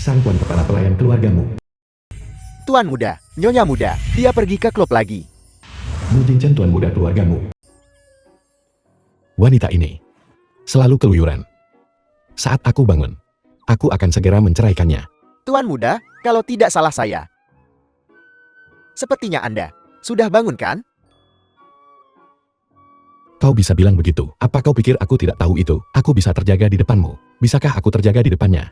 sang tuan kepala pelayan keluargamu. Tuan muda, nyonya muda, dia pergi ke klub lagi. Mu Jinchen tuan muda keluargamu. Wanita ini selalu keluyuran. Saat aku bangun, aku akan segera menceraikannya. Tuan muda, kalau tidak salah saya. Sepertinya Anda sudah bangun kan? Kau bisa bilang begitu. Apa kau pikir aku tidak tahu itu? Aku bisa terjaga di depanmu. Bisakah aku terjaga di depannya?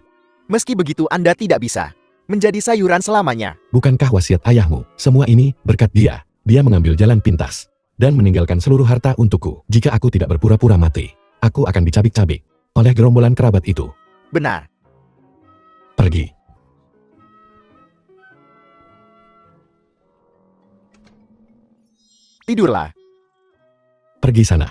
Meski begitu Anda tidak bisa menjadi sayuran selamanya. Bukankah wasiat ayahmu? Semua ini berkat dia. Dia mengambil jalan pintas dan meninggalkan seluruh harta untukku. Jika aku tidak berpura-pura mati, aku akan dicabik-cabik oleh gerombolan kerabat itu. Benar. Pergi. Tidurlah. Pergi sana.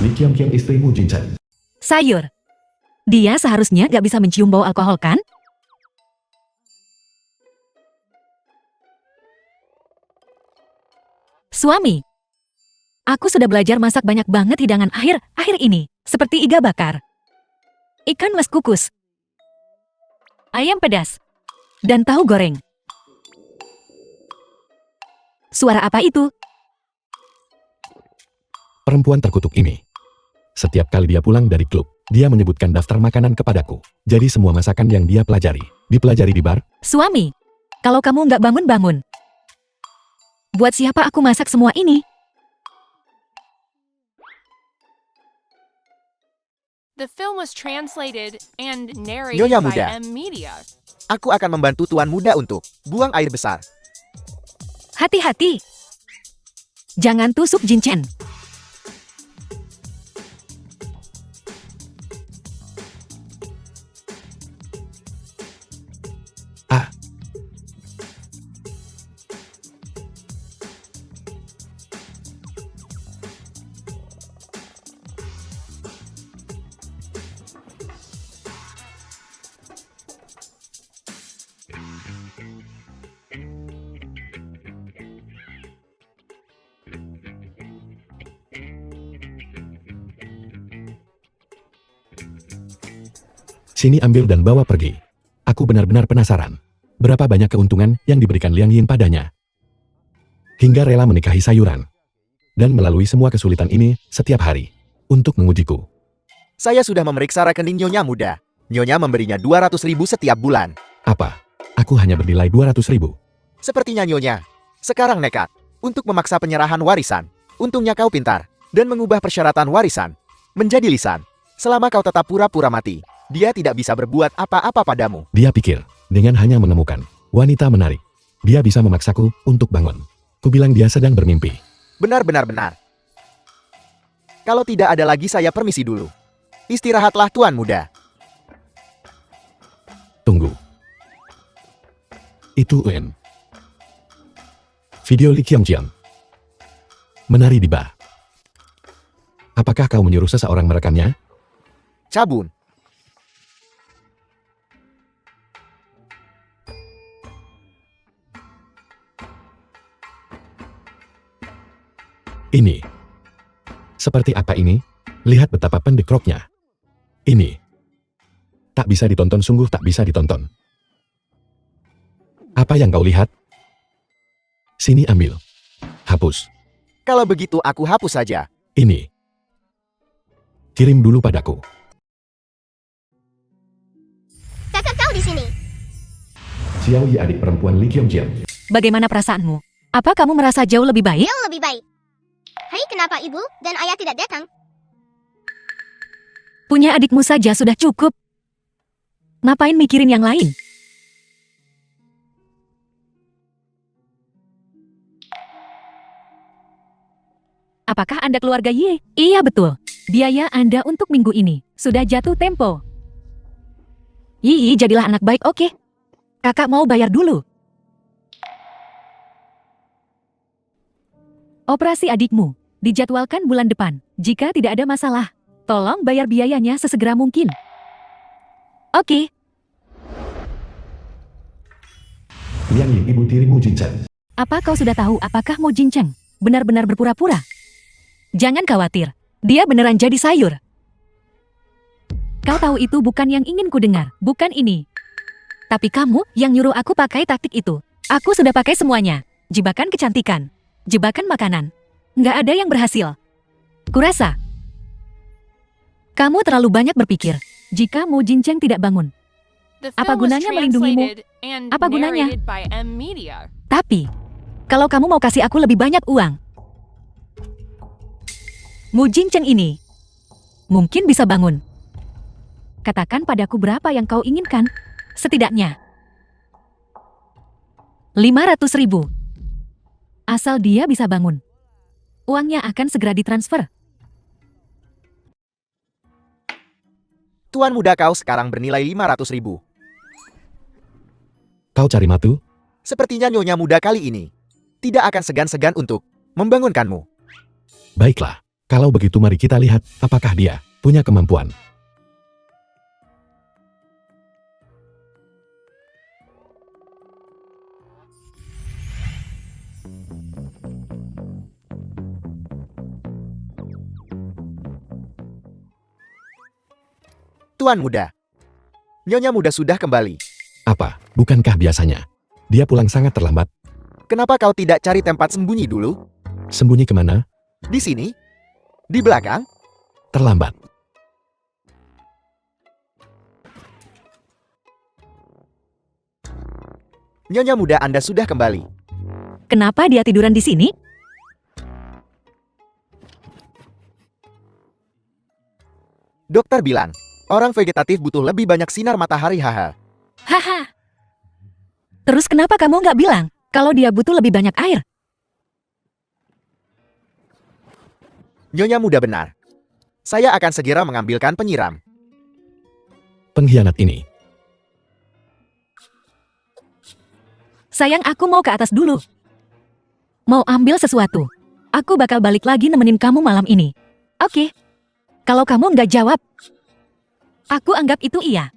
Li Qiang istrimu Jinchen. Sayur. Dia seharusnya gak bisa mencium bau alkohol kan? Suami. Aku sudah belajar masak banyak banget hidangan akhir ini. Seperti iga bakar, ikan mas kukus, ayam pedas, dan tahu goreng. Suara apa itu? Perempuan terkutuk ini. Setiap kali dia pulang dari klub, dia menyebutkan daftar makanan kepadaku. Jadi semua masakan yang dia pelajari, dipelajari di bar. Suami, kalau kamu nggak bangun-bangun, buat siapa aku masak semua ini? The film was translated and narrated Nyonya by muda. M Media. Aku akan membantu tuan muda untuk buang air besar. Hati-hati. Jangan tusuk Jinchen. Ah, sini ambil dan bawa pergi. Aku benar-benar penasaran. Berapa banyak keuntungan yang diberikan Liang Yin padanya. Hingga rela menikahi sayuran. Dan melalui semua kesulitan ini setiap hari. Untuk mengujiku. Saya sudah memeriksa rekening Nyonya muda. Nyonya memberinya 200.000 setiap bulan. Apa? Aku hanya bernilai 200.000. Sepertinya Nyonya sekarang nekat untuk memaksa penyerahan warisan. Untungnya kau pintar dan mengubah persyaratan warisan menjadi lisan. Selama kau tetap pura-pura mati, dia tidak bisa berbuat apa-apa padamu. Dia pikir, dengan hanya menemukan wanita menarik, dia bisa memaksaku untuk bangun. Kubilang dia sedang bermimpi. Benar. Kalau tidak ada lagi saya permisi dulu. Istirahatlah tuan muda. Tunggu. Itu Uen. Video Li Qiangjiang. Menari di bar. Apakah kau menyuruh seseorang merekamnya? Cabun. Ini. Seperti apa ini? Lihat betapa pendek roknya. Ini. Tak bisa ditonton, sungguh tak bisa ditonton. Apa yang kau lihat? Sini ambil. Hapus. Kalau begitu aku hapus saja. Ini. Kirim dulu padaku. Kakak kau di sini. Xiao Yi adik perempuan Li Qiangjiang. Bagaimana perasaanmu? Apa kamu merasa jauh lebih baik? Jauh lebih baik. Hai, kenapa ibu dan ayah tidak datang? Punya adikmu saja sudah cukup. Ngapain mikirin yang lain? Apakah Anda keluarga Ye? Iya betul. Biaya Anda untuk minggu ini sudah jatuh tempo. Yi, jadilah anak baik, oke? Kakak mau bayar dulu. Operasi adikmu dijadwalkan bulan depan. Jika tidak ada masalah, tolong bayar biayanya sesegera mungkin. Oke, Liang Yin ibu tiri Mu Jincheng. apa kau sudah tahu apakah Mo Jincheng benar-benar berpura-pura? Jangan khawatir, dia beneran jadi sayur. Kau tahu itu bukan yang ingin ku dengar, bukan ini. Tapi kamu yang nyuruh aku pakai taktik itu. Aku sudah pakai semuanya. Jebakan kecantikan, jebakan makanan. Nggak ada yang berhasil. Kurasa kamu terlalu banyak berpikir. Jika Mo Jincheng tidak bangun, The Apa film was gunanya melindungimu? translated and Apa gunanya? narrated by M Media. tapi kalau kamu mau kasih aku lebih banyak uang, Mo Jincheng ini mungkin bisa bangun. Katakan padaku berapa yang kau inginkan. Setidaknya 500.000. Asal dia bisa bangun, uangnya akan segera ditransfer. Tuan muda kau sekarang bernilai 500.000. Kau cari matu? Sepertinya nyonya muda kali ini tidak akan segan-segan untuk membangunkanmu. Baiklah, kalau begitu mari kita lihat apakah dia punya kemampuan. Tuan muda, nyonya muda sudah kembali. Apa, bukankah biasanya? Dia pulang sangat terlambat. Kenapa kau tidak cari tempat sembunyi dulu? Sembunyi kemana? Di sini? Di belakang? Terlambat. Nyonya muda Anda sudah kembali. Kenapa dia tiduran di sini? Dokter bilang, orang vegetatif butuh lebih banyak sinar matahari haha. Haha. Terus kenapa kamu nggak bilang kalau dia butuh lebih banyak air? Nyonya muda benar. Saya akan segera mengambilkan penyiram. Pengkhianat ini. Sayang, aku mau ke atas dulu. Mau ambil sesuatu. Aku bakal balik lagi nemenin kamu malam ini. Oke. Kalau kamu nggak jawab, aku anggap itu iya.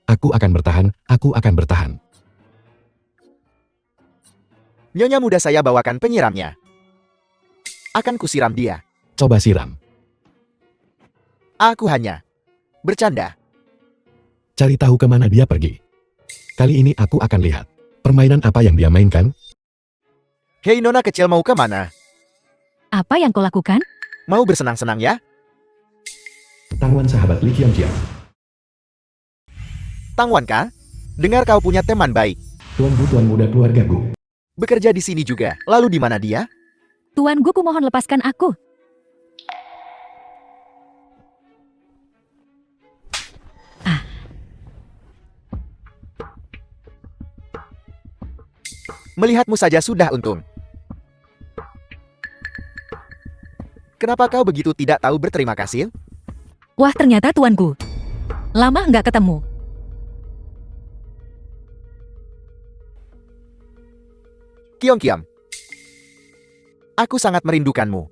Aku akan bertahan, aku akan bertahan. Nyonya muda saya bawakan penyiramnya. Akan kusiram dia. Coba siram. Aku hanya bercanda. Cari tahu kemana dia pergi. Kali ini aku akan lihat. Permainan apa yang dia mainkan? Hei nona kecil, mau kemana? Apa yang kau lakukan? Mau bersenang-senang ya? Tangwan sahabat Li Qianjiang. Tangwan kah? Dengar kau punya teman baik. Tuan muda keluargaku. Bekerja di sini juga. Lalu di mana dia? Tuan Gu, kumohon lepaskan aku. Melihatmu saja sudah untung. Kenapa kau begitu tidak tahu berterima kasih? Wah, ternyata tuanku. Lama nggak ketemu. Kiong-kiam. Aku sangat merindukanmu.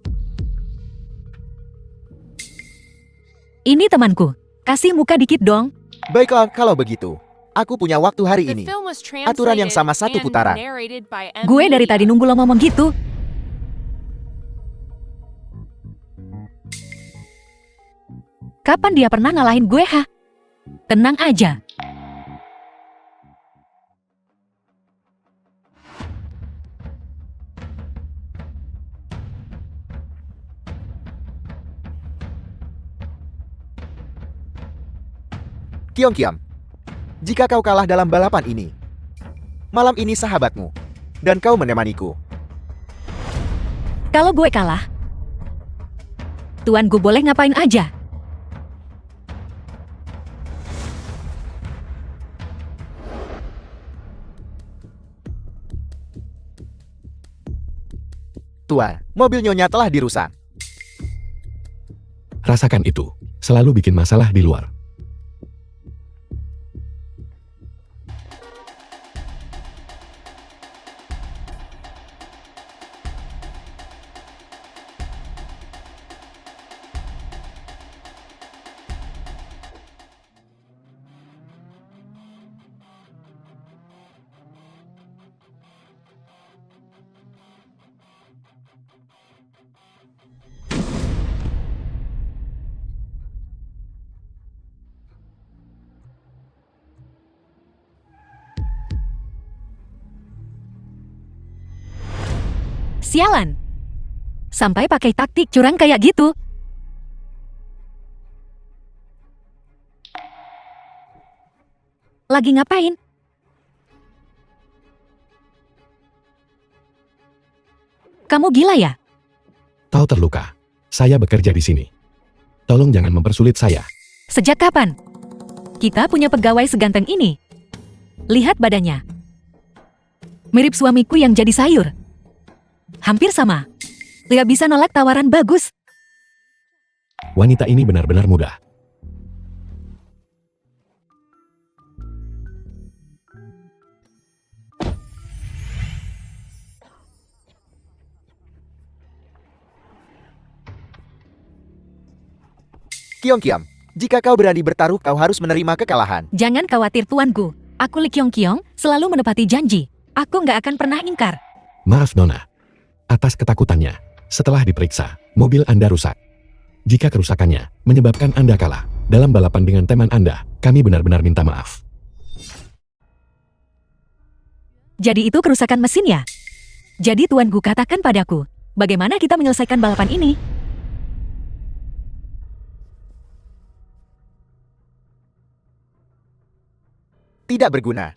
Ini temanku. Kasih muka dikit dong. Baiklah, kalau begitu. Aku punya waktu hari The ini. film was Aturan yang sama translated satu and putaran. narrated by M Gue dari Media. tadi nunggu lo ngomong gitu. Kapan dia pernah ngalahin gue, ha? Tenang aja. Kiong-kiam. Jika kau kalah dalam balapan ini, malam ini sahabatmu, dan kau menemaniku. Kalau gue kalah, tuan gue boleh ngapain aja. Tua, mobil nyonya telah dirusak. Rasakan itu. Selalu bikin masalah di luar. Sialan. Sampai pakai taktik curang kayak gitu. Lagi ngapain? Kamu gila ya? Kau terluka. Saya bekerja di sini. Tolong jangan mempersulit saya. Sejak kapan? Kita punya pegawai seganteng ini. Lihat badannya. Mirip suamiku yang jadi sayur. Hampir sama. Gak bisa nolak tawaran bagus. Wanita ini benar-benar mudah. Kiong-kiong, jika kau berani bertaruh kau harus menerima kekalahan. Jangan khawatir tuanku. Aku Li Kyong-kyong selalu menepati janji. Aku nggak akan pernah ingkar. Maaf Nona. Atas ketakutannya. Setelah diperiksa, mobil Anda rusak. Jika kerusakannya menyebabkan Anda kalah dalam balapan dengan teman Anda, kami benar-benar minta maaf. Jadi itu kerusakan mesin ya? Jadi tuanku katakan padaku, bagaimana kita menyelesaikan balapan ini? Tidak berguna.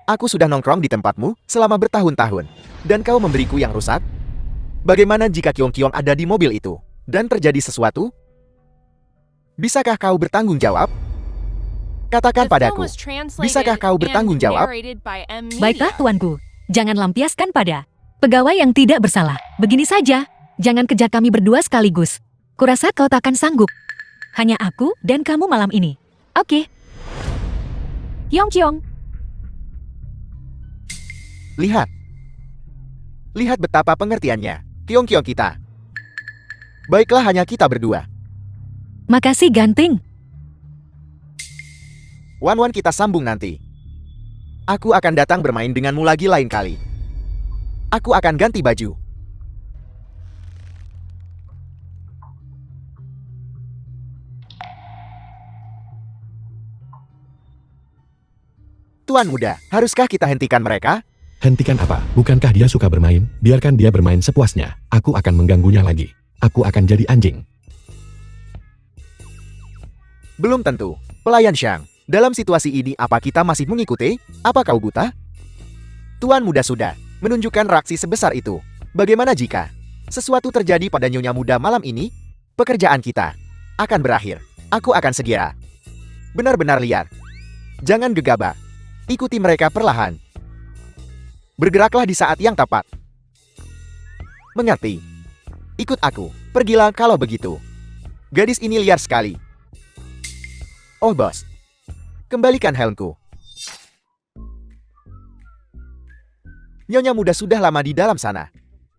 Aku sudah nongkrong di tempatmu selama bertahun-tahun, dan kau memberiku yang rusak? Bagaimana jika Kiong-kiong ada di mobil itu, dan terjadi sesuatu? Bisakah kau bertanggung jawab? Katakan The film padaku, was translated bisakah kau bertanggung and jawab? narrated by M. Baiklah Media. tuanku, jangan lampiaskan pada pegawai yang tidak bersalah. Begini saja, jangan kejar kami berdua sekaligus. Kurasa kau takkan sanggup. Hanya aku dan kamu malam ini. Oke. Kyong-kyong. Lihat. Lihat betapa pengertiannya, Kiong-kiong kita. Baiklah hanya kita berdua. Makasih Ganting. Wan-wan kita sambung nanti. Aku akan datang bermain denganmu lagi lain kali. Aku akan ganti baju. Tuan muda, haruskah kita hentikan mereka? Hentikan apa? Bukankah dia suka bermain? Biarkan dia bermain sepuasnya. Aku akan mengganggunya lagi. Aku akan jadi anjing. Belum tentu. Pelayan Xiang, dalam situasi ini apa kita masih mengikuti? Apa kau buta? Tuan muda sudah menunjukkan reaksi sebesar itu. Bagaimana jika sesuatu terjadi pada nyonya muda malam ini? Pekerjaan kita akan berakhir. Aku akan segera. Benar-benar liar. Jangan gegabah. Ikuti mereka perlahan. Bergeraklah di saat yang tepat. Mengerti? Ikut aku. Pergilah kalau begitu. Gadis ini liar sekali. Oh bos. Kembalikan helmku. Nyonya muda sudah lama di dalam sana.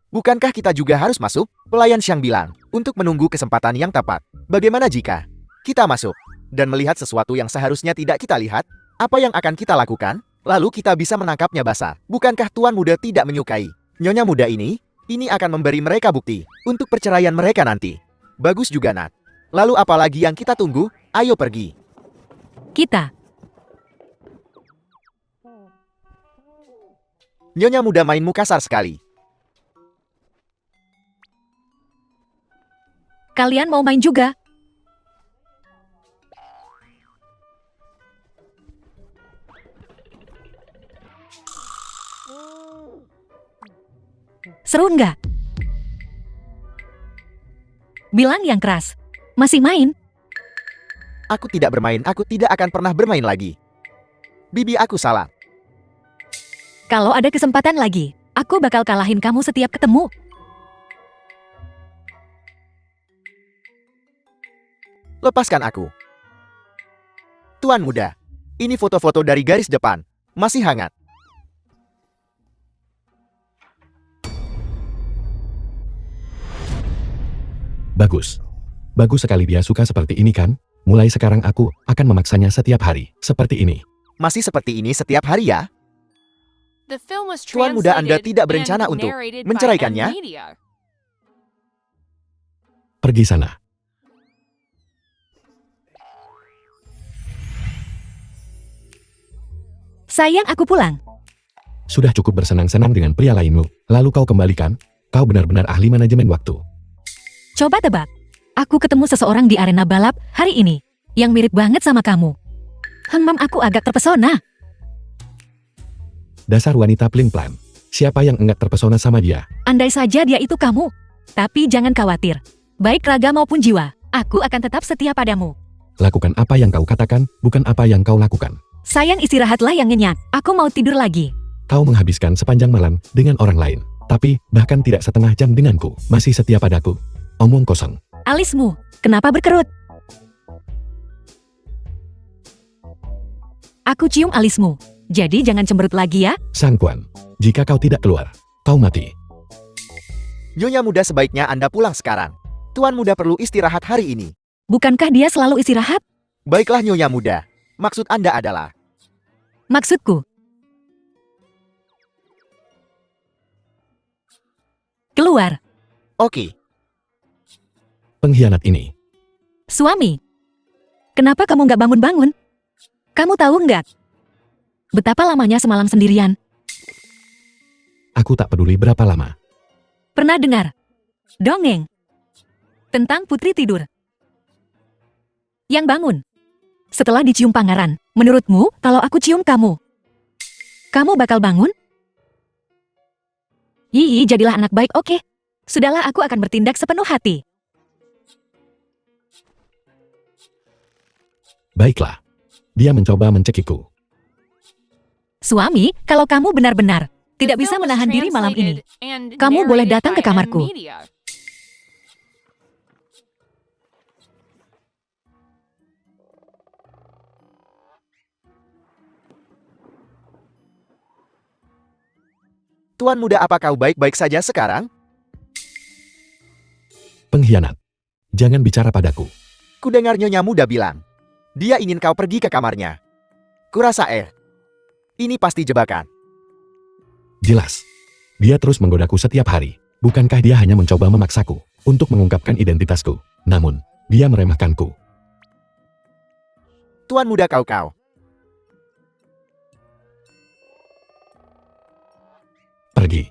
Bukankah kita juga harus masuk? Pelayan Xiang bilang, untuk menunggu kesempatan yang tepat. Bagaimana jika kita masuk dan melihat sesuatu yang seharusnya tidak kita lihat? Apa yang akan kita lakukan? Lalu kita bisa menangkapnya basah. Bukankah tuan muda tidak menyukai nyonya muda ini? Ini akan memberi mereka bukti untuk perceraian mereka nanti. Bagus juga, Nat. Lalu apa lagi yang kita tunggu? Ayo pergi. Kita. Nyonya muda mainmu kasar sekali. Kalian mau main juga? Seru nggak? Bilang yang keras. Masih main? Aku tidak bermain, aku tidak akan pernah bermain lagi. Bibi aku salah. Kalau ada kesempatan lagi, aku bakal kalahin kamu setiap ketemu. Lepaskan aku. Tuan muda, ini foto-foto dari garis depan. Masih hangat. Bagus. Bagus sekali dia suka seperti ini kan? Mulai sekarang aku akan memaksanya setiap hari. Seperti ini. Masih seperti ini setiap hari ya? The film was Tuan muda Anda translated tidak berencana and untuk narrated by menceraikannya? M. Media. Pergi sana. Sayang, aku pulang. Sudah cukup bersenang-senang dengan pria lainmu, lalu kau kembalikan? Kau benar-benar ahli manajemen waktu. Coba tebak. Aku ketemu seseorang di arena balap hari ini yang mirip banget sama kamu. Aku agak terpesona. Dasar wanita pelin-pelan. Siapa yang enggak terpesona sama dia? Andai saja dia itu kamu. Tapi jangan khawatir. Baik raga maupun jiwa, aku akan tetap setia padamu. Lakukan apa yang kau katakan, bukan apa yang kau lakukan. Sayang, istirahatlah yang nyenyak. Aku mau tidur lagi. Kau menghabiskan sepanjang malam dengan orang lain. Tapi, bahkan tidak setengah jam denganku, masih setia padaku. Omong kosong. Alismu, kenapa berkerut? Aku cium alismu. Jadi jangan cemberut lagi ya. Sang Kuan, jika kau tidak keluar, kau mati. Nyonya muda, sebaiknya Anda pulang sekarang. Tuan muda perlu istirahat hari ini. Bukankah dia selalu istirahat? Baiklah Nyonya muda. Maksud Anda adalah... Maksudku. Keluar. Oke. Pengkhianat ini. Suami. Kenapa kamu nggak bangun-bangun? Kamu tahu nggak? Betapa lamanya semalam sendirian. Aku tak peduli berapa lama. Pernah dengar? Dongeng. Tentang putri tidur. Yang bangun. Setelah dicium pangeran. Menurutmu, kalau aku cium kamu, kamu bakal bangun? Jadilah anak baik, oke? Sudahlah, aku akan bertindak sepenuh hati. Baiklah. Dia mencoba mencekiku. Suami, kalau kamu benar-benar The tidak bisa film was menahan diri malam ini, translated and kamu boleh narrated datang by ke kamarku. M-Media. Tuan muda, apa kau baik-baik saja sekarang? Pengkhianat. Jangan bicara padaku. Kudengar Nyonya muda bilang, dia ingin kau pergi ke kamarnya. Kurasa ini pasti jebakan. Jelas. Dia terus menggodaku setiap hari. Bukankah dia hanya mencoba memaksaku untuk mengungkapkan identitasku? Namun, dia meremehkanku. Tuan muda, kau. Pergi.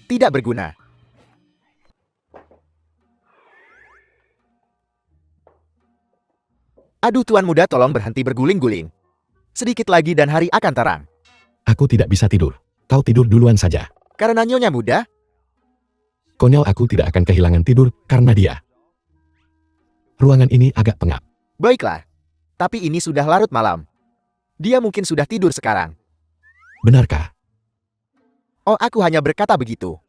Tidak berguna. Aduh Tuan muda, tolong berhenti berguling-guling. Sedikit lagi dan hari akan terang. Aku tidak bisa tidur. Kau tidur duluan saja. Karena Nyonya muda, Konyol, aku tidak akan kehilangan tidur karena dia. Ruangan ini agak pengap. baiklah. Tapi ini sudah larut malam. Dia mungkin sudah tidur sekarang. Benarkah? Oh, aku hanya berkata begitu.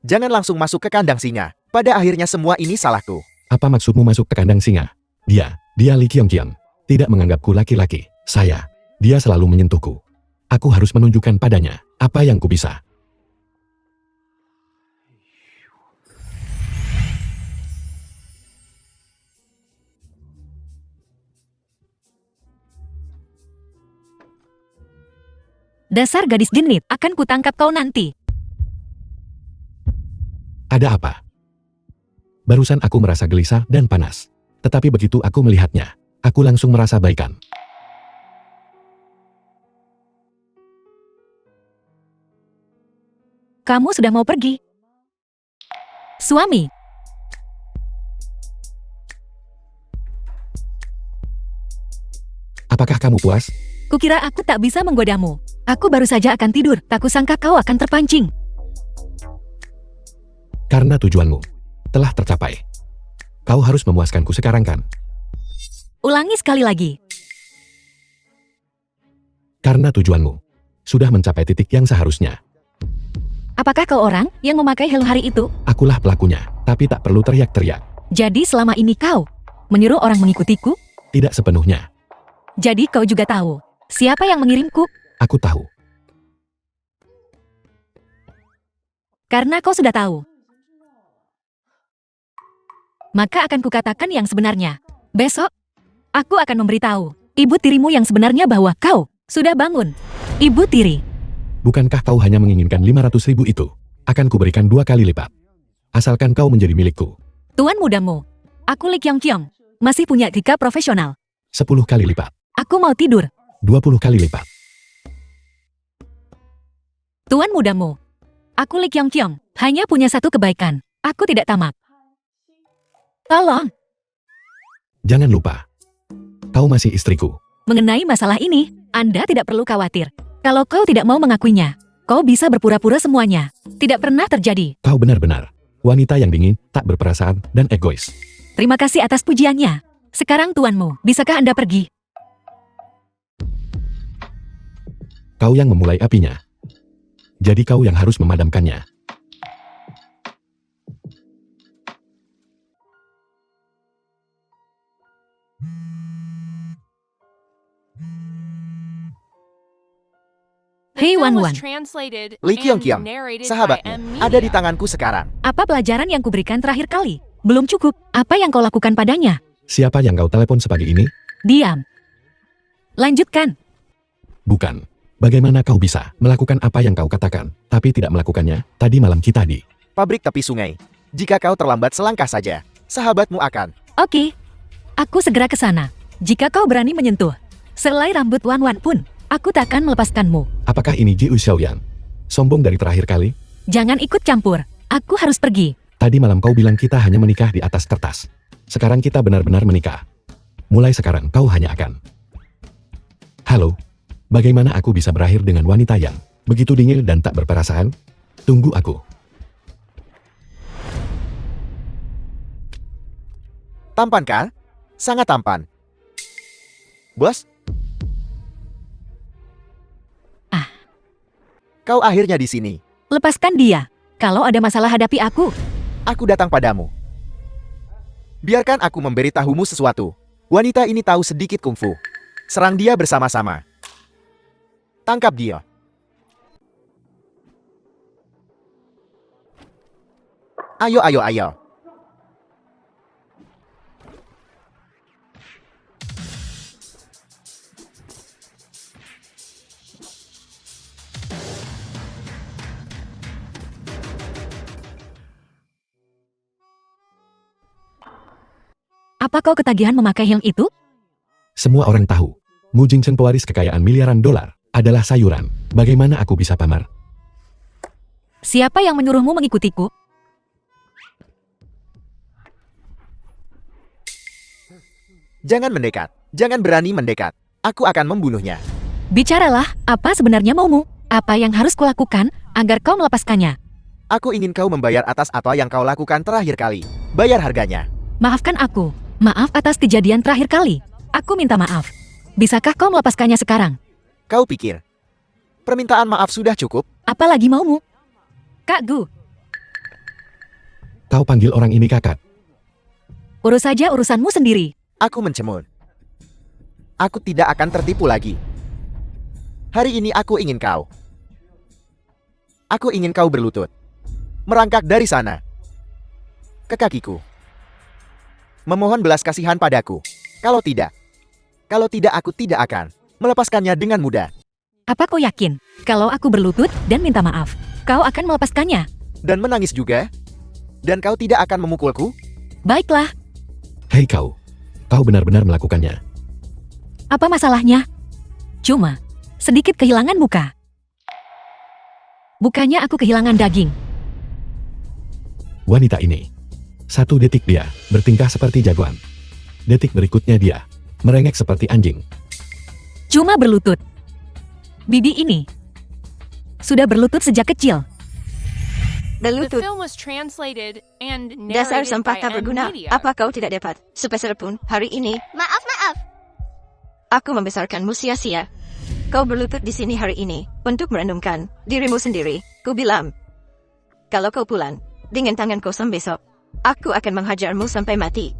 Jangan langsung masuk ke kandang singa. Pada akhirnya semua ini salahku. Apa maksudmu masuk ke kandang singa? Dia Li Qiongqian. Tidak menganggapku laki-laki. Dia selalu menyentuhku. Aku harus menunjukkan padanya apa yang ku bisa. Dasar gadis genit, akan kutangkap kau nanti. Ada apa? Barusan aku merasa gelisah dan panas. Tetapi begitu aku melihatnya, aku langsung merasa baikan. Kamu sudah mau pergi? Suami, Apakah kamu puas? kukira aku tak bisa menggodamu. Aku baru saja akan tidur, tak kusangka kau akan terpancing. Karena tujuanmu telah tercapai. Kau harus memuaskanku sekarang kan? Ulangi sekali lagi. Karena tujuanmu sudah mencapai titik yang seharusnya. Apakah kau orang yang memakai helm hari itu? Akulah pelakunya, tapi tak perlu teriak-teriak. Jadi selama ini kau menyuruh orang mengikutiku? Tidak sepenuhnya. Jadi kau juga tahu siapa yang mengirimku? Aku tahu. Karena kau sudah tahu, maka akan kukatakan yang sebenarnya. Besok, aku akan memberitahu ibu tirimu yang sebenarnya bahwa kau sudah bangun. Ibu tiri, Bukankah kau hanya menginginkan 500.000 itu? Akan kuberikan 2 kali lipat. Asalkan kau menjadi milikku. tuan mudamu, aku Li Qiongqiong, masih punya etika profesional. 10 kali lipat. Aku mau tidur. 20 kali lipat. Tuan mudamu. Aku Li Kyong, hanya punya satu kebaikan. Aku tidak tamak. Tolong, Jangan lupa. Kau masih istriku. mengenai masalah ini, Anda tidak perlu khawatir. Kalau kau tidak mau mengakuinya, kau bisa berpura-pura semuanya. Tidak pernah terjadi. Kau benar-benar wanita yang dingin, tak berperasaan, dan egois. Terima kasih atas pujiannya. Sekarang tuanmu, bisakah Anda pergi? Kau yang memulai apinya. Jadi kau yang harus memadamkannya. The Hey, film Wan-Wan. was translated Li and Kyong, narrated by sahabatmu, M ada di Media. tanganku sekarang. Apa pelajaran yang kuberikan terakhir kali? Belum cukup. Apa yang kau lakukan padanya? Siapa yang kau telepon sepagi ini? Diam. Lanjutkan. Bukan. Bagaimana kau bisa melakukan apa yang kau katakan, tapi tidak melakukannya tadi malam kita di... Pabrik tepi sungai. Jika kau terlambat selangkah saja, sahabatmu akan. Oke. Aku segera ke sana. Jika kau berani menyentuh selai rambut Wan-Wan pun, aku takkan melepaskanmu. Apakah ini Ji Xiaoyan? Sombong dari terakhir kali? Jangan ikut campur. Aku harus pergi. Tadi malam kau bilang kita hanya menikah di atas kertas. Sekarang kita benar-benar menikah. Mulai sekarang kau hanya akan... Halo, bagaimana aku bisa berakhir dengan wanita yang begitu dingin dan tak berperasaan? Tunggu aku. Tampan kan? Sangat tampan. Bos? Ah. Kau akhirnya di sini. Lepaskan dia. Kalau ada masalah hadapi aku. Aku datang padamu. Biarkan aku memberitahumu sesuatu. Wanita ini tahu sedikit kungfu. Serang dia bersama-sama. Tangkap dia. Ayo, ayo, ayo. Apa kau ketagihan memakai hil itu? Semua orang tahu, Mu Jingchen pewaris kekayaan miliaran dolar adalah sayuran. Bagaimana aku bisa pamar? Siapa yang menyuruhmu mengikutiku? Jangan mendekat. Jangan berani mendekat. Aku akan membunuhnya. Bicaralah, apa sebenarnya maumu? Apa yang harus kulakukan agar kau melepaskannya? Aku ingin kau membayar atas apa yang kau lakukan terakhir kali. Bayar harganya. Maafkan aku. Maaf atas kejadian terakhir kali. Aku minta maaf. Bisakah kau melepaskannya sekarang? Kau pikir permintaan maaf sudah cukup? Apalagi maumu? Kak Gu, Kau panggil orang ini kakak. urus saja urusanmu sendiri. Aku mencemur. Aku tidak akan tertipu lagi. Hari ini aku ingin kau. Aku ingin kau berlutut. Merangkak dari sana. Ke kakiku. Memohon belas kasihan padaku. Kalau tidak aku tidak akan melepaskannya dengan mudah. Apa kau yakin? Kalau aku berlutut dan minta maaf, kau akan melepaskannya? Dan menangis juga. Dan kau tidak akan memukulku? Baiklah, Hei kau benar-benar melakukannya. apa masalahnya? Cuma sedikit kehilangan muka. Bukannya aku kehilangan daging. Wanita ini. 1 detik dia bertingkah seperti jagoan. Detik berikutnya dia merengek seperti anjing. Cuma berlutut. Bibi ini sudah berlutut sejak kecil. The Berlutut. film was translated and Dasar narrated sampah by tak M berguna. Media. Apa kau tidak dapat? Sepeser pun hari ini Maaf, maaf. aku membesarkanmu sia-sia. Kau berlutut di sini hari ini untuk merenungkan dirimu sendiri. Ku bilang, kalau kau pulang dengan tangan kosong besok, aku akan menghajarmu sampai mati.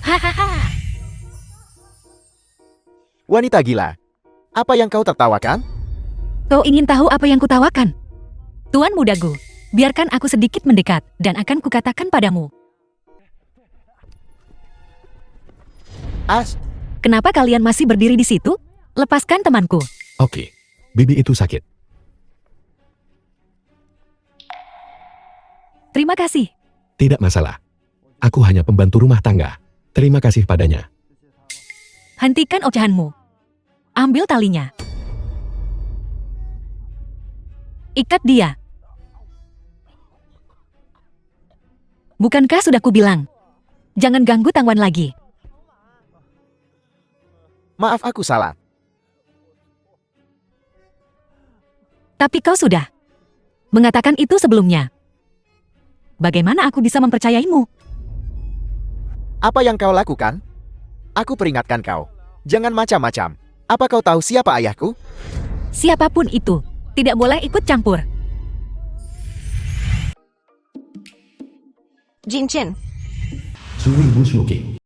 Hahaha. Wanita gila. Apa yang kau tertawakan? Kau ingin tahu apa yang kutawakan? Tuan Muda Gu, biarkan aku sedikit mendekat dan akan kukatakan padamu. As, Kenapa kalian masih berdiri di situ? Lepaskan temanku. Oke. Bibi itu sakit. Terima kasih. Tidak masalah. Aku hanya pembantu rumah tangga. Terima kasih padanya. Hentikan ocehanmu. Ambil talinya. Ikat dia. Bukankah sudah kubilang? Jangan ganggu Tangwan lagi. Maaf aku salah. Tapi kau sudah mengatakan itu sebelumnya. Bagaimana aku bisa mempercayaimu? Apa yang kau lakukan? Aku peringatkan kau. Jangan macam-macam. Apa kau tahu siapa ayahku? Siapapun itu, tidak boleh ikut campur. Jin Chen, Suri Bu Smoking.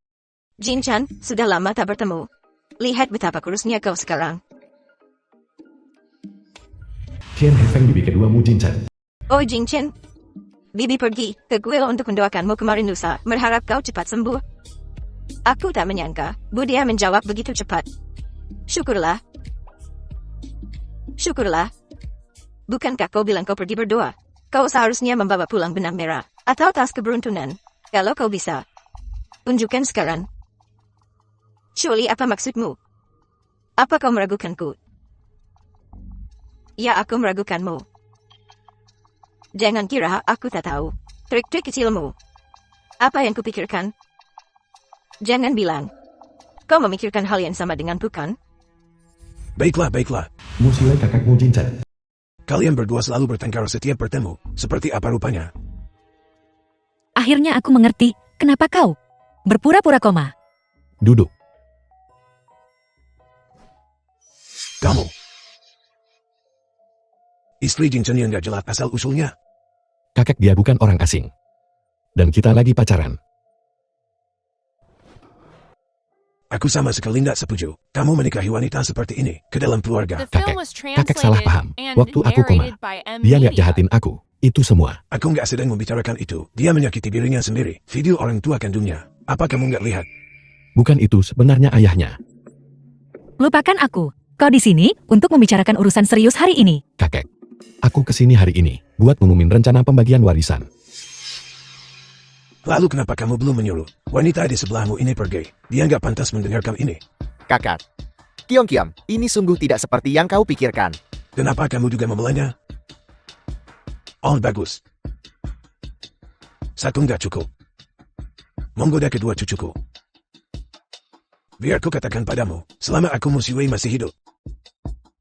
Jin Chan, sudah lama tak bertemu. Lihat betapa kurusnya kau sekarang. Chen Hefeng bibi keduamu Jinchan. Oh Jin Chen, Bibi pergi ke kuil untuk mendoakanmu kemarin lusa, berharap kau cepat sembuh. Aku tak menyangka, Budia menjawab begitu cepat. Syukurlah. Syukurlah. Bukankah kau bilang kau pergi berdoa? Kau seharusnya membawa pulang benang merah, atau tas keberuntungan. Kalau kau bisa. Tunjukkan sekarang. Surely apa maksudmu? Apa kau meragukanku? Ya aku meragukanmu. Jangan kira aku tak tahu. Trik-trik kecilmu. Apa yang kupikirkan? Jangan bilang. Kau memikirkan hal yang sama dengan bukan? Baiklah, baiklah. Musilai kakakmu Jinchan. Kalian berdua selalu bertengkar setiap bertemu. Seperti apa rupanya? Akhirnya aku mengerti, kenapa kau berpura-pura koma. Duduk. Kamu. Istri Jinchen yang gak jelas asal usulnya. Kakek dia bukan orang asing. Dan kita lagi pacaran. Aku sama sekali tidak setuju. Kamu menikahi wanita seperti ini ke dalam keluarga. The film Kakek, was kakek salah translated paham. and Waktu aku koma, narrated by M. dia nggak Media. jahatin aku. Itu semua. Aku nggak sedang membicarakan itu. Dia menyakiti dirinya sendiri. Video orang tua kandungnya. Apa kamu nggak lihat? Bukan itu sebenarnya ayahnya. Lupakan aku. Kau di sini untuk membicarakan urusan serius hari ini. Kakek. Aku kesini hari ini buat ngumumin rencana pembagian warisan. Lalu kenapa kamu belum menyuruh wanita di sebelahmu ini pergi? Dia nggak pantas mendengarkan ini. Kakak. Kiong Kiam, ini sungguh tidak seperti yang kau pikirkan. Kenapa kamu juga membelanya? Oh bagus. Satu nggak cukup. Menggoda kedua cucuku. Biar ku katakan padamu, selama aku Musiwei masih hidup,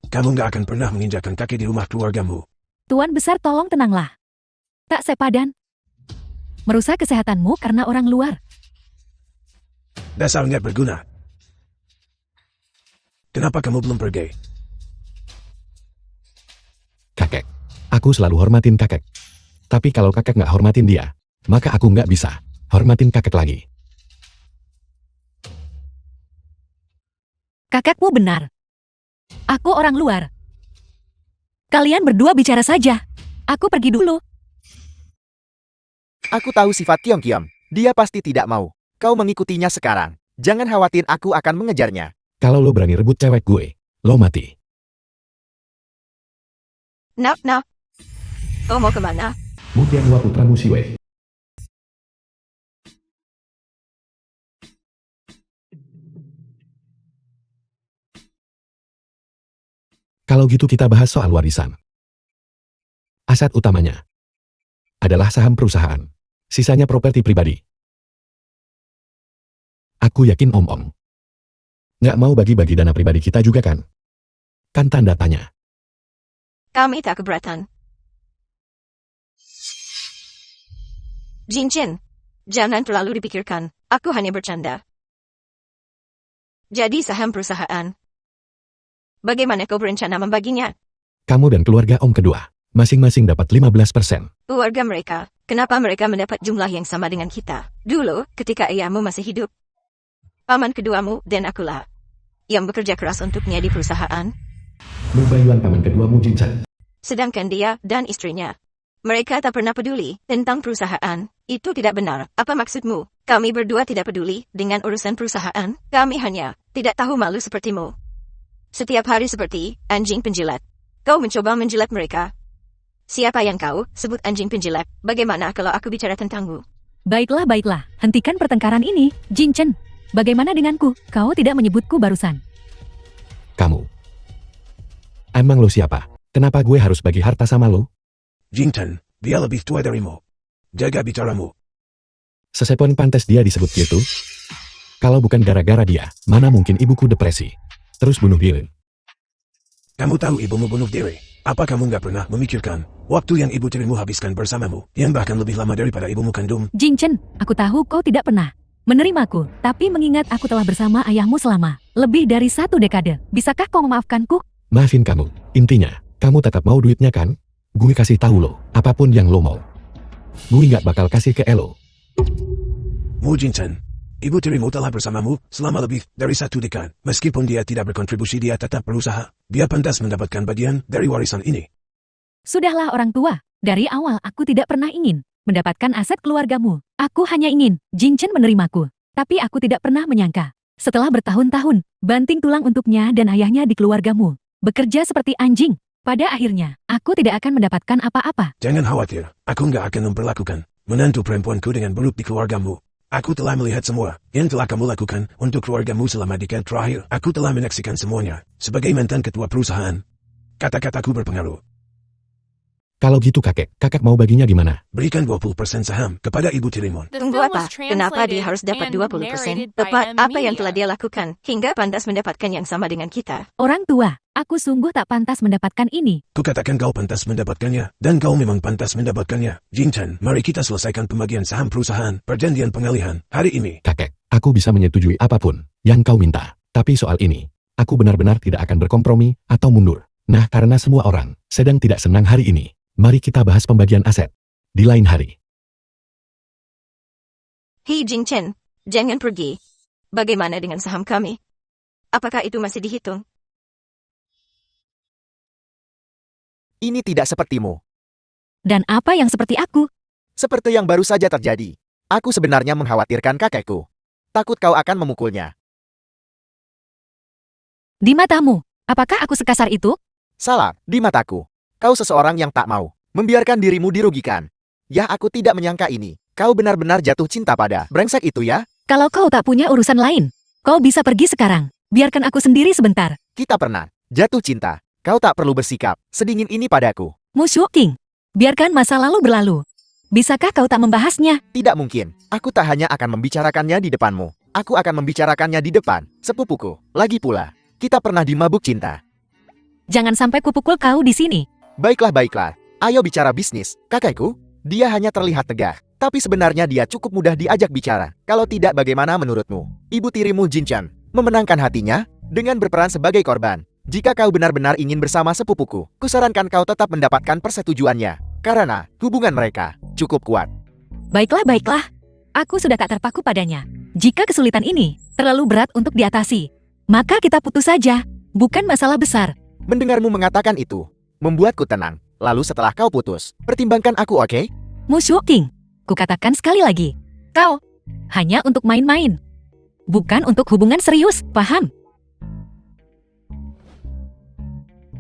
kamu nggak akan pernah menginjakkan kaki di rumah keluargamu. Tuan besar tolong tenanglah. Tak sepadan. Merusak kesehatanmu karena orang luar. Dasar nggak berguna. Kenapa kamu belum pergi? Kakek. Aku selalu hormatin kakek. Tapi kalau kakek nggak hormatin dia, maka aku nggak bisa hormatin kakek lagi. Kakekmu benar. Aku orang luar. Kalian berdua bicara saja. Aku pergi dulu. Aku tahu sifat Kiong Kiam. Dia pasti tidak mau. Kau mengikutinya sekarang. Jangan khawatir aku akan mengejarnya. Kalau lo berani rebut cewek gue, lo mati. Nak. Kau mau kemana? Mutianwa Putra Musiwei. Kalau gitu kita bahas soal warisan. Aset utamanya adalah saham perusahaan. Sisanya properti pribadi. Aku yakin Om nggak mau bagi-bagi dana pribadi kita juga kan? Kan tanda tanya. Kami tak keberatan. Jin Chen, jangan terlalu dipikirkan. Aku hanya bercanda. Jadi saham perusahaan. Bagaimana kau berencana membaginya? Kamu dan keluarga Om kedua, masing-masing dapat 15%. Keluarga mereka, kenapa mereka mendapat jumlah yang sama dengan kita? Dulu, ketika ayahmu masih hidup. Paman keduamu dan akulah yang bekerja keras untuknya di perusahaan. Mubayuan paman keduamu Jinchan. Sedangkan dia dan istrinya. Mereka tak pernah peduli tentang perusahaan. Itu tidak benar. Apa maksudmu? Kami berdua tidak peduli dengan urusan perusahaan. Kami hanya tidak tahu malu sepertimu. Setiap hari seperti anjing penjilat. Kau mencoba menjilat mereka. Siapa yang kau sebut anjing penjilat? Bagaimana kalau aku bicara tentangmu? Baiklah, baiklah. Hentikan pertengkaran ini, Jin Chen. Bagaimana denganku? Kau tidak menyebutku barusan. Kamu. Emang lo siapa? Kenapa gue harus bagi harta sama lo? Jin Chen, dia lebih tua darimu. Jaga bicaramu. Sesepon pantas dia disebut gitu? Kalau bukan gara-gara dia, mana mungkin ibuku depresi. Terus bunuh diri. Kamu tahu ibumu bunuh diri. Apa kamu nggak pernah memikirkan waktu yang ibu tirimu habiskan bersamamu, yang bahkan lebih lama daripada ibumu kandung? Jin Chen, aku tahu kau tidak pernah menerimaku, tapi mengingat aku telah bersama ayahmu selama lebih dari 1 dekade. Bisakah kau memaafkanku? Maafin kamu. Intinya, kamu tetap mau duitnya kan? Gue kasih tahu lo, apapun yang lo mau. Gue nggak bakal kasih ke Elo. Mu Jin Chen, ibu tirimu telah bersamamu selama lebih dari 1 dekade. Meskipun dia tidak berkontribusi, dia tetap berusaha. Dia pantas mendapatkan bagian dari warisan ini. Sudahlah orang tua, dari awal aku tidak pernah ingin mendapatkan aset keluargamu. Aku hanya ingin Jin Chen menerimaku. Tapi aku tidak pernah menyangka, setelah bertahun-tahun, banting tulang untuknya dan ayahnya di keluargamu, bekerja seperti anjing, pada akhirnya, aku tidak akan mendapatkan apa-apa. Jangan khawatir, aku nggak akan memperlakukan menantu perempuanku dengan buruk di keluargamu. Aku telah melihat semua yang telah kamu lakukan untuk keluargamu selama dekade terakhir. Aku telah menyaksikan semuanya. Sebagai mantan ketua perusahaan, kata-kataku berpengaruh. Kalau gitu kakek mau baginya gimana? Berikan 20% saham kepada ibu tirimu. The Tunggu film apa? was Kenapa dia translated harus dapat and 20%? narrated by Tepat M apa yang telah Media. dia lakukan, hingga pantas mendapatkan yang sama dengan kita. Orang tua, aku sungguh tak pantas mendapatkan ini. Kukatakan kau pantas mendapatkannya, dan kau memang pantas mendapatkannya. Jin Chen, mari kita selesaikan pembagian saham perusahaan, perjanjian pengalihan, hari ini. Kakek, aku bisa menyetujui apapun yang kau minta. Tapi soal ini, aku benar-benar tidak akan berkompromi atau mundur. Nah, karena semua orang sedang tidak senang hari ini, mari kita bahas pembagian aset di lain hari. Hei Jin Chen, jangan pergi. Bagaimana dengan saham kami? Apakah itu masih dihitung? Ini tidak sepertimu. Dan apa yang seperti aku? Seperti yang baru saja terjadi. Aku sebenarnya mengkhawatirkan kakekku. Takut kau akan memukulnya. Di matamu, apakah aku sekasar itu? Salah, di mataku. Kau seseorang yang tak mau membiarkan dirimu dirugikan. Ya, aku tidak menyangka ini. Kau benar-benar jatuh cinta pada brengsek itu ya? Kalau kau tak punya urusan lain, kau bisa pergi sekarang. Biarkan aku sendiri sebentar. Kita pernah jatuh cinta. Kau tak perlu bersikap sedingin ini padaku. Mushu King, biarkan masa lalu berlalu. Bisakah kau tak membahasnya? Tidak mungkin. Aku tak hanya akan membicarakannya di depanmu. Aku akan membicarakannya di depan sepupuku. Lagi pula, kita pernah dimabuk cinta. Jangan sampai kupukul kau di sini. Baiklah, baiklah. Ayo bicara bisnis. Kakekku, dia hanya terlihat tegah. Tapi sebenarnya dia cukup mudah diajak bicara. Kalau tidak, bagaimana menurutmu? Ibu tirimu Jin Chen memenangkan hatinya dengan berperan sebagai korban. Jika kau benar-benar ingin bersama sepupuku, kusarankan kau tetap mendapatkan persetujuannya. Karena hubungan mereka cukup kuat. Baiklah, baiklah. Aku sudah tak terpaku padanya. Jika kesulitan ini terlalu berat untuk diatasi, maka kita putus saja. Bukan masalah besar. Mendengarmu mengatakan itu membuatku tenang. Lalu setelah kau putus, pertimbangkan aku, oke? Mushu King, kukatakan sekali lagi. Kau hanya untuk main-main. Bukan untuk hubungan serius, paham?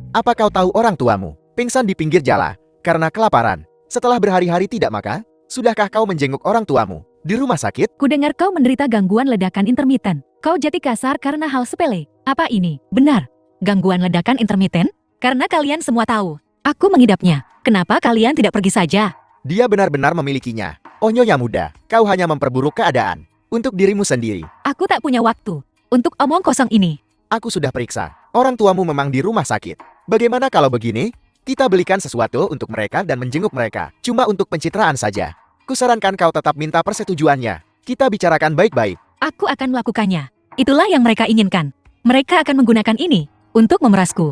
Apa kau tahu orang tuamu pingsan di pinggir jalan karena kelaparan setelah berhari-hari tidak makan? Sudahkah kau menjenguk orang tuamu di rumah sakit? Kudengar kau menderita gangguan ledakan intermiten. Kau jadi kasar karena hal sepele. Apa ini benar? Gangguan ledakan intermiten? Karena kalian semua tahu, aku mengidapnya. Kenapa kalian tidak pergi saja? Dia benar-benar memilikinya. Oh nyonya muda, kau hanya memperburuk keadaan untuk dirimu sendiri. Aku tak punya waktu untuk omong kosong ini. Aku sudah periksa. Orang tuamu memang di rumah sakit. Bagaimana kalau begini? Kita belikan sesuatu untuk mereka dan menjenguk mereka. Cuma untuk pencitraan saja. Kusarankan kau tetap minta persetujuannya. Kita bicarakan baik-baik. Aku akan melakukannya. Itulah yang mereka inginkan. Mereka akan menggunakan ini untuk memerasku.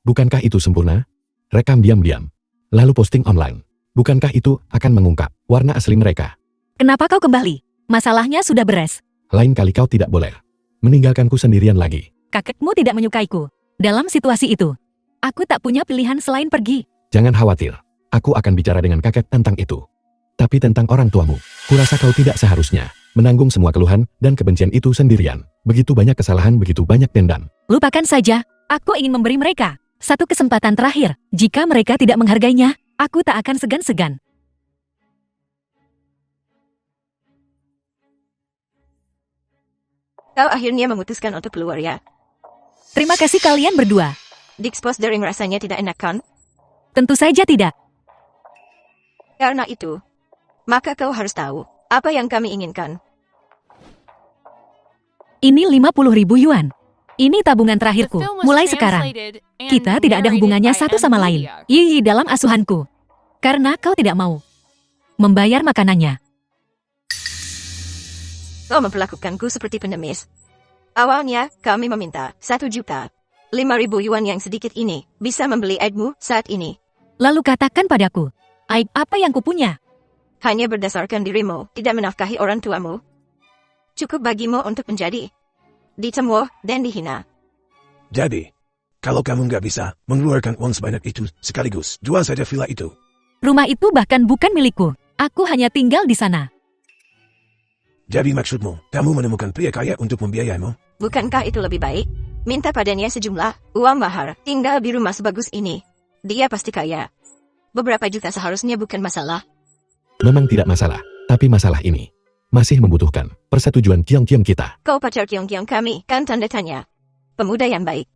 Bukankah itu sempurna? Rekam diam-diam, lalu posting online. Bukankah itu akan mengungkap warna asli mereka? Kenapa kau kembali? Masalahnya sudah beres. Lain kali kau tidak boleh meninggalkanku sendirian lagi. Kakekmu tidak menyukaiku. Dalam situasi itu, aku tak punya pilihan selain pergi. Jangan khawatir, aku akan bicara dengan kakek tentang itu. Tapi tentang orang tuamu, kurasa kau tidak seharusnya menanggung semua keluhan dan kebencian itu sendirian. Begitu banyak kesalahan, begitu banyak dendam. Lupakan saja, aku ingin memberi mereka satu kesempatan terakhir. Jika mereka tidak menghargainya, aku tak akan segan-segan. Kau akhirnya memutuskan untuk keluar ya. Terima kasih kalian berdua. Diekspos Daring rasanya tidak enak kan? Tentu saja tidak. Karena itu, maka kau harus tahu apa yang kami inginkan. Ini 50.000 yuan. Ini tabungan The terakhirku. film was Mulai sekarang. translated and Kita tidak ada narrated hubungannya by satu sama lain. M-Media. Yiyi dalam asuhanku. Karena kau tidak mau membayar makanannya. Kau memperlakukanku seperti pengemis. Awalnya, kami meminta 1.500.000 yuan yang sedikit ini bisa membeli aibmu saat ini. Lalu katakan padaku, aib apa yang kupunya? Hanya berdasarkan dirimu, tidak menafkahi orang tuamu. Cukup bagimu untuk menjadi dicemooh dan dihina. Jadi, kalau kamu nggak bisa mengeluarkan uang sebanyak itu sekaligus, jual saja villa itu. Rumah itu bahkan bukan milikku. Aku hanya tinggal di sana. Jadi maksudmu, kamu menemukan pria kaya untuk membiayaimu? Bukankah itu lebih baik? Minta padanya sejumlah uang mahar, tinggal di rumah sebagus ini. Dia pasti kaya. Beberapa juta seharusnya bukan masalah. Memang tidak masalah, tapi masalah ini masih membutuhkan persetujuan Kiong-Kiong kita. Kau pacar Kiong-Kiong kami, kan tanda tanya. Pemuda yang baik.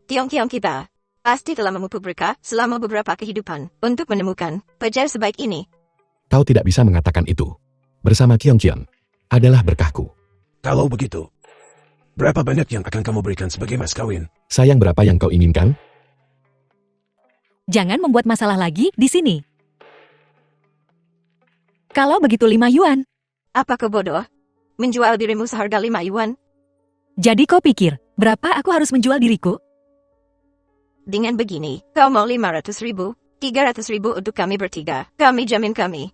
Kiong-Kiong kita pasti telah memupuk berkah selama beberapa kehidupan untuk menemukan pacar sebaik ini. Kau tidak bisa mengatakan itu. Bersama Kiong-Kiong adalah berkahku. Kalau begitu, berapa banyak yang akan kamu berikan sebagai mas kawin? Sayang berapa yang kau inginkan? Jangan membuat masalah lagi di sini. Kalau begitu 5 yuan. Apa kau bodoh? Menjual dirimu seharga 5 yuan? Jadi kau pikir, berapa aku harus menjual diriku? Dengan begini, kau mau 500.000, 300.000 untuk kami bertiga. Kami jamin kami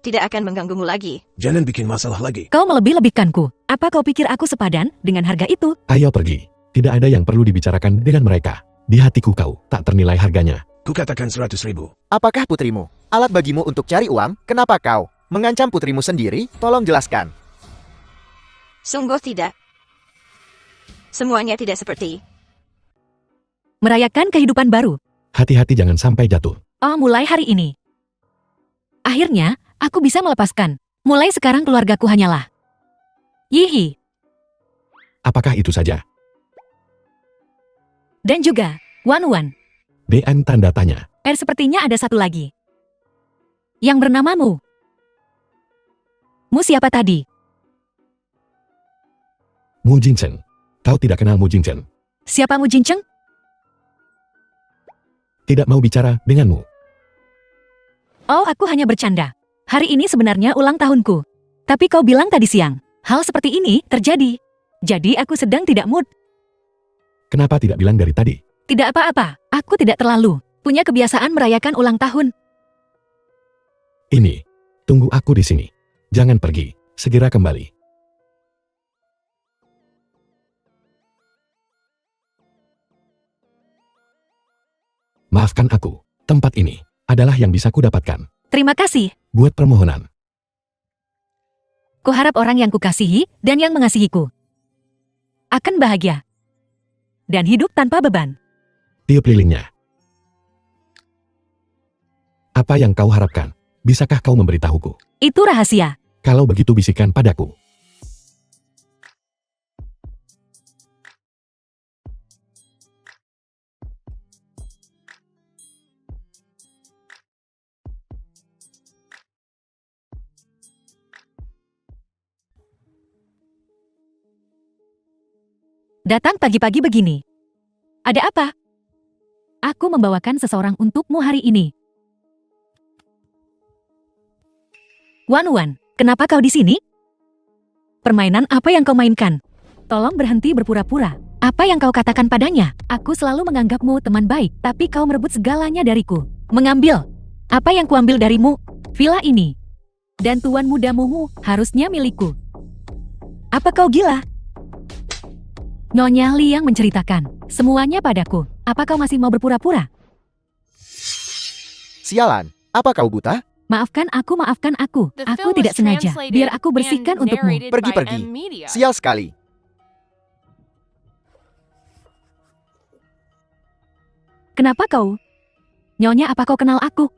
tidak akan mengganggumu lagi. Jangan bikin masalah lagi. Kau melebih-lebihkanku. Apa kau pikir aku sepadan dengan harga itu? Ayo pergi. Tidak ada yang perlu dibicarakan dengan mereka. Di hatiku kau tak ternilai harganya. Kukatakan 100.000. Apakah putrimu alat bagimu untuk cari uang? Kenapa kau mengancam putrimu sendiri? Tolong jelaskan. Sungguh tidak. Semuanya tidak seperti Merayakan kehidupan baru. Hati-hati jangan sampai jatuh. Oh, mulai hari ini. Akhirnya, aku bisa melepaskan. Mulai sekarang keluargaku hanyalah Yihi. Apakah itu saja? Dan juga Wan-Wan. DN tanda tanya. Sepertinya ada satu lagi. Yang bernamamu. Mu siapa tadi? Mu Jinchen. Kau tidak kenal Mu Jinchen. Siapa Mu Jincheng? Tidak mau bicara denganmu. Oh, aku hanya bercanda. Hari ini sebenarnya ulang tahunku. Tapi kau bilang tadi siang, hal seperti ini terjadi. Jadi aku sedang tidak mood. Kenapa tidak bilang dari tadi? Tidak apa-apa, aku tidak terlalu punya kebiasaan merayakan ulang tahun. Ini. Tunggu aku di sini. Jangan pergi. Segera kembali. Maafkan aku. Tempat ini adalah yang bisa kudapatkan. Terima kasih. Buat permohonan. Kuharap orang yang kukasihi dan yang mengasihiku akan bahagia dan hidup tanpa beban. Tiup lilinnya. Apa yang kau harapkan? Bisakah kau memberitahuku? Itu rahasia. Kalau begitu bisikan padaku. Datang pagi-pagi begini. Ada apa? Aku membawakan seseorang untukmu hari ini. Wan-Wan, kenapa kau di sini? Permainan apa yang kau mainkan? Tolong berhenti berpura-pura. Apa yang kau katakan padanya? Aku selalu menganggapmu teman baik, tapi kau merebut segalanya dariku. Mengambil. Apa yang kuambil darimu? Villa ini. Dan tuan mudamu harusnya milikku. Apa kau gila? Nyonya Li yang menceritakan semuanya padaku. Apa kau masih mau berpura-pura? Sialan, apa kau buta? Maafkan aku. The Aku film tidak was sengaja. translated Biar aku bersihkan and untukmu. narrated by Pergi-pergi. M-Media. Sial sekali. Kenapa kau? Nyonya, apa kau kenal aku?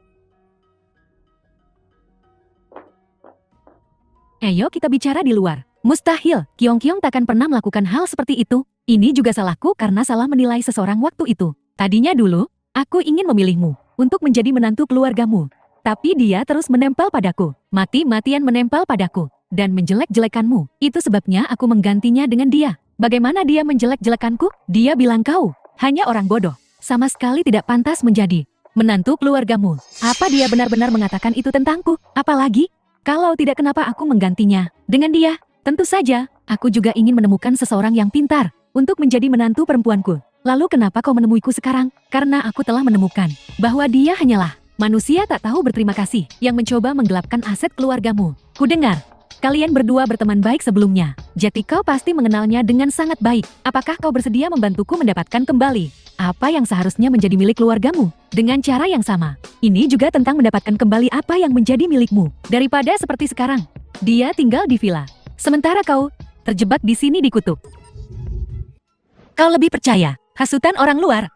Ayo kita bicara di luar. Mustahil, Kyong takkan pernah melakukan hal seperti itu. Ini juga salahku karena salah menilai seseorang waktu itu. Tadinya dulu, aku ingin memilihmu untuk menjadi menantu keluargamu. Tapi dia terus menempel padaku, mati-matian menempel padaku, dan menjelek-jelekanmu. Itu sebabnya aku menggantinya dengan dia. Bagaimana dia menjelek-jelekanku? Dia bilang kau hanya orang bodoh. Sama sekali tidak pantas menjadi menantu keluargamu. Apa dia benar-benar mengatakan itu tentangku? Apalagi, kalau tidak kenapa aku menggantinya dengan dia? Tentu saja, aku juga ingin menemukan seseorang yang pintar untuk menjadi menantu perempuanku. Lalu kenapa kau menemuiku sekarang? Karena aku telah menemukan bahwa dia hanyalah manusia tak tahu berterima kasih yang mencoba menggelapkan aset keluargamu. Kudengar, kalian berdua berteman baik sebelumnya. Jadi kau pasti mengenalnya dengan sangat baik. Apakah kau bersedia membantuku mendapatkan kembali apa yang seharusnya menjadi milik keluargamu? Dengan cara yang sama. Ini juga tentang mendapatkan kembali apa yang menjadi milikmu. Daripada seperti sekarang, dia tinggal di villa. Sementara kau terjebak di sini di kutub. Kau lebih percaya hasutan orang luar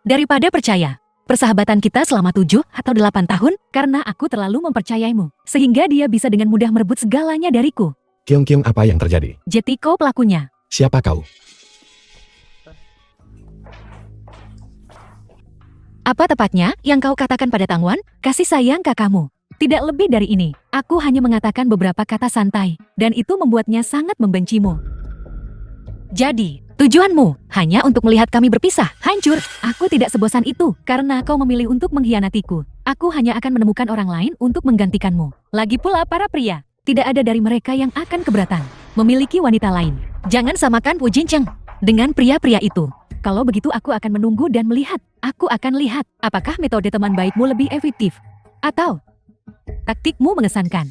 daripada percaya persahabatan kita selama 7 atau 8 tahun karena aku terlalu mempercayaimu. Sehingga dia bisa dengan mudah merebut segalanya dariku. Kyong, apa yang terjadi? Jadi kau pelakunya. Siapa kau? Apa tepatnya yang kau katakan pada Tangwan? Kasih sayang kakakmu. Tidak lebih dari ini. Aku hanya mengatakan beberapa kata santai. Dan itu membuatnya sangat membencimu. Jadi, tujuanmu hanya untuk melihat kami berpisah, hancur. Aku tidak sebosan itu, karena kau memilih untuk mengkhianatiku. Aku hanya akan menemukan orang lain untuk menggantikanmu. Lagi pula para pria, tidak ada dari mereka yang akan keberatan memiliki wanita lain. Jangan samakan Wu Jincheng dengan pria-pria itu. Kalau begitu aku akan menunggu dan melihat. Aku akan lihat apakah metode teman baikmu lebih efektif. Atau taktikmu mengesankan.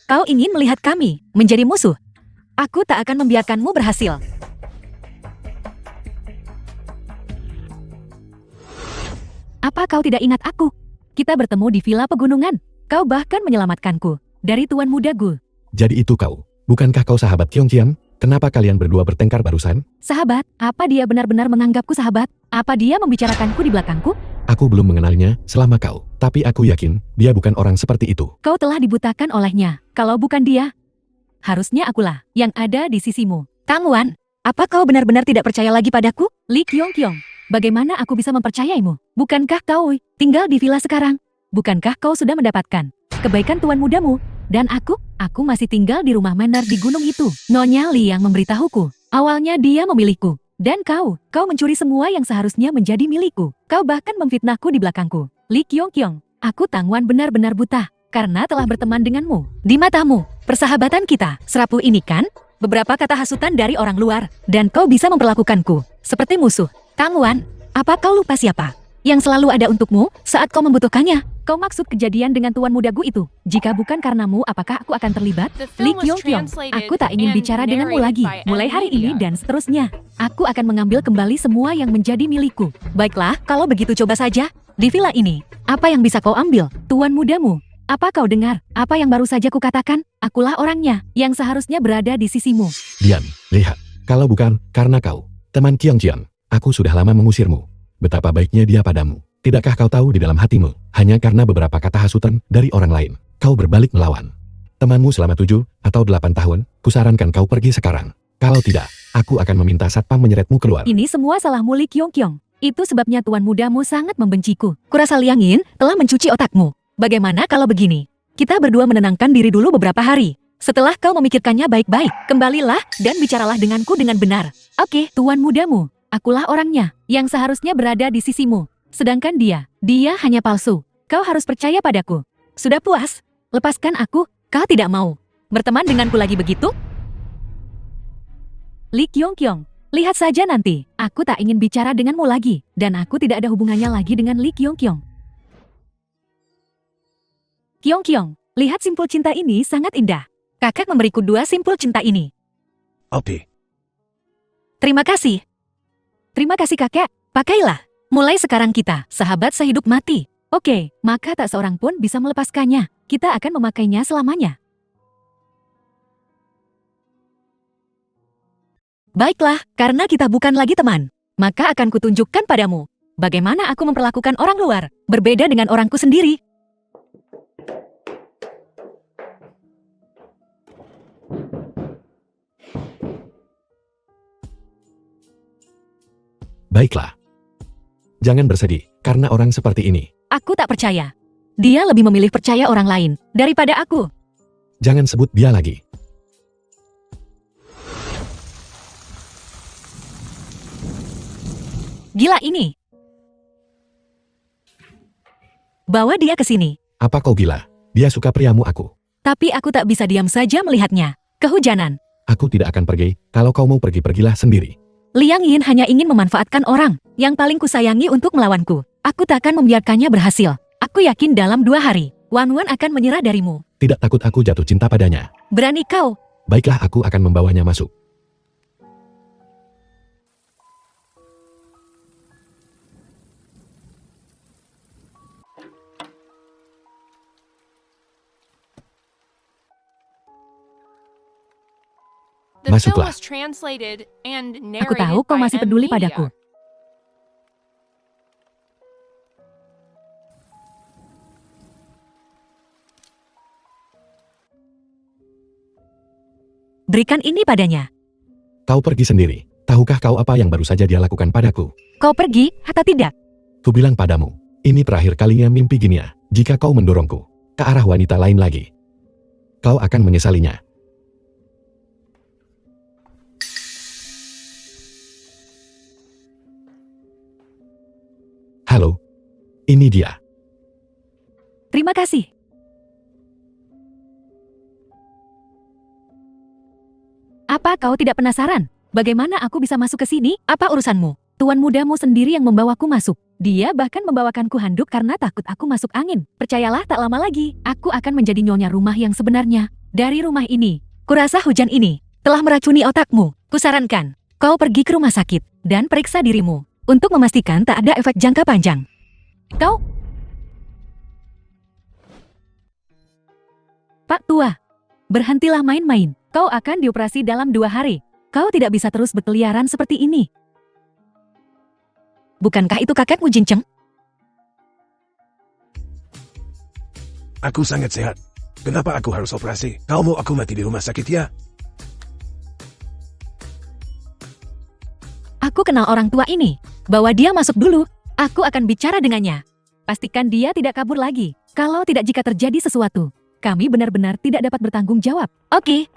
Kau ingin melihat kami menjadi musuh? Aku tak akan membiarkanmu berhasil. Apa kau tidak ingat aku? Kita bertemu di villa pegunungan. Kau bahkan menyelamatkanku dari tuan muda Gu. Jadi itu kau. Bukankah kau sahabat Kyong? Kenapa kalian berdua bertengkar barusan? Sahabat? Apa dia benar-benar menganggapku sahabat? Apa dia membicarakanku di belakangku? Aku belum mengenalnya selama kau. Tapi aku yakin dia bukan orang seperti itu. Kau telah dibutakan olehnya. Kalau bukan dia, harusnya akulah yang ada di sisimu. Tangwan, apa kau benar-benar tidak percaya lagi padaku? Li Kyong, bagaimana aku bisa mempercayaimu? Bukankah kau tinggal di villa sekarang? Bukankah kau sudah mendapatkan kebaikan tuan mudamu? Dan aku masih tinggal di rumah manor di gunung itu. Nyonya Li yang memberitahuku. Awalnya dia memilihku. Dan kau mencuri semua yang seharusnya menjadi milikku. Kau bahkan memfitnahku di belakangku. Li Kyong, aku Tangwan benar-benar buta. Karena telah berteman denganmu. Di matamu, persahabatan kita serapuh ini kan? Beberapa kata hasutan dari orang luar. Dan kau bisa memperlakukanku seperti musuh. Tangwan, apa kau lupa siapa yang selalu ada untukmu saat kau membutuhkannya? Kau maksud kejadian dengan tuan muda Gu itu? Jika bukan karenamu, apakah aku akan terlibat? Li Kyong, aku tak ingin bicara denganmu lagi. Mulai hari ini dan seterusnya. Aku akan mengambil kembali semua yang menjadi milikku. Baiklah, kalau begitu coba saja. Di villa ini, apa yang bisa kau ambil? Tuan mudamu. Apa kau dengar? Apa yang baru saja kukatakan? Akulah orangnya yang seharusnya berada di sisimu. Diam, lihat. Kalau bukan karena kau, teman Kyong, aku sudah lama mengusirmu. Betapa baiknya dia padamu. Tidakkah kau tahu di dalam hatimu, hanya karena beberapa kata hasutan dari orang lain, kau berbalik melawan temanmu selama 7 atau 8 tahun, kusarankan kau pergi sekarang. Kalau tidak, aku akan meminta satpam menyeretmu keluar. Ini semua salahmu Li Kyong. Itu sebabnya tuan mudamu sangat membenciku. Kurasa Liang Yin telah mencuci otakmu. Bagaimana kalau begini? Kita berdua menenangkan diri dulu beberapa hari. Setelah kau memikirkannya baik-baik, kembalilah dan bicaralah denganku dengan benar. Oke, tuan mudamu. Akulah orangnya yang seharusnya berada di sisimu. Sedangkan dia hanya palsu. Kau harus percaya padaku. Sudah puas? Lepaskan aku. Kau tidak mau berteman denganku lagi begitu? Li Kyong, lihat saja nanti. Aku tak ingin bicara denganmu lagi. Dan aku tidak ada hubungannya lagi dengan Li Kyong. Kyong, lihat simpul cinta ini sangat indah. Kakak memberiku 2 simpul cinta ini. Oke. Terima kasih. Terima kasih kakek. Pakailah. Mulai sekarang kita sahabat sehidup mati. Oke, maka tak seorang pun bisa melepaskannya. Kita akan memakainya selamanya. Baiklah, karena kita bukan lagi teman, maka akan kutunjukkan padamu bagaimana aku memperlakukan orang luar, berbeda dengan orangku sendiri. Baiklah. Jangan bersedih, karena orang seperti ini. Aku tak percaya. Dia lebih memilih percaya orang lain daripada aku. Jangan sebut dia lagi. Gila ini. Bawa dia ke sini. Apa kau gila? Dia suka priamu aku. Tapi aku tak bisa diam saja melihatnya. Kehujanan. Aku tidak akan pergi, kalau kau mau pergi pergilah sendiri. Liang Yin hanya ingin memanfaatkan orang yang paling kusayangi untuk melawanku. Aku takkan membiarkannya berhasil. Aku yakin dalam 2 hari, Wan Wan akan menyerah darimu. Tidak takut aku jatuh cinta padanya. Berani kau? Baiklah, aku akan membawanya masuk. The film Masuklah. was translated and Aku narrated tahu kau by masih M. peduli Media. padaku. Berikan ini padanya. Kau pergi sendiri. Tahukah kau apa yang baru saja dia lakukan padaku? Kau pergi atau tidak? Ku bilang padamu, ini terakhir kalinya mimpi gininya. Jika kau mendorongku ke arah wanita lain lagi, kau akan menyesalinya. Halo, ini dia. Terima kasih. Apa kau tidak penasaran? Bagaimana aku bisa masuk ke sini? Apa urusanmu? Tuan mudamu sendiri yang membawaku masuk. Dia bahkan membawakanku handuk karena takut aku masuk angin. Percayalah, tak lama lagi, aku akan menjadi nyonya rumah yang sebenarnya. Dari rumah ini, kurasa hujan ini telah meracuni otakmu. Kusarankan, kau pergi ke rumah sakit dan periksa dirimu untuk memastikan tak ada efek jangka panjang. Kau? Pak Tua, berhentilah main-main. Kau akan dioperasi dalam 2 hari. Kau tidak bisa terus berkeliaran seperti ini. Bukankah itu kakekmu, Jincheng? Aku sangat sehat. Kenapa aku harus operasi? Kau mau aku mati di rumah sakit ya? Aku kenal orang tua ini. Bawa dia masuk dulu. Aku akan bicara dengannya. Pastikan dia tidak kabur lagi. Kalau tidak, jika terjadi sesuatu, kami benar-benar tidak dapat bertanggung jawab. Oke.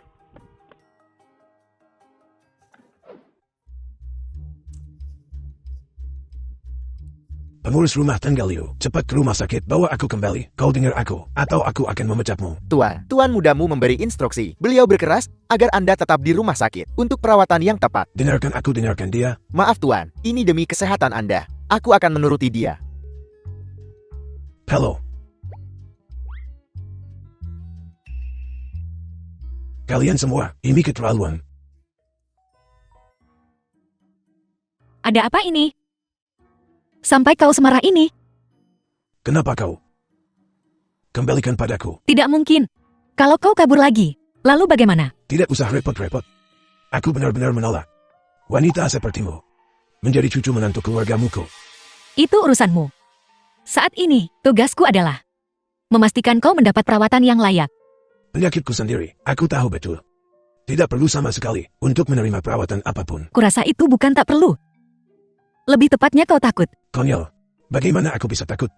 Pengurus rumah tangga Liu, cepat ke rumah sakit, bawa aku kembali. Kau dengar aku, atau aku akan memecatmu. Tuan mudamu memberi instruksi. Beliau berkeras agar Anda tetap di rumah sakit untuk perawatan yang tepat. Dengarkan aku, dengarkan dia. Maaf Tuan, ini demi kesehatan Anda. Aku akan menuruti dia. Halo. Kalian semua, ini keterlaluan. Ada apa ini? Sampai kau semarah ini? Kenapa kau? Kembalikan padaku. Tidak mungkin. Kalau kau kabur lagi, lalu bagaimana? Tidak usah repot-repot. Aku benar-benar menolak. Wanita sepertimu menjadi cucu menantu keluargamuku. Itu urusanmu. Saat ini, tugasku adalah memastikan kau mendapat perawatan yang layak. Penyakitku sendiri, aku tahu betul. Tidak perlu sama sekali untuk menerima perawatan apapun. Kurasa itu bukan tak perlu. Lebih tepatnya kau takut. Konyol, bagaimana aku bisa takut?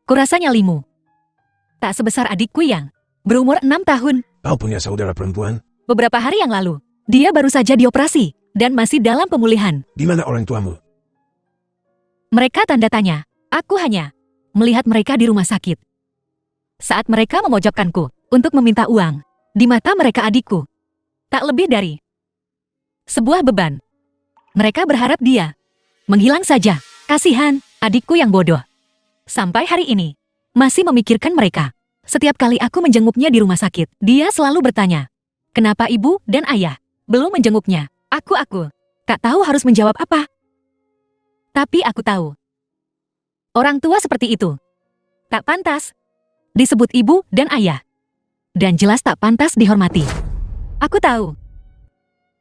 Kurasa nyalimu tak sebesar adikku yang berumur 6 tahun. Kau punya saudara perempuan? Beberapa hari yang lalu, dia baru saja dioperasi dan masih dalam pemulihan. Di mana orang tuamu? Mereka tanda tanya. Aku hanya melihat mereka di rumah sakit. Saat mereka memojokkanku untuk meminta uang, di mata mereka adikku tak lebih dari sebuah beban. Mereka berharap dia menghilang saja. Kasihan, adikku yang bodoh. Sampai hari ini, masih memikirkan mereka. Setiap kali aku menjenguknya di rumah sakit, dia selalu bertanya, kenapa ibu dan ayah belum menjenguknya? Aku tak tahu harus menjawab apa. Tapi aku tahu, orang tua seperti itu tak pantas disebut ibu dan ayah. Dan jelas tak pantas dihormati. Aku tahu,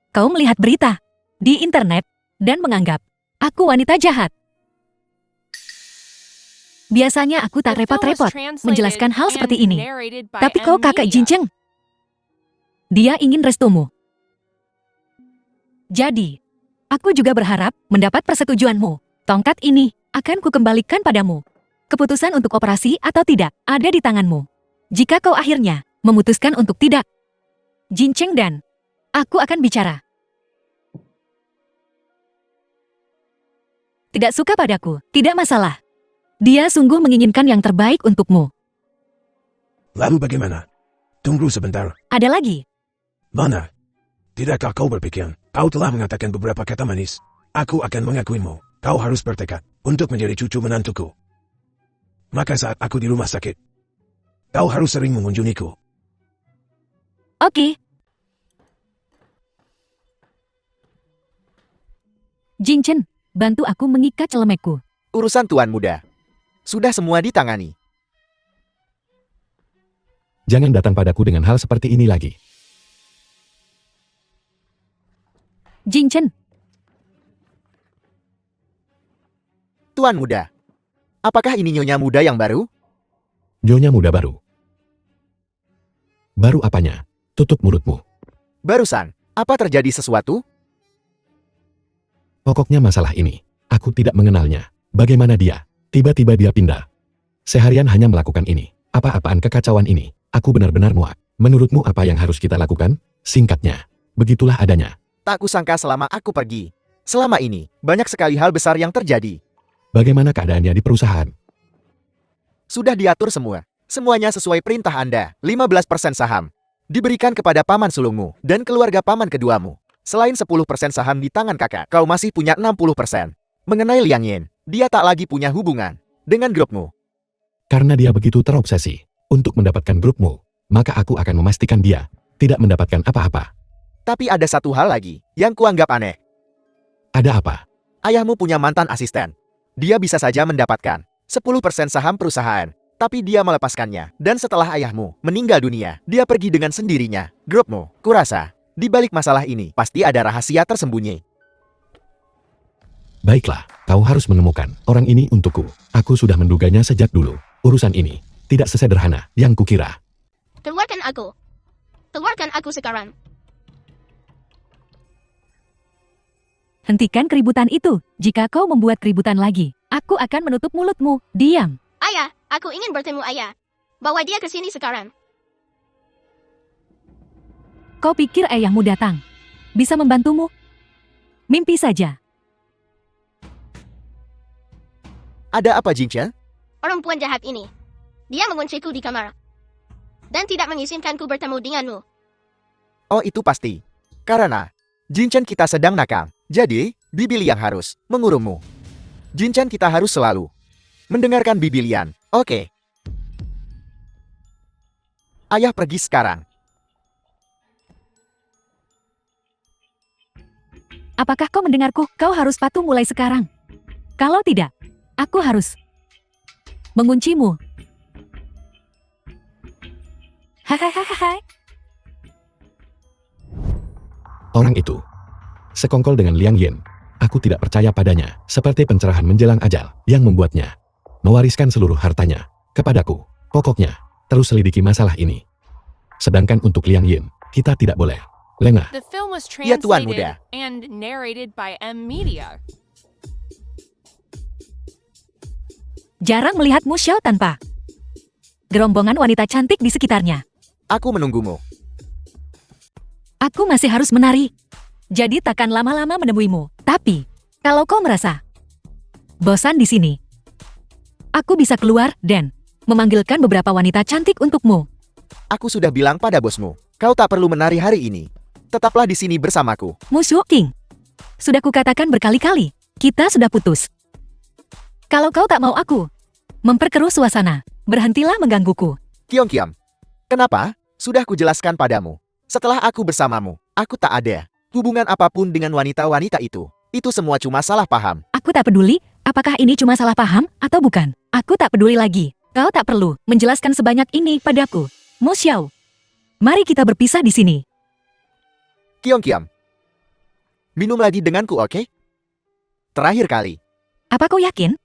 kau melihat berita di internet dan menganggap aku wanita jahat. Biasanya aku tak The film was repot-repot translated menjelaskan hal seperti and ini. narrated by Tapi kau M. kakak Media. Jincheng. Dia ingin restumu. Jadi, Aku juga berharap mendapat persetujuanmu. Tongkat ini akan kukembalikan padamu. Keputusan untuk operasi atau tidak ada di tanganmu. Jika kau akhirnya memutuskan untuk tidak, Jin Cheng dan aku akan bicara. Tidak suka padaku, tidak masalah. Dia sungguh menginginkan yang terbaik untukmu. Lalu bagaimana? Tunggu sebentar. Ada lagi? Mana? Tidakkah kau berpikir, kau telah mengatakan beberapa kata manis? Aku akan mengakuimu. Kau harus bertekad untuk menjadi cucu menantuku. Maka saat aku di rumah sakit, kau harus sering mengunjungiku. Oke. Jin Chen, bantu aku mengikat celemekku. Urusan tuan muda. Sudah semua ditangani. Jangan datang padaku dengan hal seperti ini lagi. Jin Chen, Tuan muda. Apakah ini nyonya muda yang baru? Nyonya muda baru. Baru apanya? Tutup mulutmu. Barusan, apa terjadi sesuatu? Pokoknya masalah ini. Aku tidak mengenalnya. Bagaimana dia? Tiba-tiba dia pindah. Seharian hanya melakukan ini. Apa-apaan kekacauan ini? Aku benar-benar muak. Menurutmu apa yang harus kita lakukan? Singkatnya, begitulah adanya. Tak kusangka selama aku pergi. Selama ini, banyak sekali hal besar yang terjadi. Bagaimana keadaannya di perusahaan? Sudah diatur semua. Semuanya sesuai perintah Anda. 15% saham diberikan kepada paman sulungmu dan keluarga paman keduamu. Selain 10% saham di tangan kakak, kau masih punya 60%. Mengenai Liang Yin, dia tak lagi punya hubungan dengan grupmu. Karena dia begitu terobsesi untuk mendapatkan grupmu, maka aku akan memastikan dia tidak mendapatkan apa-apa. Tapi ada satu hal lagi yang kuanggap aneh. Ada apa? Ayahmu punya mantan asisten. Dia bisa saja mendapatkan 10% saham perusahaan, tapi dia melepaskannya. Dan setelah ayahmu meninggal dunia, dia pergi dengan sendirinya. Grupmu, kurasa, di balik masalah ini pasti ada rahasia tersembunyi. Baiklah, kau harus menemukan orang ini untukku. Aku sudah menduganya sejak dulu. Urusan ini tidak sesederhana yang kukira. Keluarkan aku. Keluarkan aku sekarang. Hentikan keributan itu. Jika kau membuat keributan lagi, aku akan menutup mulutmu. Diam. Ayah, aku ingin bertemu ayah. Bawa dia ke sini sekarang. Kau pikir ayahmu datang bisa membantumu? Mimpi saja. Ada apa, Jin Chen? Perempuan jahat ini. Dia mengunciku di kamar. Dan tidak mengizinkanku bertemu denganmu. Oh, itu pasti. Karena Jin Chen kita sedang nakal. Jadi, Bibi Liang harus mengurungmu. Jin Chen kita harus selalu mendengarkan Bibi Liang. Oke. Ayah pergi sekarang. Apakah kau mendengarku? Kau harus patuh mulai sekarang. Kalau tidak, aku harus menguncimu. Hahaha. Orang itu sekongkol dengan Liang Yin. Aku tidak percaya padanya, seperti pencerahan menjelang ajal yang membuatnya mewariskan seluruh hartanya kepadaku. Pokoknya, terus selidiki masalah ini. Sedangkan untuk Liang Yin, kita tidak boleh lengah. The film was Ya, Tuan translated Muda. and narrated by M Media. Jarang melihat Mu Xiao tanpa gerombongan wanita cantik di sekitarnya. Aku menunggumu. Aku masih harus menari. Jadi takkan lama-lama menemuimu. Tapi, kalau kau merasa bosan di sini, aku bisa keluar dan memanggilkan beberapa wanita cantik untukmu. Aku sudah bilang pada bosmu, kau tak perlu menari hari ini. Tetaplah di sini bersamaku. Musuh King. Sudah kukatakan berkali-kali, kita sudah putus. Kalau kau tak mau aku memperkeruh suasana, berhentilah menggangguku. Kiong. Kenapa? Sudah kujelaskan padamu. Setelah aku bersamamu, aku tak ada hubungan apapun dengan wanita-wanita itu. Itu semua cuma salah paham. Aku tak peduli, apakah ini cuma salah paham atau bukan. Aku tak peduli lagi. Kau tak perlu menjelaskan sebanyak ini padaku. Mu Xiao, mari kita berpisah di sini. Kiong. Minum lagi denganku, oke? Terakhir kali. Apa kau yakin?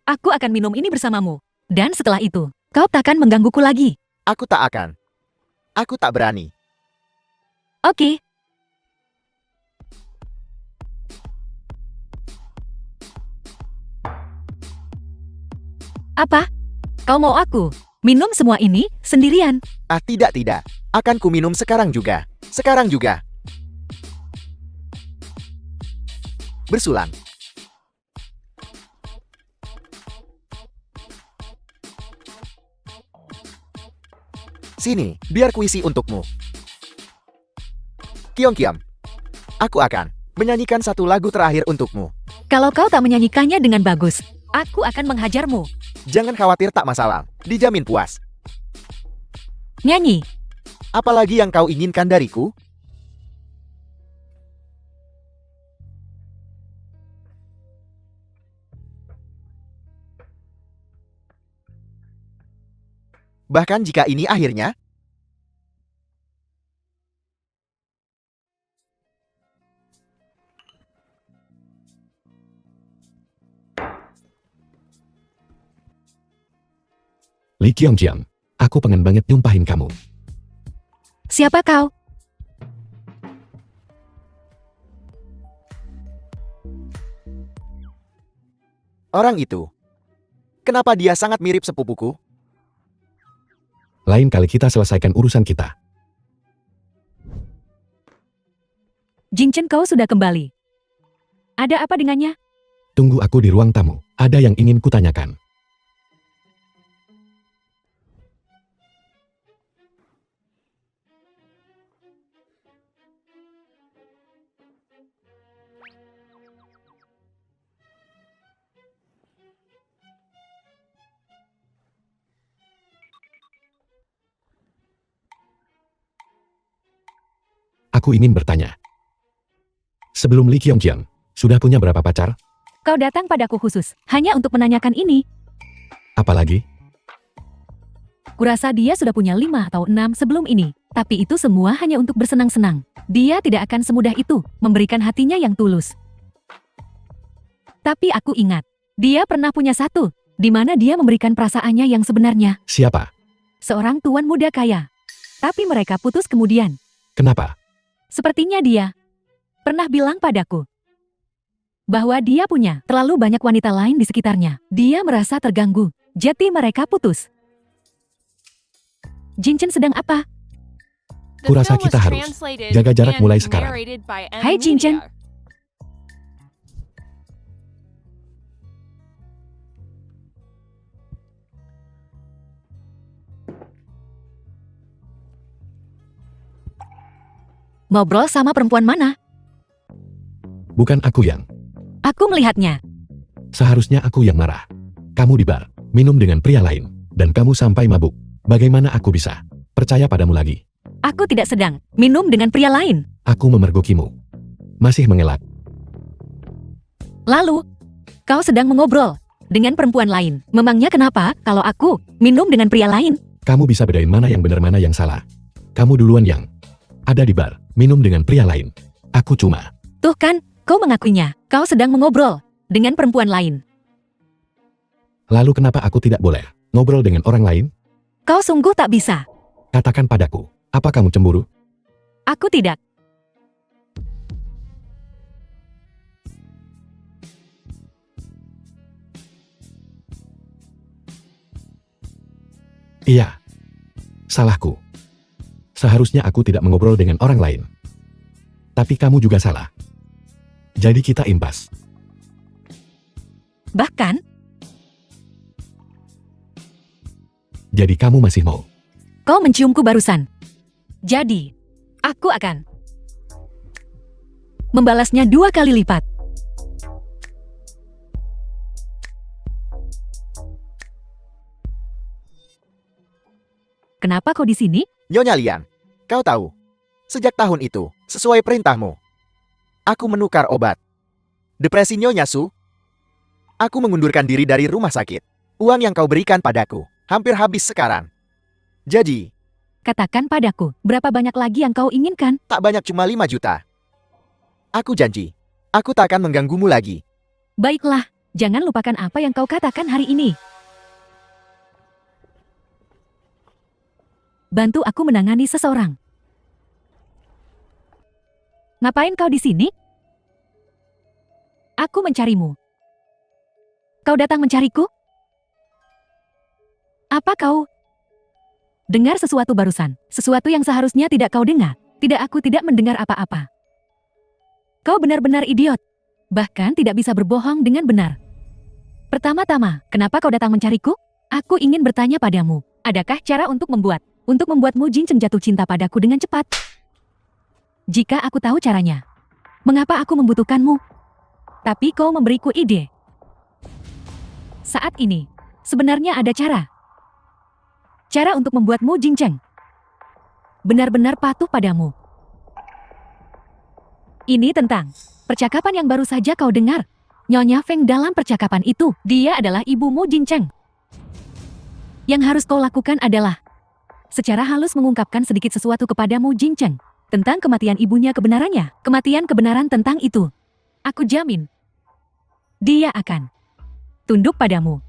Aku akan minum ini bersamamu. Dan setelah itu, kau takkan menggangguku lagi. Aku tak akan. Aku tak berani. Oke. Apa? Kau mau aku minum semua ini sendirian? Ah, tidak. Akan ku minum sekarang juga. Sekarang juga. Bersulang. Sini, biar kuisi untukmu. Kiong. Aku akan menyanyikan satu lagu terakhir untukmu. Kalau kau tak menyanyikannya dengan bagus, aku akan menghajarmu. Jangan khawatir, tak masalah. Dijamin puas. Nyanyi. Apalagi yang kau inginkan dariku? Bahkan jika ini akhirnya, Li Qiongjiang, aku pengen banget nyumpahin kamu. Siapa kau? orang itu. Kenapa dia sangat mirip sepupuku? Lain kali kita selesaikan urusan kita. Jingchen, kau sudah kembali. Ada apa dengannya? Tunggu aku di ruang tamu. Ada yang ingin kutanyakan. Aku ingin bertanya. Sebelum Li Qiongjiang, sudah punya berapa pacar? Kau datang padaku khusus, hanya untuk menanyakan ini. Apalagi? Kurasa dia sudah punya 5 atau 6 sebelum ini. Tapi itu semua hanya untuk bersenang-senang. Dia tidak akan semudah itu memberikan hatinya yang tulus. Tapi aku ingat, dia pernah punya satu, di mana dia memberikan perasaannya yang sebenarnya. Siapa? Seorang tuan muda kaya. Tapi mereka putus kemudian. Kenapa? Sepertinya dia pernah bilang padaku bahwa dia punya terlalu banyak wanita lain di sekitarnya. Dia merasa terganggu, jadi mereka putus. Jingchen sedang apa? The Kurasa film was kita harus translated jaga jarak and mulai sekarang. narrated by M Hai, Jingchen. Media. Ngobrol sama perempuan mana? Bukan aku yang. Aku melihatnya. Seharusnya aku yang marah. Kamu di bar, minum dengan pria lain, dan kamu sampai mabuk. Bagaimana aku bisa percaya padamu lagi? Aku tidak sedang minum dengan pria lain. Aku memergokimu. Masih mengelak. Lalu, kau sedang mengobrol dengan perempuan lain. Memangnya kenapa kalau aku minum dengan pria lain? Kamu bisa bedain mana yang benar mana yang salah. Kamu duluan yang ada di bar, minum dengan pria lain. Aku cuma. Tuh kan, kau mengakuinya. Kau sedang mengobrol dengan perempuan lain. Lalu kenapa aku tidak boleh ngobrol dengan orang lain? Kau sungguh tak bisa. Katakan padaku, apa kamu cemburu? Aku tidak. Iya. Salahku. Seharusnya aku tidak mengobrol dengan orang lain. Tapi kamu juga salah. Jadi kita impas. Bahkan, Jadi kamu masih mau. kau menciumku barusan. Jadi, aku akan membalasnya 2 kali lipat. Kenapa kau di sini? Nyonya Lian, kau tahu, sejak tahun itu, sesuai perintahmu, aku menukar obat. Depresi Nyonya Su. Aku mengundurkan diri dari rumah sakit. Uang yang kau berikan padaku, hampir habis sekarang. Jadi, Katakan padaku, berapa banyak lagi yang kau inginkan? tak banyak, cuma 5 juta. Aku janji, aku tak akan mengganggumu lagi. Baiklah, jangan lupakan apa yang kau katakan hari ini. Bantu aku menangani seseorang. Ngapain kau di sini? Aku mencarimu. Kau datang mencariku? Apa kau dengar sesuatu barusan? Sesuatu yang seharusnya tidak kau dengar. Tidak, aku tidak mendengar apa-apa. Kau benar-benar idiot. Bahkan tidak bisa berbohong dengan benar. Pertama-tama, kenapa kau datang mencariku? Aku ingin bertanya padamu, adakah cara untuk membuatmu Jincheng jatuh cinta padaku dengan cepat? Jika aku tahu caranya, mengapa aku membutuhkanmu? Tapi kau memberiku ide. Saat ini, sebenarnya ada cara. Cara untuk membuatmu Jincheng benar-benar patuh padamu. Ini tentang percakapan yang baru saja kau dengar. Nyonya Feng dalam percakapan itu, dia adalah ibumu Jincheng. Yang harus kau lakukan adalah secara halus mengungkapkan sedikit sesuatu kepadamu Jincheng tentang kematian ibunya, kebenaran tentang itu. Aku jamin, dia akan tunduk padamu.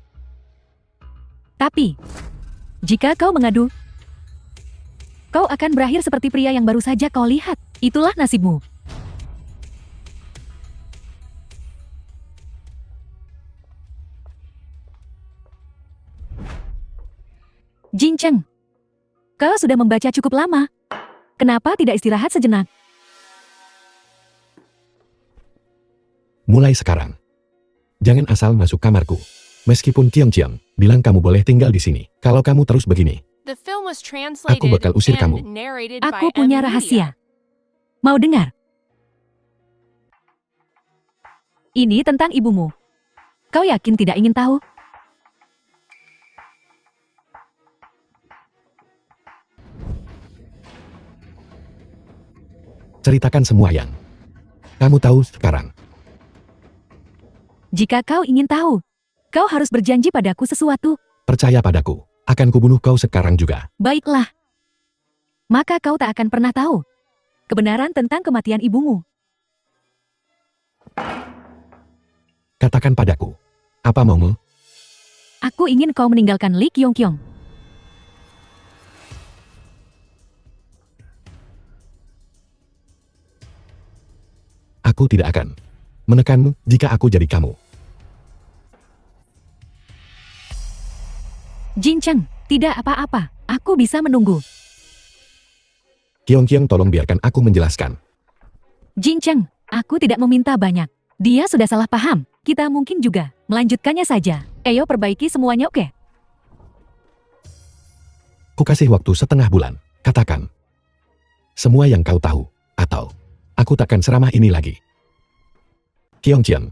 Tapi, jika kau mengadu, kau akan berakhir seperti pria yang baru saja kau lihat. Itulah nasibmu. Jincheng, kau sudah membaca cukup lama. Kenapa tidak istirahat sejenak? Mulai sekarang, jangan asal masuk kamarku. Meskipun Qiongqiong bilang kamu boleh tinggal di sini. Kalau kamu terus begini, The film was translated Aku bakal usir kamu. and narrated by Aku punya M. Media. rahasia. Mau dengar? Ini tentang ibumu. Kau yakin tidak ingin tahu? ceritakan semua yang kamu tahu sekarang. Jika kau ingin tahu, kau harus berjanji padaku sesuatu. Percaya padaku, akan kubunuh kau sekarang juga. Baiklah. Maka kau tak akan pernah tahu kebenaran tentang kematian ibumu. Katakan padaku, apa maumu? Aku ingin kau meninggalkan Li Qiongqiong. Aku tidak akan menekanmu jika aku jadi kamu. Jincheng, tidak apa-apa. Aku bisa menunggu. Qiongqiong, tolong biarkan aku menjelaskan. Jincheng, aku tidak meminta banyak. Dia sudah salah paham. Kita mungkin juga melanjutkannya saja. Ayo perbaiki semuanya, oke? Ku kasih waktu setengah bulan. Katakan semua yang kau tahu, atau aku takkan seramah ini lagi. Qiongqiong,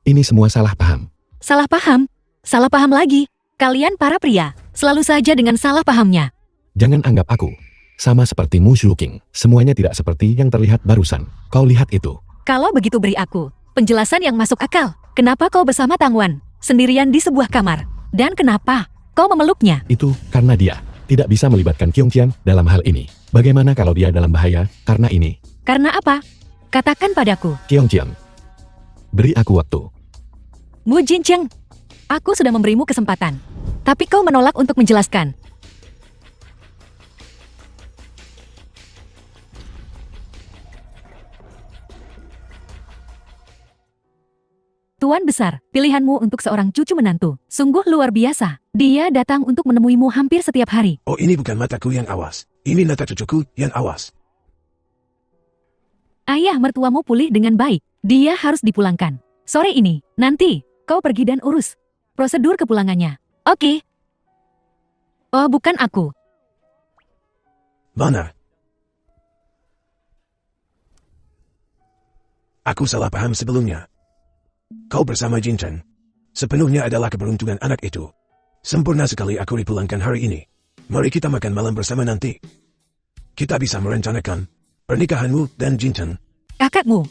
ini semua salah paham. Salah paham? Salah paham lagi. Kalian para pria, selalu saja dengan salah pahamnya. Jangan anggap aku sama seperti Mu Shuking. Semuanya tidak seperti yang terlihat barusan. Kau lihat itu. Kalau begitu beri aku penjelasan yang masuk akal. Kenapa kau bersama Tang Wan sendirian di sebuah kamar? Dan kenapa kau memeluknya? Itu karena dia tidak bisa melibatkan Qiongqiong dalam hal ini. Bagaimana kalau dia dalam bahaya karena ini? Karena apa? Katakan padaku. Qiongqiong, beri aku waktu. Mu Jincheng, aku sudah memberimu kesempatan. Tapi kau menolak untuk menjelaskan. Tuan Besar, pilihanmu untuk seorang cucu menantu sungguh luar biasa. Dia datang untuk menemuimu hampir setiap hari. Oh, ini bukan mataku yang awas. Ini mata cucuku yang awas. Ayah mertuamu pulih dengan baik. Dia harus dipulangkan sore ini. Nanti, kau pergi dan urus prosedur kepulangannya. Oke? Oh, bukan aku. Mana? Aku salah paham sebelumnya. Kau bersama Jincheng. Sepenuhnya adalah keberuntungan anak itu. Sempurna sekali aku dipulangkan hari ini. Mari kita makan malam bersama nanti. Kita bisa merencanakan pernikahanmu dan Jincheng. Kakakmu,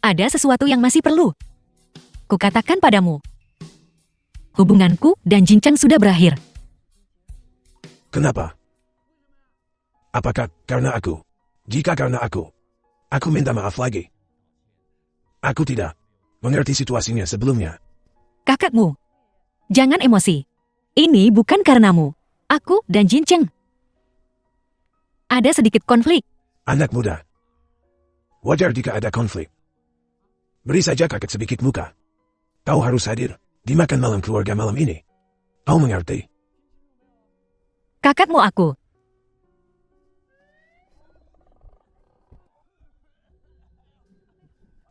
ada sesuatu yang masih perlu kukatakan padamu. Hubunganku dan Jincheng sudah berakhir. Kenapa? Apakah karena aku? Jika karena aku minta maaf lagi. Aku tidak mengerti situasinya sebelumnya. Kakakmu, jangan emosi. Ini bukan karenamu. Aku dan Jincheng ada sedikit konflik. Anak muda. Wajar jika ada konflik. Beri saja kakek sedikit muka. Kau harus hadir di makan malam keluarga malam ini. Kau mengerti? Kakakmu aku.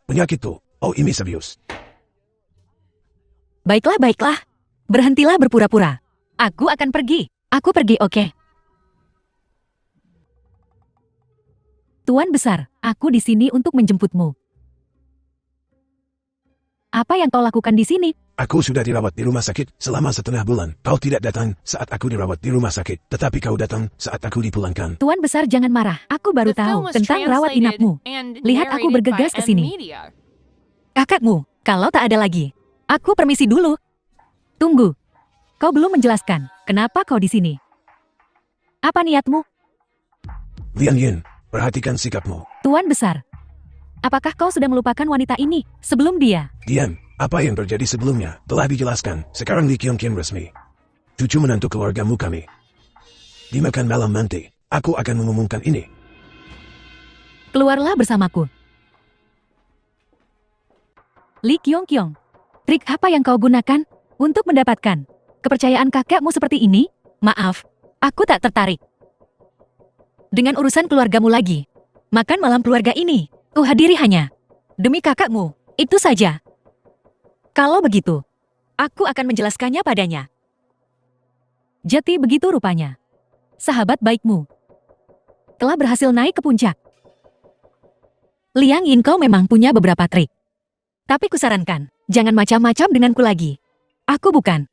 Penyakitku. Oh, ini serius. Baiklah, baiklah. Berhentilah berpura-pura. Aku akan pergi. Aku pergi, oke? Tuan Besar, aku di sini untuk menjemputmu. Apa yang kau lakukan di sini? Aku sudah dirawat di rumah sakit selama 1,5 bulan. Kau tidak datang saat aku dirawat di rumah sakit, tetapi kau datang saat aku dipulangkan. Tuan Besar jangan marah. Aku baru The film tahu was tentang rawat translated inapmu. and Lihat aku narrated bergegas by ke sini. M-Media. Kakakmu, kalau tak ada lagi. Aku permisi dulu. Tunggu. Kau belum menjelaskan. Kenapa kau di sini? Apa niatmu? Lian Yin, perhatikan sikapmu. Tuan Besar. Apakah kau sudah melupakan wanita ini sebelum dia? Diam, apa yang terjadi sebelumnya telah dijelaskan. Sekarang Li Qiongqian resmi. Cucu menantu keluargamu kami. Dimakan malam nanti, aku akan mengumumkan ini. Keluarlah bersamaku. Li Qiongqiong, trik apa yang kau gunakan untuk mendapatkan kepercayaan kakekmu seperti ini? Maaf, aku tak tertarik. Dengan urusan keluargamu lagi. Makan malam keluarga ini, hadiri hanya demi kakakmu, itu saja. Kalau begitu, aku akan menjelaskannya padanya. Jadi begitu rupanya. Sahabat baikmu telah berhasil naik ke puncak. Liang Yin, kau memang punya beberapa trik. Tapi kusarankan, jangan macam-macam denganku lagi. Aku bukan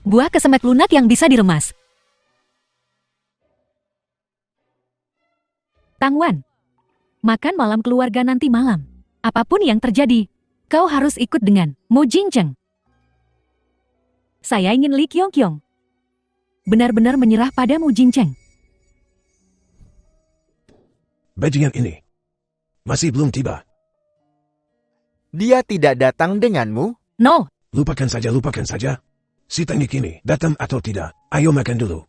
buah kesemek lunak yang bisa diremas. Tangwan, makan malam keluarga nanti malam. Apapun yang terjadi, kau harus ikut dengan Mu Jincheng. Saya ingin Li Qiongqiong benar-benar menyerah pada Mu Jincheng. Bajingan ini masih belum tiba. Dia tidak datang denganmu? No, Lupakan saja. Si teknik ini datang atau tidak, ayo makan dulu.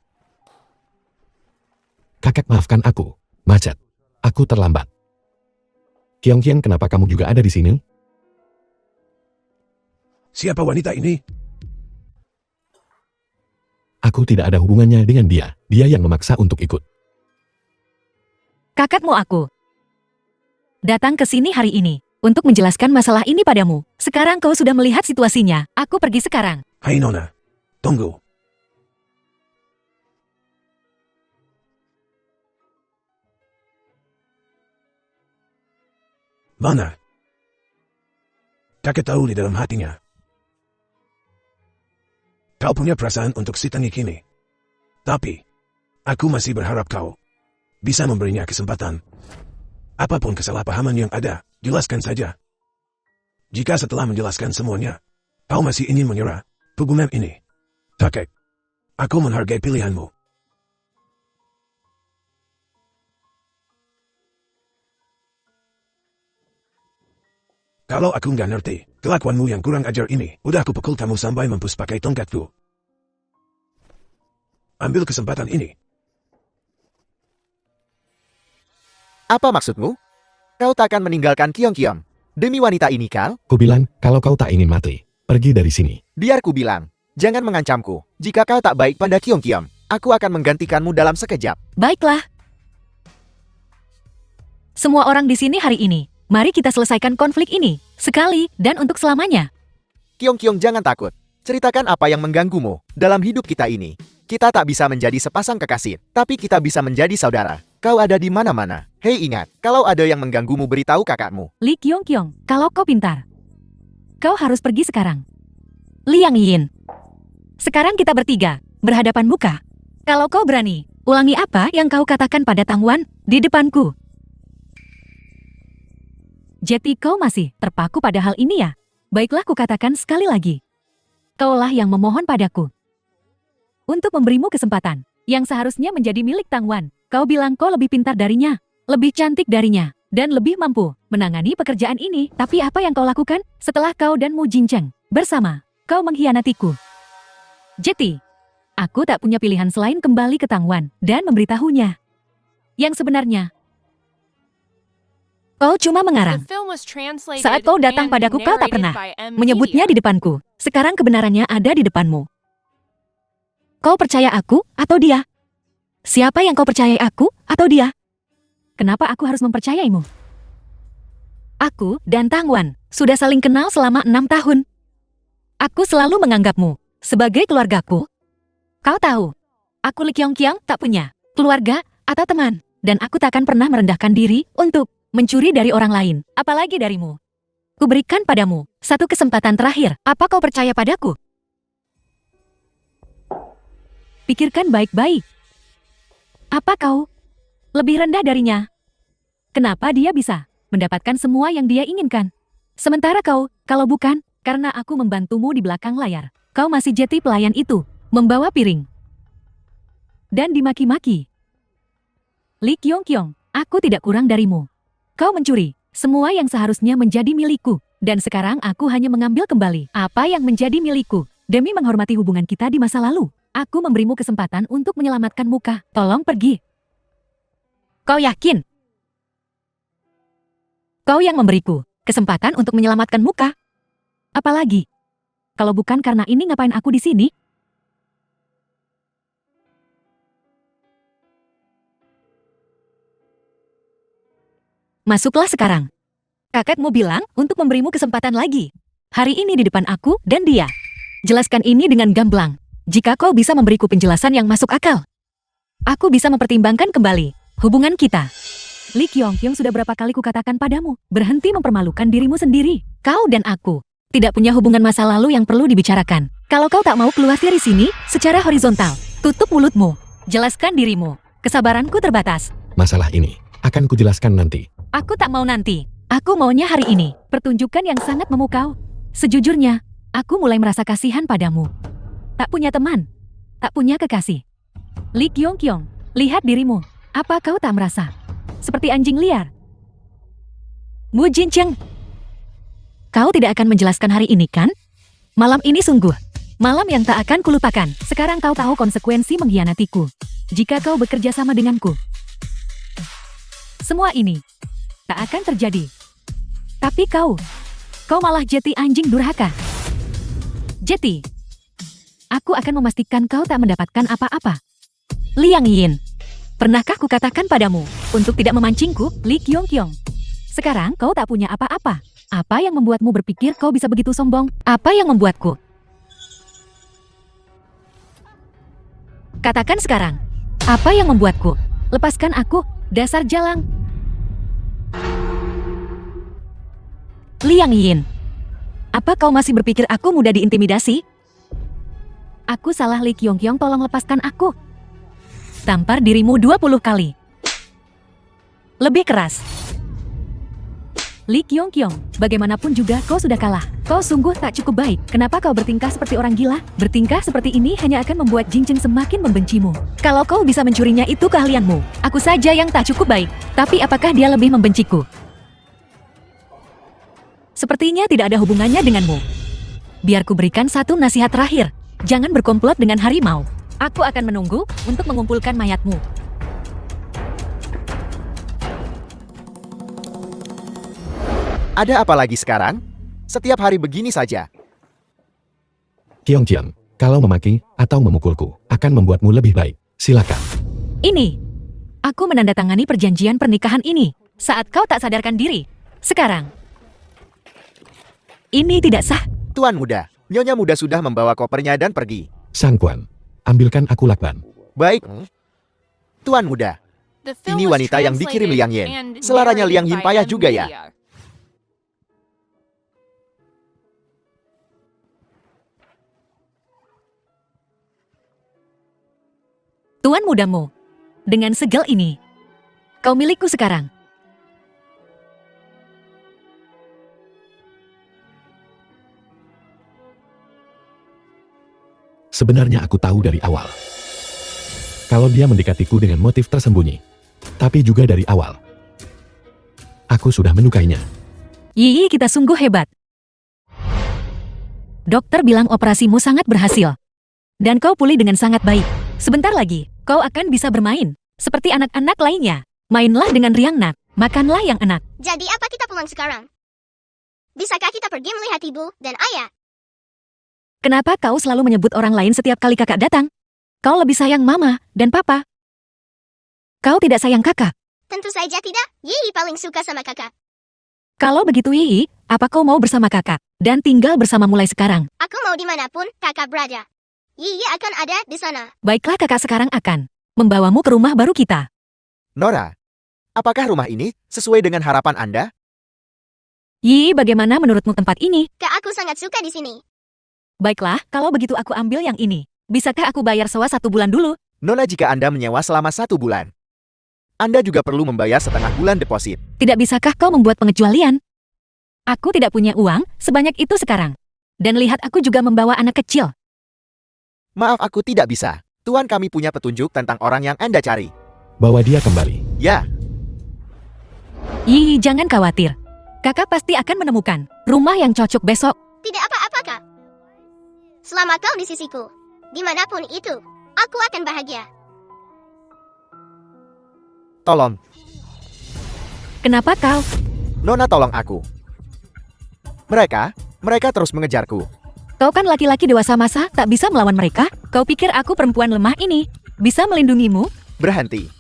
Kakak maafkan aku. Macet. Aku terlambat. Qiongqian, kenapa kamu juga ada di sini? Siapa wanita ini? Aku tidak ada hubungannya dengan dia. Dia yang memaksa untuk ikut. kakakmu aku datang ke sini hari ini untuk menjelaskan masalah ini padamu. Sekarang kau sudah melihat situasinya. Aku pergi sekarang. Hai Nona, tunggu. Mana? Kakek tahu di dalam hatinya. Kau punya perasaan untuk si tengik ini. Tapi, aku masih berharap kau bisa memberinya kesempatan. Apapun kesalahpahaman yang ada, jelaskan saja. Jika setelah menjelaskan semuanya, kau masih ingin menyerah hubungan ini, kakek, aku menghargai pilihanmu. Kalau aku nggak ngerti, kelakuanmu yang kurang ajar ini, udah aku pukul kamu sampai mampus pakai tongkatku. Ambil kesempatan ini. Apa maksudmu? Kau takkan meninggalkan Qiongqiong demi wanita ini, Kal? Kubilang, kalau kau tak ingin mati, pergi dari sini. Biar ku bilang, jangan mengancamku. Jika kau tak baik pada Qiongqiong, aku akan menggantikanmu dalam sekejap. Baiklah. Semua orang di sini hari ini. Mari kita selesaikan konflik ini, sekali dan untuk selamanya. Qiongqiong, jangan takut. Ceritakan apa yang mengganggumu dalam hidup kita ini. Kita tak bisa menjadi sepasang kekasih, tapi kita bisa menjadi saudara. Kau ada di mana-mana. Hei, ingat, kalau ada yang mengganggumu, beritahu kakakmu. Li Qiongqiong, kalau kau pintar, kau harus pergi sekarang. Liang Yin. Sekarang kita bertiga, berhadapan muka. Kalau kau berani, ulangi apa yang kau katakan pada Tang Wan di depanku. Jadi kau masih terpaku pada hal ini ya? Baiklah, kukatakan sekali lagi. Kaulah yang memohon padaku untuk memberimu kesempatan yang seharusnya menjadi milik Tang Wan. Kau bilang kau lebih pintar darinya, lebih cantik darinya, dan lebih mampu menangani pekerjaan ini. Tapi apa yang kau lakukan setelah kau dan Mu Jincheng bersama? Kau mengkhianatiku. Jadi, aku tak punya pilihan selain kembali ke Tang Wan dan memberitahunya. Yang sebenarnya, kau cuma mengarang. The film was translated Saat kau datang and padaku, kau tak narrated pernah by M-Media. menyebutnya di depanku. Sekarang kebenarannya ada di depanmu. Kau percaya aku atau dia? Siapa yang kau percayai, aku atau dia? Kenapa aku harus mempercayaimu? Aku dan Tang Wan sudah saling kenal selama 6 tahun. Aku selalu menganggapmu sebagai keluargaku. Kau tahu, aku Lee Kyong Kyong tak punya keluarga atau teman. Dan aku tak akan pernah merendahkan diri untuk mencuri dari orang lain, apalagi darimu. Kuberikan padamu satu kesempatan terakhir. Apa kau percaya padaku? Pikirkan baik-baik. Apa kau lebih rendah darinya? Kenapa dia bisa mendapatkan semua yang dia inginkan? Sementara kau, kalau bukan, karena aku membantumu di belakang layar, kau masih jadi pelayan itu, membawa piring. Dan dimaki-maki. Lee Kyong Kyong, aku tidak kurang darimu. Kau mencuri semua yang seharusnya menjadi milikku, dan sekarang aku hanya mengambil kembali apa yang menjadi milikku. Demi menghormati hubungan kita di masa lalu, aku memberimu kesempatan untuk menyelamatkan muka. Tolong pergi. Kau yakin? Kau yang memberiku kesempatan untuk menyelamatkan muka? Apalagi, kalau bukan karena ini ngapain aku di sini? Masuklah sekarang. Kakakmu bilang untuk memberimu kesempatan lagi. Hari ini di depan aku dan dia. Jelaskan ini dengan gamblang. Jika kau bisa memberiku penjelasan yang masuk akal, aku bisa mempertimbangkan kembali hubungan kita. Lee Kyong Kyong, sudah berapa kali kukatakan padamu, berhenti mempermalukan dirimu sendiri. Kau dan aku tidak punya hubungan masa lalu yang perlu dibicarakan. Kalau kau tak mau keluar dari sini secara horizontal, tutup mulutmu. Jelaskan dirimu. Kesabaranku terbatas. Masalah ini akan kujelaskan nanti. Aku tak mau nanti. Aku maunya hari ini. Pertunjukan yang sangat memukau. Sejujurnya, aku mulai merasa kasihan padamu. Tak punya teman. Tak punya kekasih. Lee Kyong Kyong, lihat dirimu. Apa kau tak merasa seperti anjing liar? Mu Jincheng, kau tidak akan menjelaskan hari ini, kan? Malam ini sungguh malam yang tak akan kulupakan. Sekarang kau tahu konsekuensi mengkhianatiku. Jika kau bekerja sama denganku, semua ini tak akan terjadi. Tapi kau malah jadi anjing durhaka. Jadi, aku akan memastikan kau tak mendapatkan apa-apa. Liang Yin, pernahkah kukatakan padamu untuk tidak memancingku, Lee Kyong Kyong? Sekarang kau tak punya apa-apa. Apa yang membuatmu berpikir kau bisa begitu sombong? Apa yang membuatku? Katakan sekarang. Apa yang membuatku? Lepaskan aku, dasar jalang. Liang Yin, apa kau masih berpikir aku mudah diintimidasi? Aku salah, Lee Kyong Kyong, tolong lepaskan aku. Tampar dirimu 20 kali. Lebih keras. Lee Kyong Kyong, bagaimanapun juga kau sudah kalah. Kau sungguh tak cukup baik. Kenapa kau bertingkah seperti orang gila? Bertingkah seperti ini hanya akan membuat Jincheng semakin membencimu. Kalau kau bisa mencurinya, itu keahlianmu. Aku saja yang tak cukup baik. Tapi apakah dia lebih membenciku? Sepertinya tidak ada hubungannya denganmu. Biar ku berikan satu nasihat terakhir. Jangan berkomplot dengan harimau. Aku akan menunggu untuk mengumpulkan mayatmu. Ada apa lagi sekarang? Setiap hari begini saja. Kyong Jiang, kalau memaki atau memukulku akan membuatmu lebih baik. Silakan. Ini. Aku menandatangani perjanjian pernikahan ini saat kau tak sadarkan diri. Sekarang. Ini tidak sah. Tuan muda, Nyonya muda sudah membawa kopernya dan pergi. Sang Kuan, ambilkan aku lakban. Baik. Tuan muda, The film ini was wanita yang dikirim translated Liang Yin. and Selaranya narrated Liang Yin by payah N juga ya. Media. Tuan mudamu. Dengan segel ini. Kau milikku sekarang. Sebenarnya aku tahu dari awal. Kalau dia mendekatiku dengan motif tersembunyi. Tapi juga dari awal. Aku sudah menyukainya. Yi, kita sungguh hebat. Dokter bilang operasimu sangat berhasil. Dan kau pulih dengan sangat baik. Sebentar lagi, kau akan bisa bermain. Seperti anak-anak lainnya. Mainlah dengan riang nak. Makanlah yang enak. Jadi apa kita pulang sekarang? Bisakah kita pergi melihat ibu dan ayah? Kenapa kau selalu menyebut orang lain setiap kali kakak datang? Kau lebih sayang mama dan papa. Kau tidak sayang kakak. Tentu saja tidak. Yi paling suka sama kakak. Kalau begitu Yi, apa kau mau bersama kakak dan tinggal bersama mulai sekarang? Aku mau dimanapun kakak berada. Yi akan ada di sana. Baiklah kakak sekarang akan membawamu ke rumah baru kita. Nora, apakah rumah ini sesuai dengan harapan Anda? Yi, bagaimana menurutmu tempat ini? Kak, aku sangat suka di sini. Baiklah, kalau begitu aku ambil yang ini. Bisakah aku bayar sewa 1 bulan dulu? Nona, jika Anda menyewa selama 1 bulan, Anda juga perlu membayar setengah bulan deposit. Tidak bisakah kau membuat pengecualian? Aku tidak punya uang sebanyak itu sekarang. Dan lihat aku juga membawa anak kecil. Maaf, aku tidak bisa. Tuan, kami punya petunjuk tentang orang yang Anda cari. Bawa dia kembali. Ya, Yi, jangan khawatir. Kakak pasti akan menemukan rumah yang cocok besok. Tidak apa-apa, Kak. Selama kau di sisiku, dimanapun itu, aku akan bahagia. tolong. Kenapa kau? Nona, tolong aku. Mereka terus mengejarku. Kau kan laki-laki dewasa, masa tak bisa melawan mereka? Kau pikir aku perempuan lemah ini bisa melindungimu? Berhenti.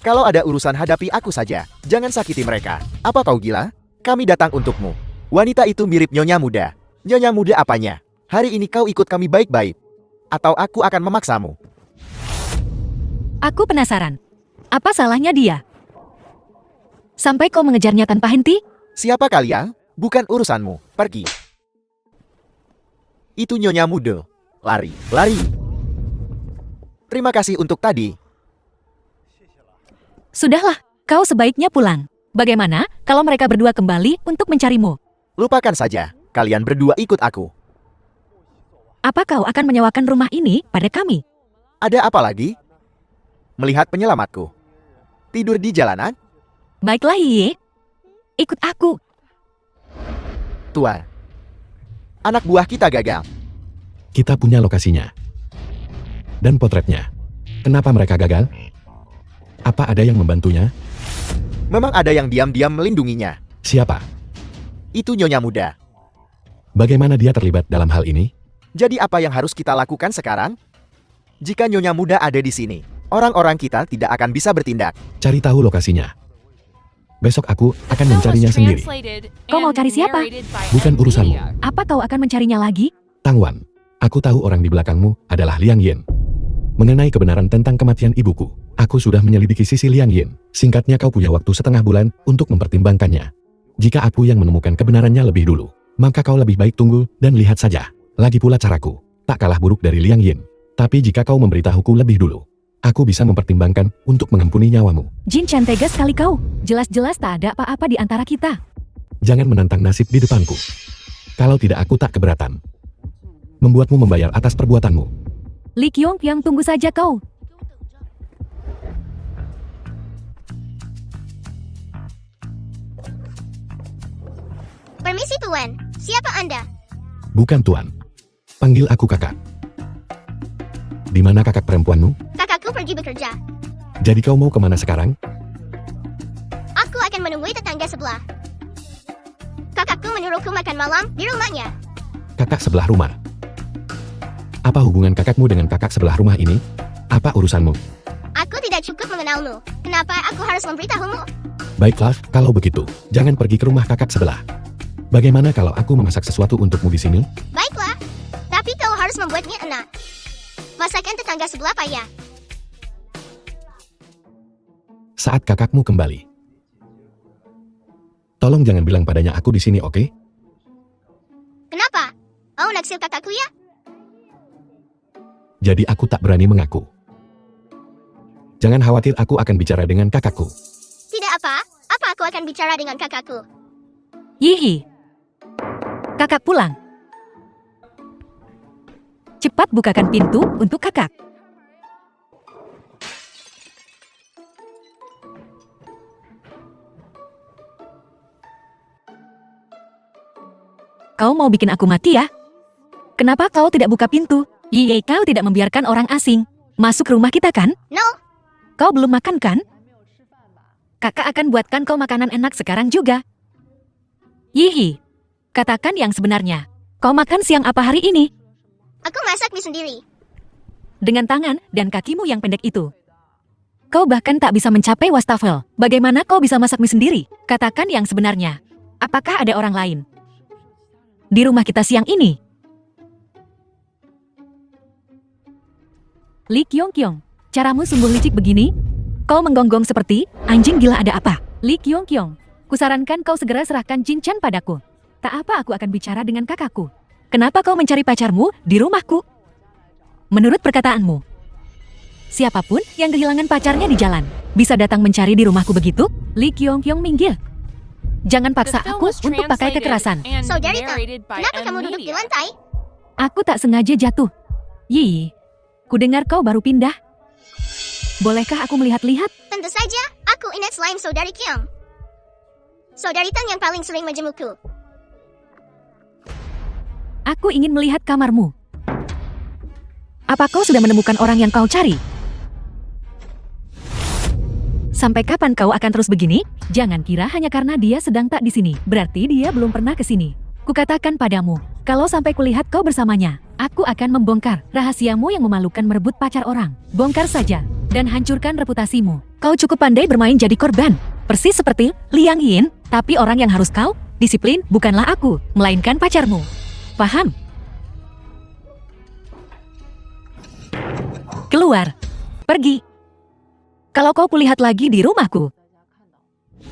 Kalau ada urusan, hadapi aku saja. Jangan sakiti mereka. Apa kau gila? Kami datang untukmu. Wanita itu mirip Nyonya Muda. Nyonya Muda apanya? Hari ini kau ikut kami baik-baik. Atau aku akan memaksamu. Aku penasaran. Apa salahnya dia? Sampai kau mengejarnya tanpa henti? Siapa kalian? Bukan urusanmu. Pergi. Itu Nyonya Muda. Lari. Terima kasih untuk tadi. Sudahlah, kau sebaiknya pulang. Bagaimana kalau mereka berdua kembali untuk mencarimu? Lupakan saja. Kalian berdua ikut aku. Apa kau akan menyewakan rumah ini pada kami? Ada apa lagi? Melihat penyelamatku tidur di jalanan? Baiklah, Yi. Ikut aku. Tuan, anak buah kita gagal. Kita punya lokasinya. Dan potretnya. Kenapa mereka gagal? Apa ada yang membantunya? Memang ada yang diam-diam melindunginya. Siapa? Itu Nyonya Muda. Bagaimana dia terlibat dalam hal ini? Jadi apa yang harus kita lakukan sekarang? Jika Nyonya Muda ada di sini, orang-orang kita tidak akan bisa bertindak. Cari tahu lokasinya. Besok aku akan Film was mencarinya sendiri. translated Kau mau and cari siapa? narrated by Bukan Ed urusanmu. Lia. Apa kau akan mencarinya lagi? Tang Wan, aku tahu orang di belakangmu adalah Liang Yin. Mengenai kebenaran tentang kematian ibuku, aku sudah menyelidiki sisi Liang Yin. Singkatnya, kau punya waktu setengah bulan untuk mempertimbangkannya. Jika aku yang menemukan kebenarannya lebih dulu, maka kau lebih baik tunggu dan lihat saja. Lagi pula caraku tak kalah buruk dari Liang Yin. Tapi jika kau memberitahuku lebih dulu, aku bisa mempertimbangkan untuk mengampuni nyawamu. Jin Chan, tega sekali kau. Jelas-jelas tak ada apa-apa di antara kita. Jangan menantang nasib di depanku. Kalau tidak, aku tak keberatan membuatmu membayar atas perbuatanmu. Li Qiong Piang, tunggu saja kau. Permisi, Tuan. Siapa Anda? Bukan Tuan. Panggil aku kakak. Di mana kakak perempuanmu? Kakakku pergi bekerja. Jadi kau mau kemana sekarang? Aku akan menemui tetangga sebelah. Kakakku menyuruhku makan malam di rumahnya. Kakak sebelah rumah. Apa hubungan kakakmu dengan kakak sebelah rumah ini? Apa urusanmu? Aku tidak cukup mengenalmu. Kenapa aku harus memberitahumu? Baiklah, kalau begitu, jangan pergi ke rumah kakak sebelah. Bagaimana kalau aku memasak sesuatu untukmu di sini? Baiklah. Tapi kau harus membuatnya enak. Masakan tetangga sebelah payah. Saat kakakmu kembali, tolong jangan bilang padanya aku di sini, oke? Kenapa? Oh, naksir kakakku ya? Jadi aku tak berani mengaku. Jangan khawatir, aku akan bicara dengan kakakku. Tidak apa. Apa aku akan bicara dengan kakakku? Yihi. Kakak pulang. Cepat bukakan pintu untuk kakak. Kau mau bikin aku mati ya? Kenapa kau tidak buka pintu? Ye, kau tidak membiarkan orang asing masuk rumah kita kan? No. Kau belum makan kan? Kakak akan buatkan kau makanan enak sekarang juga. Yihi, katakan yang sebenarnya. Kau makan siang apa hari ini? Aku masak mie sendiri. dengan tangan dan kakimu yang pendek itu. Kau bahkan tak bisa mencapai wastafel. Bagaimana kau bisa masak mie sendiri? Katakan yang sebenarnya. Apakah ada orang lain di rumah kita siang ini? Li Kyong-kyong, caramu sungguh licik begini? Kau menggonggong seperti anjing gila, ada apa? Li Kyong-kyong, kusarankan kau segera serahkan Jin Chan padaku. Tak apa, aku akan bicara dengan kakakku. Kenapa kau mencari pacarmu di rumahku? Menurut perkataanmu, siapapun yang kehilangan pacarnya di jalan bisa datang mencari di rumahku begitu? Li Kyong-kyong minggir. Jangan The paksa film aku was untuk pakai translated kekerasan. and Saudari Tang, narrated by kenapa M kamu duduk di Media. lantai? Aku tak sengaja jatuh. Yi, ku dengar kau baru pindah. Bolehkah aku melihat-lihat? Tentu saja, aku ingat selain Saudari Kyung. Saudari Tang yang paling sering menjemuku. Aku ingin melihat kamarmu. Apa kau sudah menemukan orang yang kau cari? Sampai kapan kau akan terus begini? Jangan kira hanya karena dia sedang tak di sini, berarti dia belum pernah ke sini. Kukatakan padamu, kalau sampai kulihat kau bersamanya, aku akan membongkar rahasiamu yang memalukan merebut pacar orang. Bongkar saja dan hancurkan reputasimu. Kau cukup pandai bermain jadi korban, persis seperti Liang Yin, tapi orang yang harus kau disiplin bukanlah aku, melainkan pacarmu. Paham? Keluar. Pergi. Kalau kau kulihat lagi di rumahku,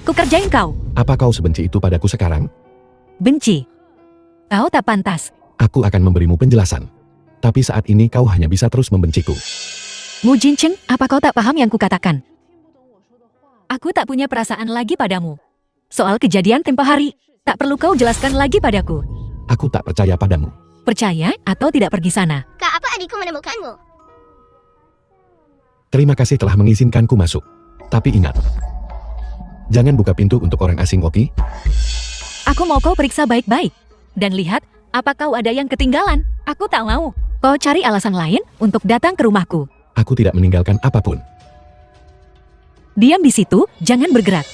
kukerjain kau. Apa kau sebenci itu padaku sekarang? Benci. Kau tak pantas. Aku akan memberimu penjelasan. Tapi saat ini kau hanya bisa terus membenciku. Mu Jincheng, apa kau tak paham yang kukatakan? Aku tak punya perasaan lagi padamu. Soal kejadian tempo hari, tak perlu kau jelaskan lagi padaku. Aku tak percaya padamu. Percaya atau tidak, pergi sana. Kak, apa adikku menemukanmu? Terima kasih telah mengizinkanku masuk. Tapi ingat, jangan buka pintu untuk orang asing, oke? Aku mau kau periksa baik-baik. Dan lihat, apa kau ada yang ketinggalan? Aku tak mau. Kau cari alasan lain untuk datang ke rumahku. Aku tidak meninggalkan apapun. Diam di situ, jangan bergerak.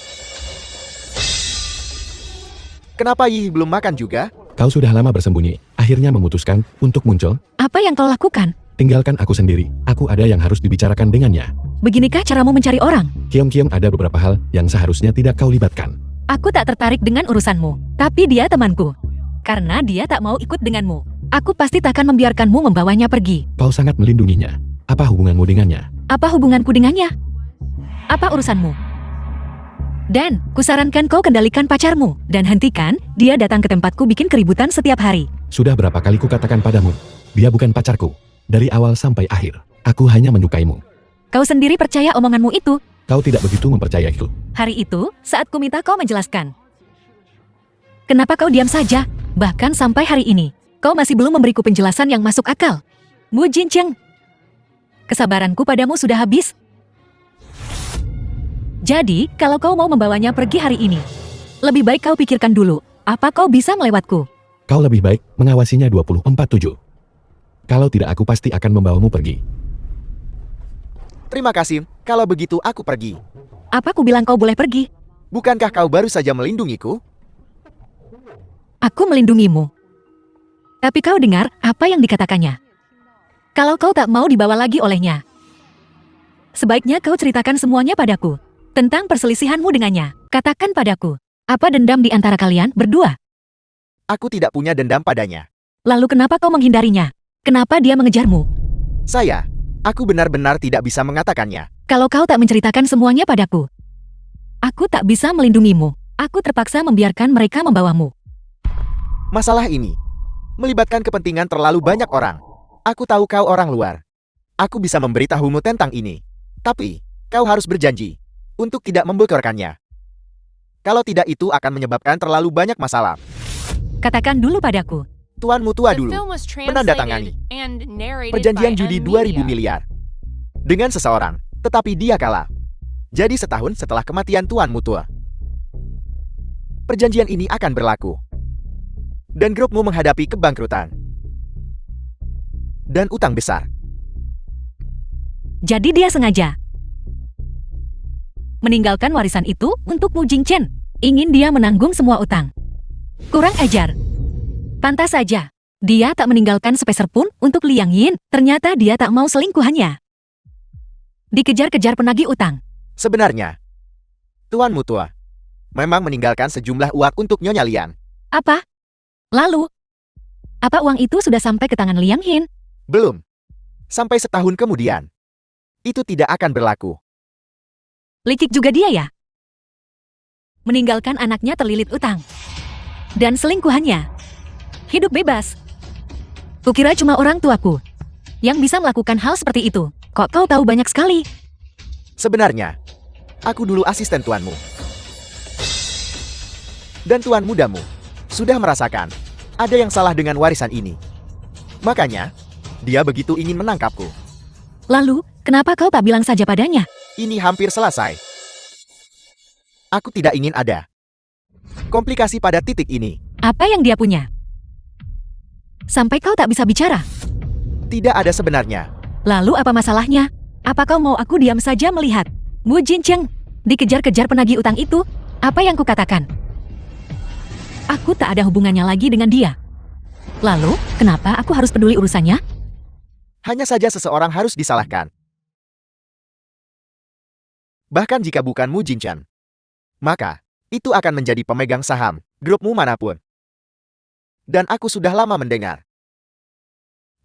Kenapa Yi belum makan juga? Kau sudah lama bersembunyi, akhirnya memutuskan untuk muncul. Apa yang kau lakukan? Tinggalkan aku sendiri, aku ada yang harus dibicarakan dengannya. Beginikah caramu mencari orang? Kyong-kyong, ada beberapa hal yang seharusnya tidak kau libatkan. Aku tak tertarik dengan urusanmu, tapi dia temanku. Karena dia tak mau ikut denganmu, aku pasti takkan membiarkanmu membawanya pergi. Kau sangat melindunginya. Apa hubunganmu dengannya? Apa hubunganku dengannya? Apa urusanmu? Dan, kusarankan kau kendalikan pacarmu, dan hentikan dia datang ke tempatku bikin keributan setiap hari. Sudah berapa kali kukatakan padamu, dia bukan pacarku. Dari awal sampai akhir, aku hanya menyukaimu. Kau sendiri percaya omonganmu itu? Kau tidak begitu mempercayai itu. Hari itu, saat ku minta kau menjelaskan. Kenapa kau diam saja? Bahkan sampai hari ini, kau masih belum memberiku penjelasan yang masuk akal. Mu Jincheng, kesabaranku padamu sudah habis. Jadi, kalau kau mau membawanya pergi hari ini, lebih baik kau pikirkan dulu, apa kau bisa melewatku? Kau lebih baik mengawasinya 24/7. Kalau tidak, aku pasti akan membawamu pergi. Terima kasih, kalau begitu aku pergi. Apa ku bilang kau boleh pergi? Bukankah kau baru saja melindungiku? Aku melindungimu. Tapi kau dengar apa yang dikatakannya. Kalau kau tak mau dibawa lagi olehnya, sebaiknya kau ceritakan semuanya padaku. Tentang perselisihanmu dengannya. Katakan padaku, apa dendam di antara kalian berdua? Aku tidak punya dendam padanya. Lalu kenapa kau menghindarinya? Kenapa dia mengejarmu? Aku benar-benar tidak bisa mengatakannya. Kalau kau tak menceritakan semuanya padaku, aku tak bisa melindungimu. Aku terpaksa membiarkan mereka membawamu. Masalah ini melibatkan kepentingan terlalu banyak orang. Aku tahu kau orang luar. Aku bisa memberitahumu tentang ini. Tapi, kau harus berjanji untuk tidak membocorkannya. Kalau tidak, itu akan menyebabkan terlalu banyak masalah. Katakan dulu padaku. Tuanmu tua The dulu film was menandatangani translated and narrated perjanjian by judi M 2000 Media. miliar dengan seseorang, tetapi dia kalah. Jadi setahun setelah kematian tuanmu tua, perjanjian ini akan berlaku. Dan grupmu menghadapi kebangkrutan dan utang besar. Jadi dia sengaja meninggalkan warisan itu untuk Mu Jingchen. Ingin dia menanggung semua utang. Kurang ajar. Pantas saja. Dia tak meninggalkan sepeser pun untuk Liang Yin. Ternyata dia tak mau selingkuhannya. Dikejar-kejar penagih utang. Sebenarnya, Tuan Mutua memang meninggalkan sejumlah uang untuk Nyonya Lian. Apa? Lalu, apa uang itu sudah sampai ke tangan Liang Yin? Belum. Sampai setahun kemudian. Itu tidak akan berlaku. Licik juga dia ya? Meninggalkan anaknya terlilit utang. Dan selingkuhannya. Hidup bebas. Kukira cuma orang tuaku yang bisa melakukan hal seperti itu. Kok kau tahu banyak sekali? Sebenarnya, aku dulu asisten tuanmu. Dan tuan mudamu sudah merasakan ada yang salah dengan warisan ini. Makanya, dia begitu ingin menangkapku. Lalu, kenapa kau tak bilang saja padanya? Ini hampir selesai. Aku tidak ingin ada komplikasi pada titik ini. Apa yang dia punya? Sampai kau tak bisa bicara. Tidak ada sebenarnya. Lalu apa masalahnya? Apa kau mau aku diam saja melihat Mu Jincheng dikejar-kejar penagih utang itu? Apa yang kukatakan? Aku tak ada hubungannya lagi dengan dia. Lalu, kenapa aku harus peduli urusannya? Hanya saja seseorang harus disalahkan. Bahkan jika bukan Mu Jinchen, maka itu akan menjadi pemegang saham grupmu manapun. Dan aku sudah lama mendengar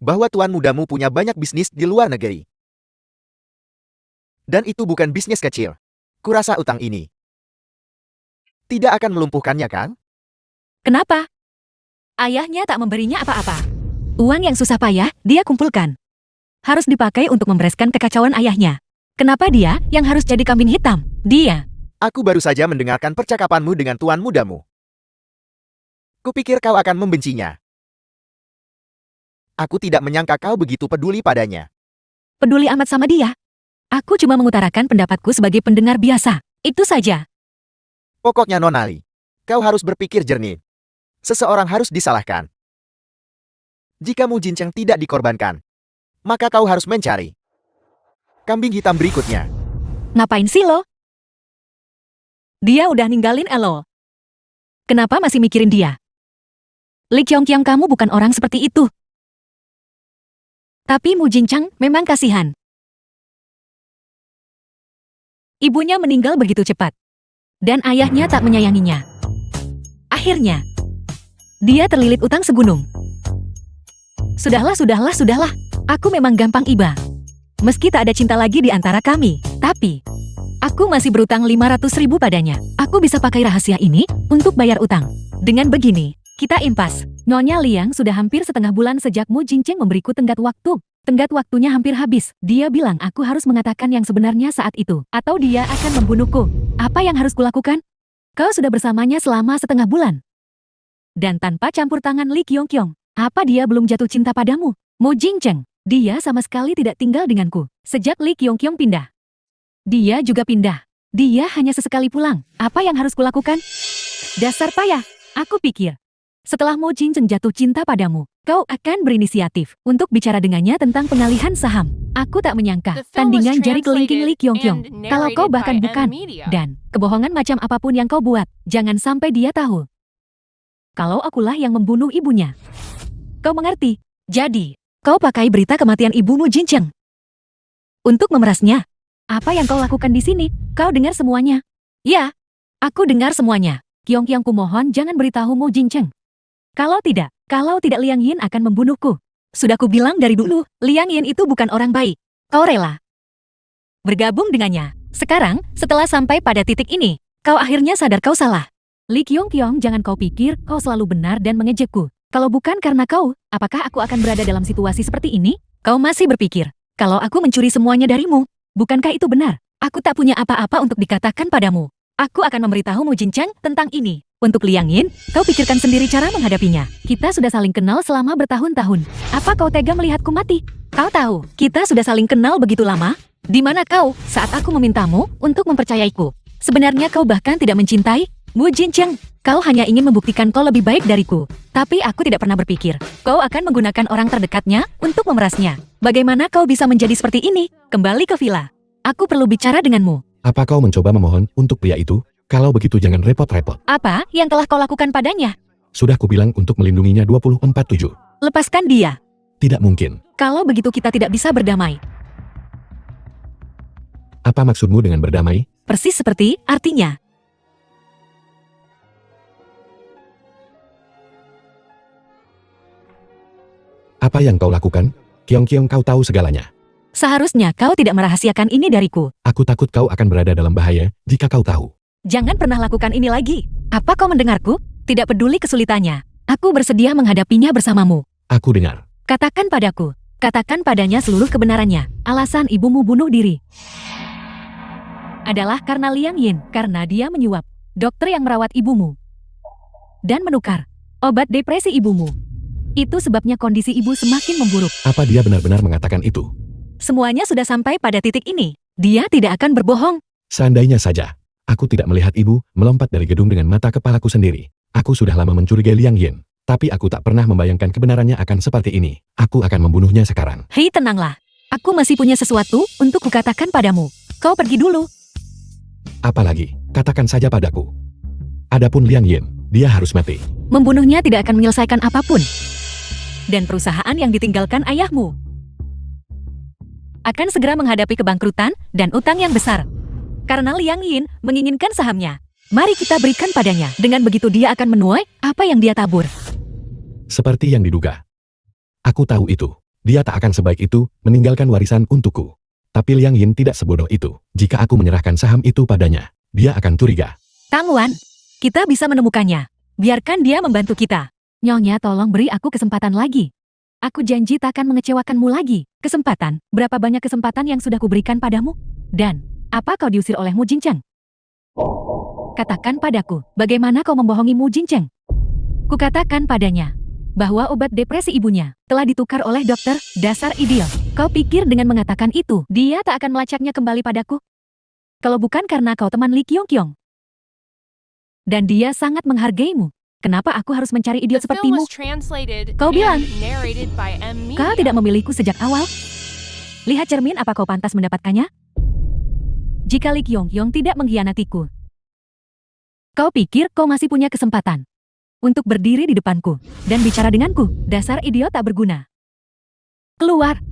bahwa tuan mudamu punya banyak bisnis di luar negeri. Dan itu bukan bisnis kecil. Kurasa utang ini tidak akan melumpuhkannya, kan? Kenapa? Ayahnya tak memberinya apa-apa. Uang yang susah payah dia kumpulkan. Harus dipakai untuk membereskan kekacauan ayahnya. Kenapa dia yang harus jadi kambing hitam? Dia. Aku baru saja mendengarkan percakapanmu dengan tuan mudamu. Kupikir kau akan membencinya. Aku tidak menyangka kau begitu peduli padanya. Peduli amat sama dia. Aku cuma mengutarakan pendapatku sebagai pendengar biasa. Itu saja. Pokoknya Nonali, kau harus berpikir jernih. Seseorang harus disalahkan. Jika Mu Jincheng tidak dikorbankan, maka kau harus mencari kambing hitam berikutnya. Ngapain sih lo? Dia udah ninggalin Elo. Kenapa masih mikirin dia? Li Qiongqiang, kamu bukan orang seperti itu. Tapi Mu Jincheng memang kasihan. Ibunya meninggal begitu cepat. Dan ayahnya tak menyayanginya. Akhirnya, dia terlilit utang segunung. Sudahlah. Aku memang gampang iba. Meski tak ada cinta lagi di antara kami, tapi aku masih berutang 500.000 padanya. Aku bisa pakai rahasia ini untuk bayar utang. Dengan begini, kita impas. Nyonya Liang sudah hampir setengah bulan sejak Mu Jincheng memberiku tenggat waktu. Tenggat waktunya hampir habis. Dia bilang aku harus mengatakan yang sebenarnya saat itu. Atau dia akan membunuhku. Apa yang harus kulakukan? Kau sudah bersamanya selama setengah bulan. Dan tanpa campur tangan Li Qiongqiang, apa dia belum jatuh cinta padamu? Mu Jincheng, dia sama sekali tidak tinggal denganku. Sejak Li Qiongqiang pindah. Dia juga pindah. Dia hanya sesekali pulang. Apa yang harus kulakukan? Dasar payah. Aku pikir, setelah Mu Jincheng jatuh cinta padamu, kau akan berinisiatif untuk bicara dengannya tentang pengalihan saham. Aku tak menyangka The film was tandingan jari kelingking Li Qiongqiang. translated and Kalau kau narrated bahkan by bukan. Media. Dan kebohongan macam apapun yang kau buat, jangan sampai dia tahu. Kalau akulah yang membunuh ibunya. Kau mengerti? Jadi, kau pakai berita kematian ibumu Jincheng untuk memerasnya. Apa yang kau lakukan di sini? Kau dengar semuanya? Ya, aku dengar semuanya. Qiongqiang, kumohon jangan beritahu Mu Jincheng. Kalau tidak Liang Yin akan membunuhku. Sudah kubilang dari dulu, Liang Yin itu bukan orang baik. Kau rela bergabung dengannya. Sekarang, setelah sampai pada titik ini, kau akhirnya sadar kau salah. Li Qiongqiang, jangan kau pikir kau selalu benar dan mengejekku. Kalau bukan karena kau, apakah aku akan berada dalam situasi seperti ini? Kau masih berpikir, kalau aku mencuri semuanya darimu, bukankah itu benar? Aku tak punya apa-apa untuk dikatakan padamu. Aku akan memberitahu Mu Jincheng tentang ini. Untuk Liang Yin, kau pikirkan sendiri cara menghadapinya. Kita sudah saling kenal selama bertahun-tahun. Apa kau tega melihatku mati? Kau tahu, kita sudah saling kenal begitu lama. Di mana kau saat aku memintamu untuk mempercayaiku? Sebenarnya kau bahkan tidak mencintai Mu Jincheng. Kau hanya ingin membuktikan kau lebih baik dariku. Tapi aku tidak pernah berpikir kau akan menggunakan orang terdekatnya untuk memerasnya. Bagaimana kau bisa menjadi seperti ini? Kembali ke villa. Aku perlu bicara denganmu. Apa kau mencoba memohon untuk pria itu? Kalau begitu jangan repot-repot. Apa yang telah kau lakukan padanya? Sudah kubilang untuk melindunginya 24/7. Lepaskan dia. Tidak mungkin. Kalau begitu kita tidak bisa berdamai. Apa maksudmu dengan berdamai? Persis seperti artinya. Apa yang kau lakukan? Kiong-kiong, kau tahu segalanya. Seharusnya kau tidak merahasiakan ini dariku. Aku takut kau akan berada dalam bahaya jika kau tahu. Jangan pernah lakukan ini lagi. Apa kau mendengarku? Tidak peduli kesulitannya. Aku bersedia menghadapinya bersamamu. Aku dengar. Katakan padaku. Katakan padanya seluruh kebenarannya. Alasan ibumu bunuh diri adalah karena Liang Yin, karena dia menyuap dokter yang merawat ibumu dan menukar obat depresi ibumu. Itu sebabnya kondisi ibu semakin memburuk. Apa dia benar-benar mengatakan itu? Semuanya sudah sampai pada titik ini. Dia tidak akan berbohong. Seandainya saja, aku tidak melihat ibu melompat dari gedung dengan mata kepalaku sendiri. Aku sudah lama mencurigai Liang Yin, tapi aku tak pernah membayangkan kebenarannya akan seperti ini. Aku akan membunuhnya sekarang. Hei, tenanglah. Aku masih punya sesuatu untuk kukatakan padamu. Kau pergi dulu. Apalagi, katakan saja padaku. Adapun Liang Yin, dia harus mati. Membunuhnya tidak akan menyelesaikan apapun. Dan perusahaan yang ditinggalkan ayahmu akan segera menghadapi kebangkrutan dan utang yang besar. Karena Liang Yin menginginkan sahamnya. Mari kita berikan padanya. Dengan begitu dia akan menuai apa yang dia tabur. Seperti yang diduga. Aku tahu itu. Dia tak akan sebaik itu meninggalkan warisan untukku. Tapi Liang Yin tidak sebodoh itu. Jika aku menyerahkan saham itu padanya, dia akan curiga. Tang Wan, kita bisa menemukannya. Biarkan dia membantu kita. Nyonya, tolong beri aku kesempatan lagi. Aku janji takkan mengecewakanmu lagi. Kesempatan? Berapa banyak kesempatan yang sudah kuberikan padamu? Dan, apa kau diusir oleh Mu Jincheng? Katakan padaku, bagaimana kau membohongi Mu Jincheng? Kukatakan padanya, bahwa obat depresi ibunya telah ditukar oleh dokter. Dasar idiot. Kau pikir dengan mengatakan itu, dia tak akan melacaknya kembali padaku? Kalau bukan karena kau teman Li Qiongqiong. Dan dia sangat menghargaimu. Kenapa aku harus mencari idiot The film sepertimu? was translated Kau bilang, and narrated by M. kau Media. tidak memilihku sejak awal? Lihat cermin, apa kau pantas mendapatkannya? Jika Li Qiongqiong tidak mengkhianatiku, kau pikir kau masih punya kesempatan untuk berdiri di depanku dan bicara denganku? Dasar idiot tak berguna. Keluar.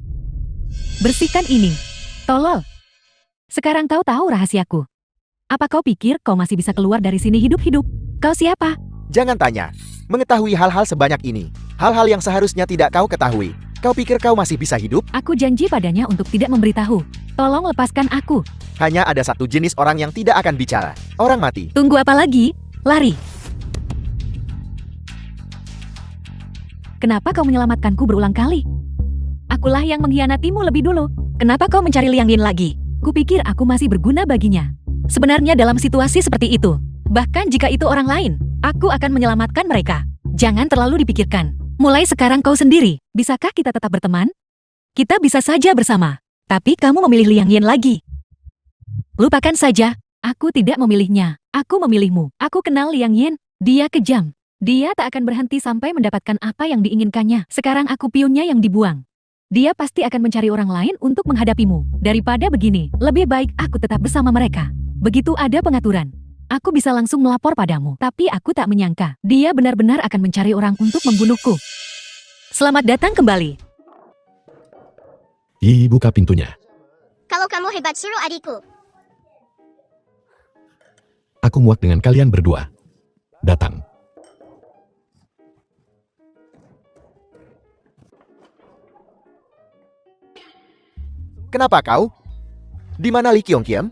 Bersihkan ini. Tolol. Sekarang kau tahu rahasiaku. Apa kau pikir kau masih bisa keluar dari sini hidup-hidup? Kau siapa? Jangan tanya. Mengetahui hal-hal sebanyak ini. Hal-hal yang seharusnya tidak kau ketahui. Kau pikir kau masih bisa hidup? Aku janji padanya untuk tidak memberitahu. Tolong lepaskan aku. Hanya ada satu jenis orang yang tidak akan bicara. Orang mati. Tunggu apa lagi? Lari. Kenapa kau menyelamatkanku berulang kali? Akulah yang mengkhianatimu lebih dulu. Kenapa kau mencari Liang Yin lagi? Kupikir aku masih berguna baginya. Sebenarnya dalam situasi seperti itu, bahkan jika itu orang lain, aku akan menyelamatkan mereka. Jangan terlalu dipikirkan. Mulai sekarang kau sendiri, bisakah kita tetap berteman? Kita bisa saja bersama. Tapi kamu memilih Liang Yin lagi. Lupakan saja, aku tidak memilihnya. Aku memilihmu. Aku kenal Liang Yin. Dia kejam. Dia tak akan berhenti sampai mendapatkan apa yang diinginkannya. Sekarang aku pionnya yang dibuang. Dia pasti akan mencari orang lain untuk menghadapimu. Daripada begini, lebih baik aku tetap bersama mereka. Begitu ada pengaturan, aku bisa langsung melapor padamu. Tapi aku tak menyangka, dia benar-benar akan mencari orang untuk membunuhku. Selamat datang kembali. Yi, buka pintunya. Kalau kamu hebat, suruh adikku. Aku muak dengan kalian berdua. Datang. Kenapa kau? Di mana Li Qiongqiong?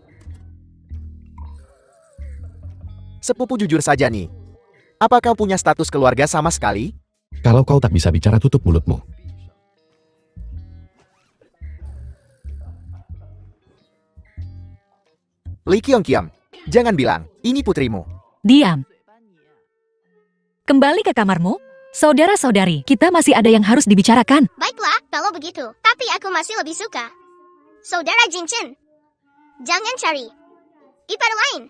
Sepupu, jujur saja nih. Apa kau punya status keluarga sama sekali? Kalau kau tak bisa bicara, tutup mulutmu. Li Qiongqiong, jangan bilang, ini putrimu. Diam. Kembali ke kamarmu. Saudara-saudari, kita masih ada yang harus dibicarakan. Baiklah, kalau begitu. Tapi aku masih lebih suka Saudara Jinchen. Jangan cari ipar lain.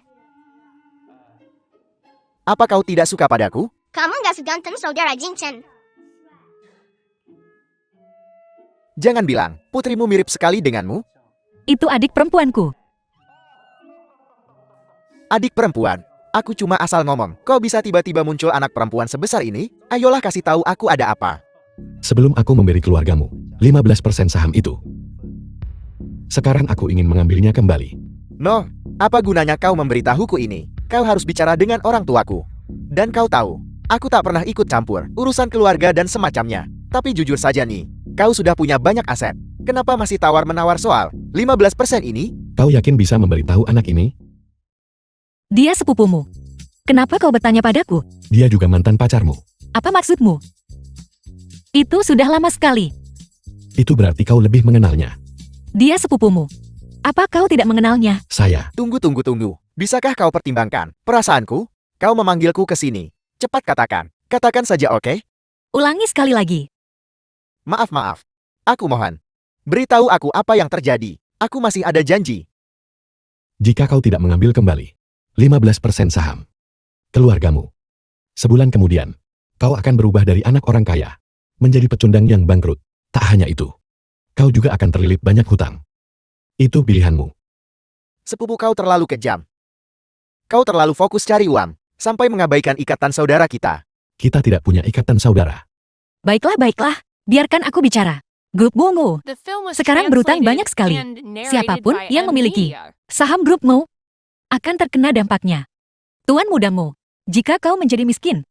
Apa kau tidak suka padaku? Kamu gak seganteng Saudara Jinchen. Jangan bilang, putrimu mirip sekali denganmu. Itu adik perempuanku. Adik perempuan. Aku cuma asal ngomong. Kau bisa tiba-tiba muncul anak perempuan sebesar ini? Ayolah kasih tahu aku ada apa. Sebelum aku memberi keluargamu 15% saham itu. Sekarang aku ingin mengambilnya kembali. No, apa gunanya kau memberitahuku ini? Kau harus bicara dengan orang tuaku. Dan kau tahu, aku tak pernah ikut campur urusan keluarga dan semacamnya. Tapi jujur saja nih, kau sudah punya banyak aset. Kenapa masih tawar-menawar soal 15% ini? Kau yakin bisa memberitahu anak ini? Dia sepupumu. Kenapa kau bertanya padaku? Dia juga mantan pacarmu. Apa maksudmu? Itu sudah lama sekali. Itu berarti kau lebih mengenalnya. Dia sepupumu. Apa kau tidak mengenalnya? Saya. Tunggu. Bisakah kau pertimbangkan perasaanku? Kau memanggilku ke sini. Cepat katakan. Katakan saja, oke? Ulangi sekali lagi. Maaf. Aku mohon. Beritahu aku apa yang terjadi. Aku masih ada janji. Jika kau tidak mengambil kembali 15% saham keluargamu, sebulan kemudian, kau akan berubah dari anak orang kaya menjadi pecundang yang bangkrut. Tak hanya itu, kau juga akan terlilit banyak hutang. Itu pilihanmu. Sepupu kau terlalu kejam. Kau terlalu fokus cari uang, sampai mengabaikan ikatan saudara kita. Kita tidak punya ikatan saudara. Baiklah. Biarkan aku bicara. Grup Bungu. The film was Sekarang berutang translated banyak sekali. and narrated Siapapun by yang M. memiliki Media. saham grupmu akan terkena dampaknya. Tuan mudamu, jika kau menjadi miskin,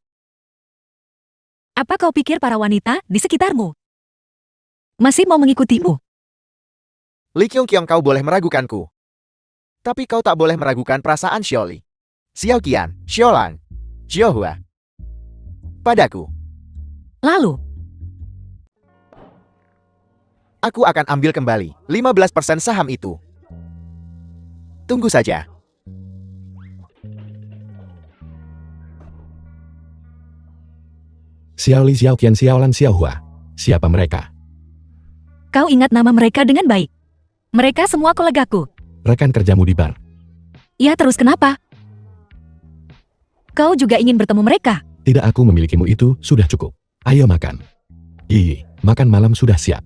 apa kau pikir para wanita di sekitarmu masih mau mengikutimu? Li Kyong, kau boleh meragukanku. Tapi kau tak boleh meragukan perasaan Xiaoli, Xiao Qian, Xiaolan, Xiaohua padaku. Lalu, Aku akan ambil kembali 15% saham itu. Tunggu saja. Xiaoli, Xiaoqian, Xiaolan, Xiaohua. Siapa mereka? kau ingat nama mereka dengan baik. Mereka semua kolegaku. Rekan kerjamu di bar. Ya terus kenapa? Kau juga ingin bertemu mereka? Tidak, aku memilikimu itu sudah cukup. Ayo makan. Makan malam sudah siap.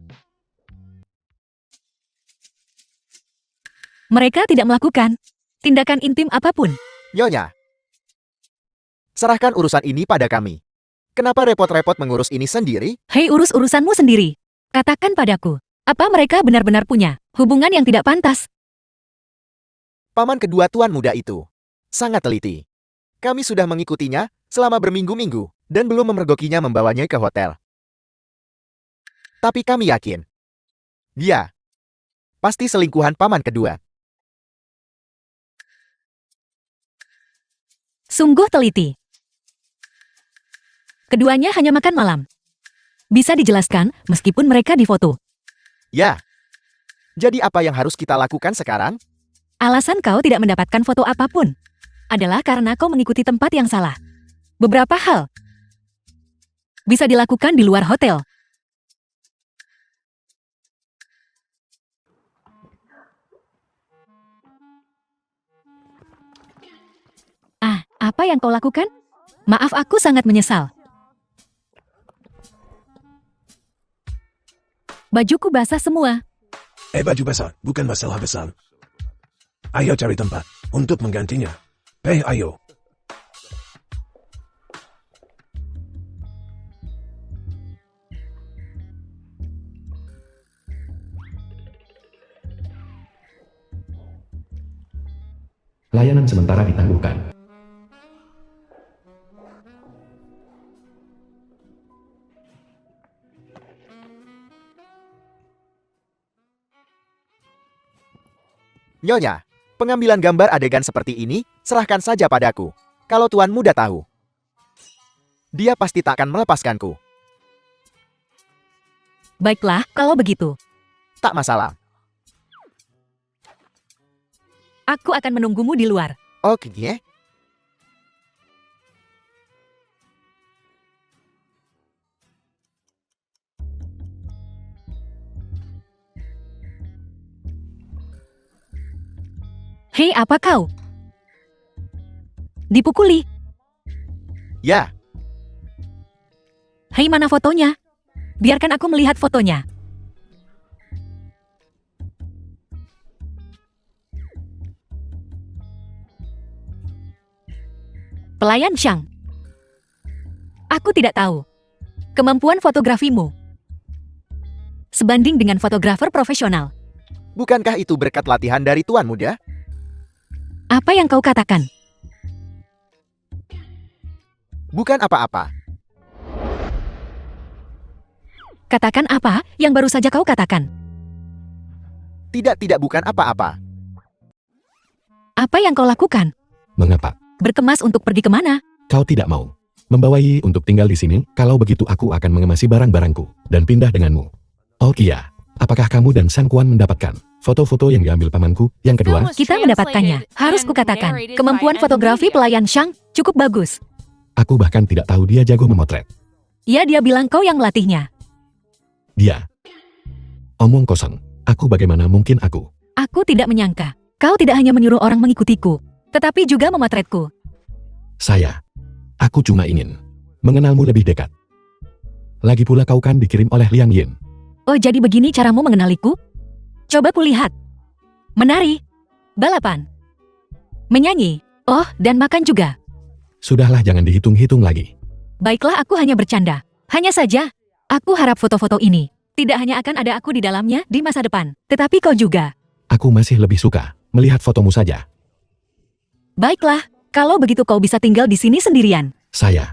Mereka tidak melakukan tindakan intim apapun. Nyonya, serahkan urusan ini pada kami. Kenapa repot-repot mengurus ini sendiri? Hei, urus urusanmu sendiri. Katakan padaku, apa mereka benar-benar punya hubungan yang tidak pantas? Paman kedua tuan muda itu sangat teliti. Kami sudah mengikutinya selama berminggu-minggu dan belum memergokinya membawanya ke hotel. Tapi kami yakin, dia pasti selingkuhan paman kedua. Sungguh teliti. Keduanya hanya makan malam. Bisa dijelaskan meskipun mereka difoto. Ya. Jadi apa yang harus kita lakukan sekarang? Alasan kau tidak mendapatkan foto apapun adalah karena kau mengikuti tempat yang salah. Beberapa hal bisa dilakukan di luar hotel. Apa yang kau lakukan? Maaf, aku sangat menyesal. Bajuku basah semua. Baju basah, bukan masalah besar. Ayo cari tempat untuk menggantinya. Ayo. Layanan sementara ditangguhkan. Nyonya, pengambilan gambar adegan seperti ini, serahkan saja padaku. Kalau tuan muda tahu, dia pasti tak akan melepaskanku. Baiklah, kalau begitu. Tak masalah. Aku akan menunggumu di luar. Oke, ya. Hei, apa kau? Dipukuli. Ya, Hei, mana fotonya? Biarkan aku melihat fotonya. Pelayan Shang. Aku tidak tahu. Kemampuan fotografimu sebanding dengan fotografer profesional. Bukankah itu berkat latihan dari Tuan Muda? Apa yang kau katakan? Bukan apa-apa. Katakan apa yang baru saja kau katakan? Tidak bukan apa-apa. Apa yang kau lakukan? Mengapa? Berkemas untuk pergi kemana? Kau tidak mau membawai untuk tinggal di sini? Kalau begitu aku akan mengemasi barang-barangku dan pindah denganmu. Oh iya, apakah kamu dan Sang Kuan mendapatkan foto-foto yang diambil pamanku? Yang kedua, Kita mendapatkannya. Harus kukatakan, kemampuan fotografi pelayan Shang cukup bagus. aku bahkan tidak tahu dia jago memotret. Ya, dia bilang kau yang melatihnya. Dia omong kosong. Aku bagaimana mungkin aku? Aku tidak menyangka. Kau tidak hanya menyuruh orang mengikutiku, tetapi juga memotretku. Aku cuma ingin mengenalmu lebih dekat. Lagi pula kau kan dikirim oleh Liang Yin. Oh, jadi begini caramu mengenaliku? Coba kulihat. Menari, balapan, menyanyi, oh, dan makan juga. Sudahlah, jangan dihitung-hitung lagi. Baiklah, aku hanya bercanda. Hanya saja, aku harap foto-foto ini tidak hanya akan ada aku di dalamnya di masa depan, tetapi kau juga. Aku masih lebih suka melihat fotomu saja. Baiklah, kalau begitu kau bisa tinggal di sini sendirian. Saya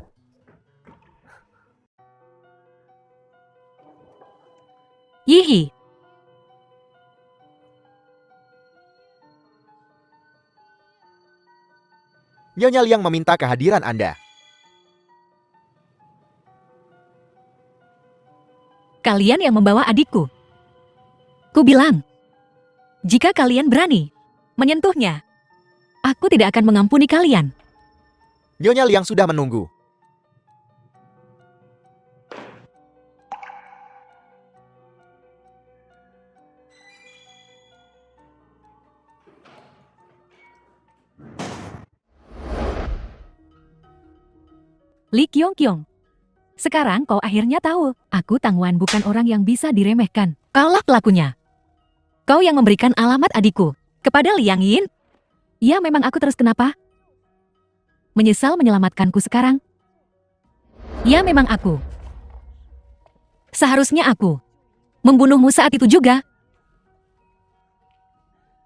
Yihi, Nyonya Liang meminta kehadiran Anda. kalian yang membawa adikku. Ku bilang, jika kalian berani menyentuhnya, aku tidak akan mengampuni kalian. Nyonya Liang sudah menunggu. Li Kyong-kyong. Sekarang kau akhirnya tahu, aku Tang Wan bukan orang yang bisa diremehkan. Kaulah pelakunya. Kau yang memberikan alamat adikku kepada Liang Yin. Ya, memang aku terus kenapa? Menyesal menyelamatkanku sekarang? Ya, memang aku. Seharusnya aku membunuhmu saat itu juga.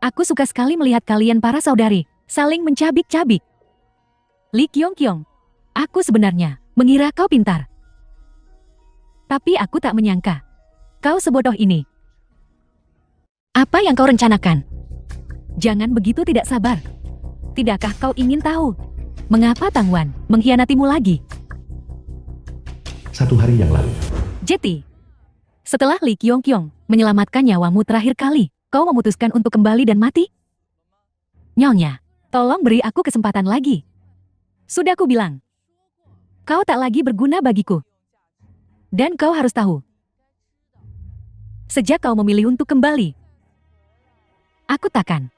Aku suka sekali melihat kalian para saudari saling mencabik-cabik. Li Kyong-kyong. Aku sebenarnya mengira kau pintar. Tapi aku tak menyangka kau sebodoh ini. Apa yang kau rencanakan? Jangan begitu tidak sabar. Tidakkah kau ingin tahu mengapa Tang Wan mengkhianatimu lagi? 1 hari yang lalu. Jeti, setelah Li Kyong-kyong menyelamatkan nyawamu terakhir kali, kau memutuskan untuk kembali dan mati? Nyonya, tolong beri aku kesempatan lagi. Sudah ku bilang, kau tak lagi berguna bagiku. Dan kau harus tahu, sejak kau memilih untuk kembali, aku takkan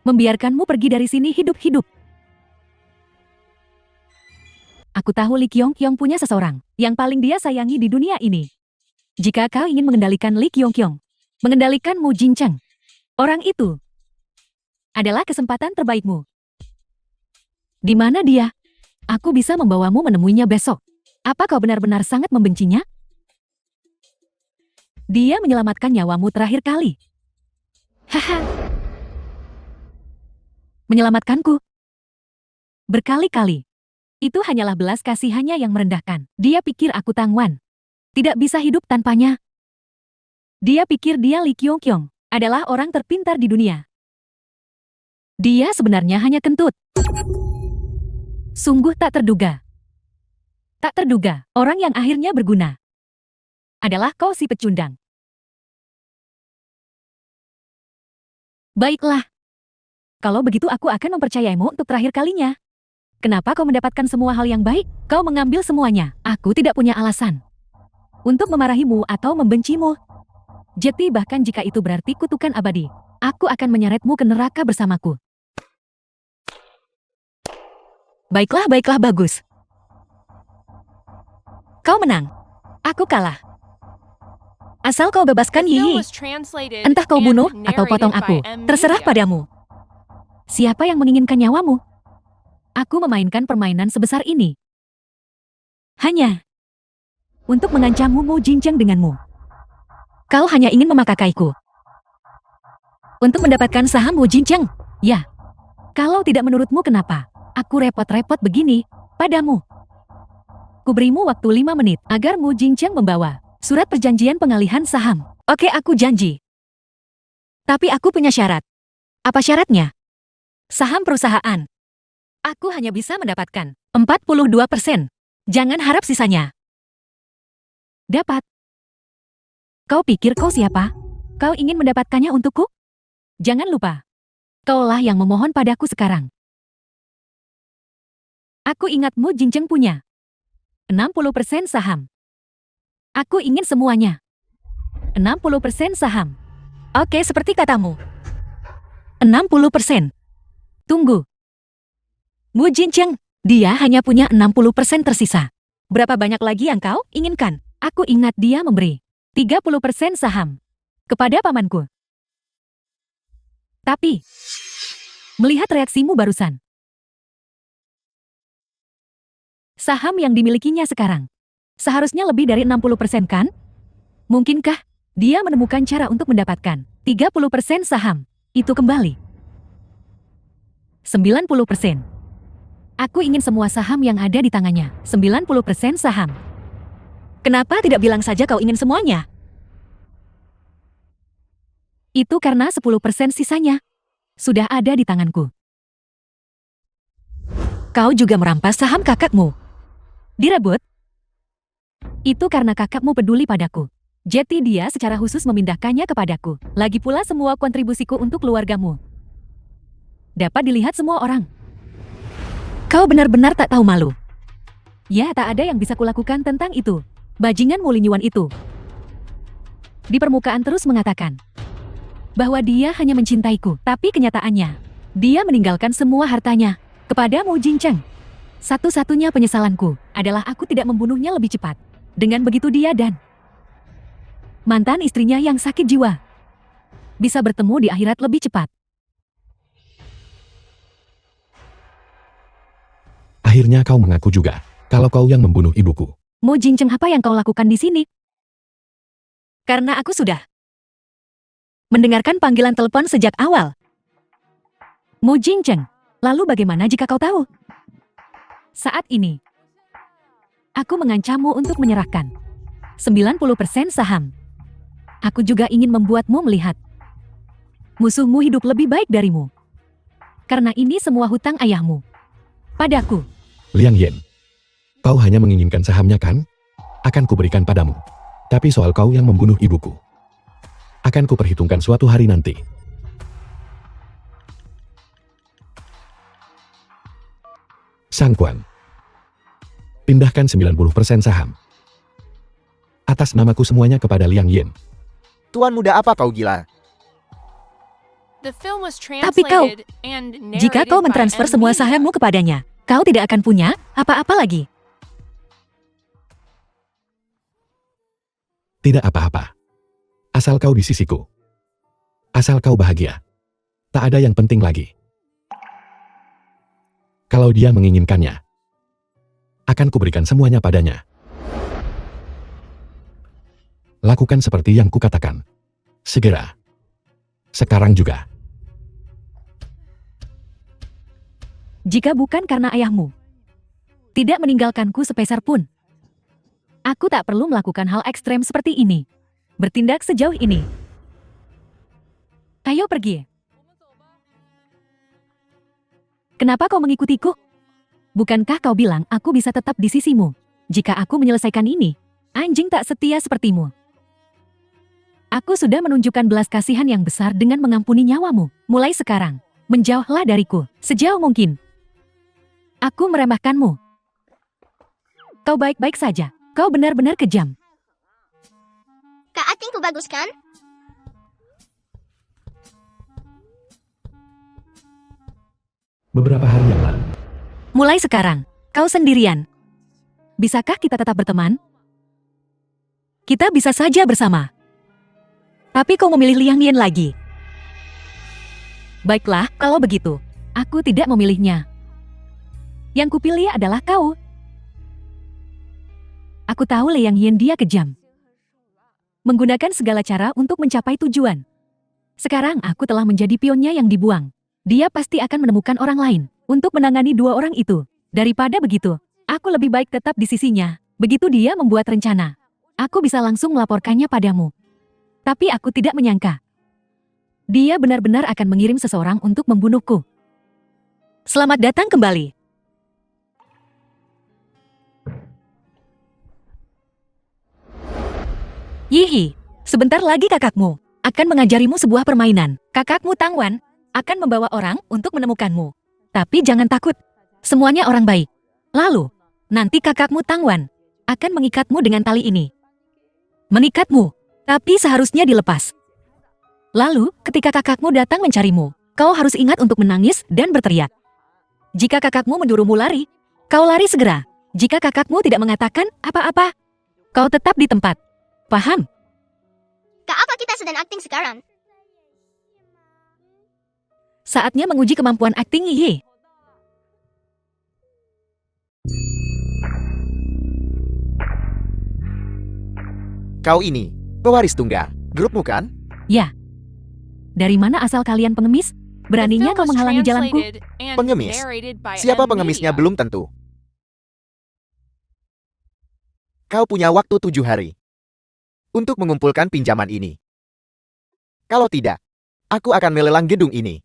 membiarkanmu pergi dari sini hidup-hidup. Aku tahu Li Kyong-kyong punya seseorang yang paling dia sayangi di dunia ini. Jika kau ingin mengendalikan Li Kyong-kyong, mengendalikan Mu Jincheng, orang itu adalah kesempatan terbaikmu. Di mana dia? Aku bisa membawamu menemuinya besok. Apa kau benar-benar sangat membencinya? Dia menyelamatkan nyawamu terakhir kali. Haha. Menyelamatkanku berkali-kali. Itu hanyalah belas kasihannya yang merendahkan. Dia pikir aku Tang Wan tidak bisa hidup tanpanya. Dia pikir dia Li Kyong-kyong adalah orang terpintar di dunia. Dia sebenarnya hanya kentut. Sungguh tak terduga. Tak terduga, orang yang akhirnya berguna adalah kau si pecundang. Baiklah. Kalau begitu aku akan mempercayaimu untuk terakhir kalinya. Kenapa kau mendapatkan semua hal yang baik? Kau mengambil semuanya. Aku tidak punya alasan untuk memarahimu atau membencimu. Jeti, bahkan jika itu berarti kutukan abadi, aku akan menyeretmu ke neraka bersamaku. Baiklah, bagus. Kau menang. Aku kalah. Asal kau bebaskan Yihi. Entah kau bunuh atau potong aku, terserah padamu. Siapa yang menginginkan nyawamu? Aku memainkan permainan sebesar ini hanya untuk mengancammu Mu Jincheng denganmu. Kau hanya ingin memakaiku. Untuk mendapatkan saham Mu Jincheng? Ya. Kalau tidak menurutmu kenapa? Aku repot-repot begini padamu. Kuberimu waktu 5 menit agar Mu Jincheng membawa surat perjanjian pengalihan saham. Oke, aku janji. Tapi aku punya syarat. Apa syaratnya? Saham perusahaan. Aku hanya bisa mendapatkan 42%. Jangan harap sisanya. Dapat. Kau pikir kau siapa? Kau ingin mendapatkannya untukku? Jangan lupa. Kaulah yang memohon padaku sekarang. Aku ingat Mu Jincheng punya 60% saham. Aku ingin semuanya. 60% saham. Oke, seperti katamu. 60%. Tunggu. Mu Jincheng, dia hanya punya 60% tersisa. Berapa banyak lagi yang kau inginkan? Aku ingat dia memberi 30% saham kepada pamanku. Tapi, melihat reaksimu barusan, saham yang dimilikinya sekarang seharusnya lebih dari 60% kan? Mungkinkah dia menemukan cara untuk mendapatkan 30% saham itu kembali? 90%. Aku ingin semua saham yang ada di tangannya. 90% saham. Kenapa tidak bilang saja kau ingin semuanya? Itu karena 10% sisanya sudah ada di tanganku. Kau juga merampas saham kakakmu. Direbut? Itu karena kakakmu peduli padaku. Jadi dia secara khusus memindahkannya kepadaku. Lagi pula semua kontribusiku untuk keluargamu dapat dilihat semua orang. Kau benar-benar tak tahu malu. Ya, tak ada yang bisa kulakukan tentang itu. Bajingan Mulinyuan itu di permukaan terus mengatakan bahwa dia hanya mencintaiku. Tapi kenyataannya, dia meninggalkan semua hartanya kepada Mu Jincheng. Satu-satunya penyesalanku adalah aku tidak membunuhnya lebih cepat. Dengan begitu dia dan mantan istrinya yang sakit jiwa bisa bertemu di akhirat lebih cepat. Akhirnya kau mengaku juga, kalau kau yang membunuh ibuku. Mu Jincheng, apa yang kau lakukan di sini? Karena aku sudah mendengarkan panggilan telepon sejak awal. Mu Jincheng, lalu bagaimana jika kau tahu? Saat ini, aku mengancammu untuk menyerahkan 90% saham. Aku juga ingin membuatmu melihat musuhmu hidup lebih baik darimu. Karena ini semua hutang ayahmu padaku. Liang Yin, kau hanya menginginkan sahamnya kan? Akan kuberikan padamu. Tapi soal kau yang membunuh ibuku, akan kuperhitungkan suatu hari nanti. Sang Quan, pindahkan 90% saham atas namaku semuanya kepada Liang Yin. Tuan muda, apa kau gila? The film was Tapi kau, translated and jika narrated kau by mentransfer M. semua Lee. sahammu kepadanya, kau tidak akan punya apa-apa lagi. Tidak apa-apa. Asal kau di sisiku. Asal kau bahagia. Tak ada yang penting lagi. Kalau dia menginginkannya, akan kuberikan semuanya padanya. Lakukan seperti yang kukatakan. Segera. Sekarang juga. Jika bukan karena ayahmu tidak meninggalkanku sepeser pun, aku tak perlu melakukan hal ekstrem seperti ini. Bertindak sejauh ini. Ayo pergi. Kenapa kau mengikutiku? Bukankah kau bilang aku bisa tetap di sisimu jika aku menyelesaikan ini? Anjing tak setia sepertimu. Aku sudah menunjukkan belas kasihan yang besar dengan mengampuni nyawamu. Mulai sekarang, menjauhlah dariku sejauh mungkin. Aku meremehkanmu. Kau baik-baik saja. Kau benar-benar kejam. Kak, aktingku bagus kan? Beberapa hari yang lalu, Mulai sekarang, kau sendirian. Bisakah kita tetap berteman? Kita bisa saja bersama. Tapi kau memilih Liang Yin lagi. Baiklah, kalau begitu, aku tidak memilihnya. Yang kupilih adalah kau. Aku tahu Liang Yin dia kejam. Menggunakan segala cara untuk mencapai tujuan. Sekarang aku telah menjadi pionnya yang dibuang. Dia pasti akan menemukan orang lain untuk menangani dua orang itu. Daripada begitu, aku lebih baik tetap di sisinya. Begitu dia membuat rencana, aku bisa langsung melaporkannya padamu. Tapi aku tidak menyangka. Dia benar-benar akan mengirim seseorang untuk membunuhku. Selamat datang kembali. Yihi, sebentar lagi kakakmu akan mengajarimu sebuah permainan. Kakakmu Tang Wan akan membawa orang untuk menemukanmu. Tapi jangan takut, semuanya orang baik. Lalu, nanti kakakmu Tang Wan akan mengikatmu dengan tali ini. Mengikatmu, tapi seharusnya dilepas. Lalu, ketika kakakmu datang mencarimu, kau harus ingat untuk menangis dan berteriak. Jika kakakmu menyuruhmu lari, kau lari segera. Jika kakakmu tidak mengatakan apa-apa, kau tetap di tempat. Paham? Kak, apa kita sedang akting sekarang? Saatnya menguji kemampuan akting Yihi. Kau ini, pewaris tunggal, grupmu kan? Ya. Dari mana asal kalian pengemis? The Beraninya film kau was menghalangi jalanku? translated and Pengemis? narrated by Siapa M pengemisnya Media. belum tentu. Kau punya waktu 7 hari untuk mengumpulkan pinjaman ini. Kalau tidak, aku akan melelang gedung ini.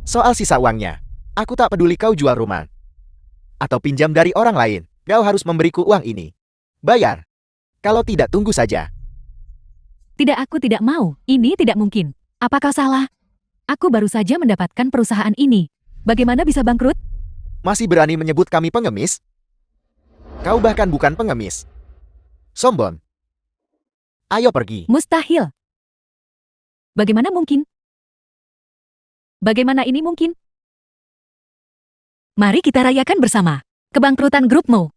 Soal sisa uangnya, aku tak peduli kau jual rumah atau pinjam dari orang lain, kau harus memberiku uang ini. Bayar. Kalau tidak, tunggu saja. Tidak, aku tidak mau. Ini tidak mungkin. Apa kau salah? Aku baru saja mendapatkan perusahaan ini. Bagaimana bisa bangkrut? Masih berani menyebut kami pengemis? Kau bahkan bukan pengemis. Sombong. Ayo pergi. Mustahil. Bagaimana mungkin? Bagaimana ini mungkin? Mari kita rayakan bersama kebangkrutan grupmu.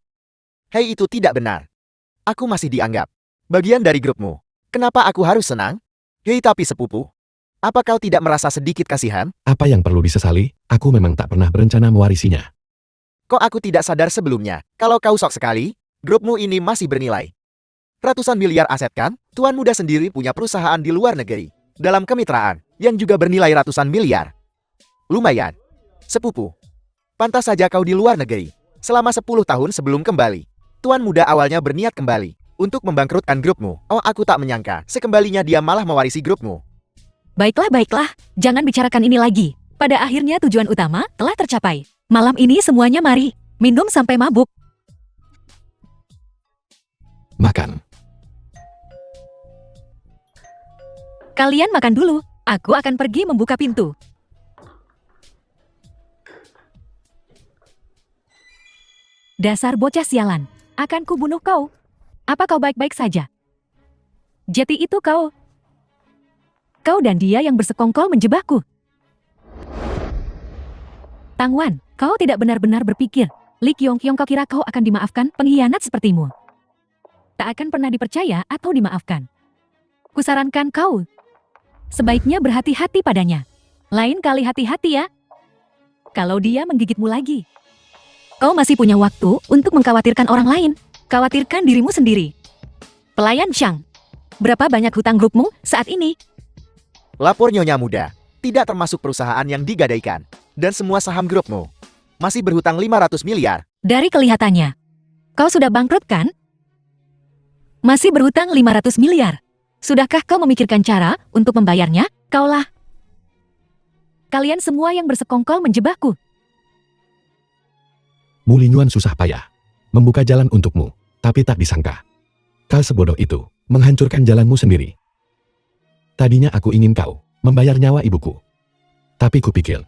Hei, itu tidak benar. Aku masih dianggap bagian dari grupmu. Kenapa aku harus senang? Hei, tapi sepupu, apa kau tidak merasa sedikit kasihan? Apa yang perlu disesali? Aku memang tak pernah berencana mewarisinya. Kok aku tidak sadar sebelumnya, kalau kau sok sekali, grupmu ini masih bernilai ratusan miliar aset kan? Tuan muda sendiri punya perusahaan di luar negeri, dalam kemitraan, yang juga bernilai ratusan miliar. Lumayan. Sepupu, pantas saja kau di luar negeri, selama 10 tahun sebelum kembali. Tuan muda awalnya berniat kembali, untuk membangkrutkan grupmu. Oh, aku tak menyangka, sekembalinya dia malah mewarisi grupmu. Baiklah, baiklah. Jangan bicarakan ini lagi. Pada akhirnya tujuan utama telah tercapai. Malam ini semuanya mari minum sampai mabuk. Makan. Kalian makan dulu. Aku akan pergi membuka pintu. Dasar bocah sialan. Akan kubunuh kau. Apa kau baik-baik saja? Jadi itu kau. Kau dan dia yang bersekongkol menjebakku. Tang Wan, kau tidak benar-benar berpikir. Li Qiongqiong, kau kira kau akan dimaafkan pengkhianat sepertimu? Tak akan pernah dipercaya atau dimaafkan. Kusarankan kau sebaiknya berhati-hati padanya. Lain kali hati-hati ya. Kalau dia menggigitmu lagi. Kau masih punya waktu untuk mengkhawatirkan orang lain. Khawatirkan dirimu sendiri. Pelayan Shang, berapa banyak hutang grupmu saat ini? Lapor Nyonya Muda, tidak termasuk perusahaan yang digadaikan, dan semua saham grupmu masih berhutang 500 miliar. Dari kelihatannya, kau sudah bangkrut kan? Masih berhutang 500 miliar. Sudahkah kau memikirkan cara untuk membayarnya? Kaulah. Kalian semua yang bersekongkol menjebakku. Mulinyuan susah payah membuka jalan untukmu, tapi tak disangka kau sebodoh itu menghancurkan jalanmu sendiri. Tadinya aku ingin kau membayar nyawa ibuku, tapi kupikir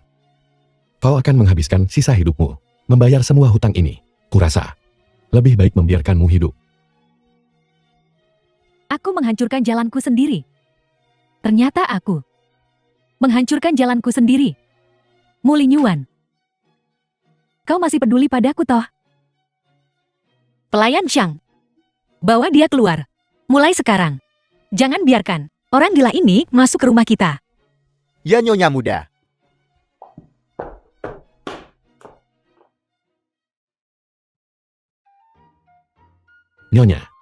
kau akan menghabiskan sisa hidupmu membayar semua hutang ini. Kurasa lebih baik membiarkanmu hidup. Aku menghancurkan jalanku sendiri. Ternyata aku menghancurkan jalanku sendiri. Mulinyuan, kau masih peduli padaku toh? Pelayan Shang, bawa dia keluar. Mulai sekarang. Jangan biarkan orang gila ini masuk ke rumah kita. Ya, Nyonya Muda. Nyonya.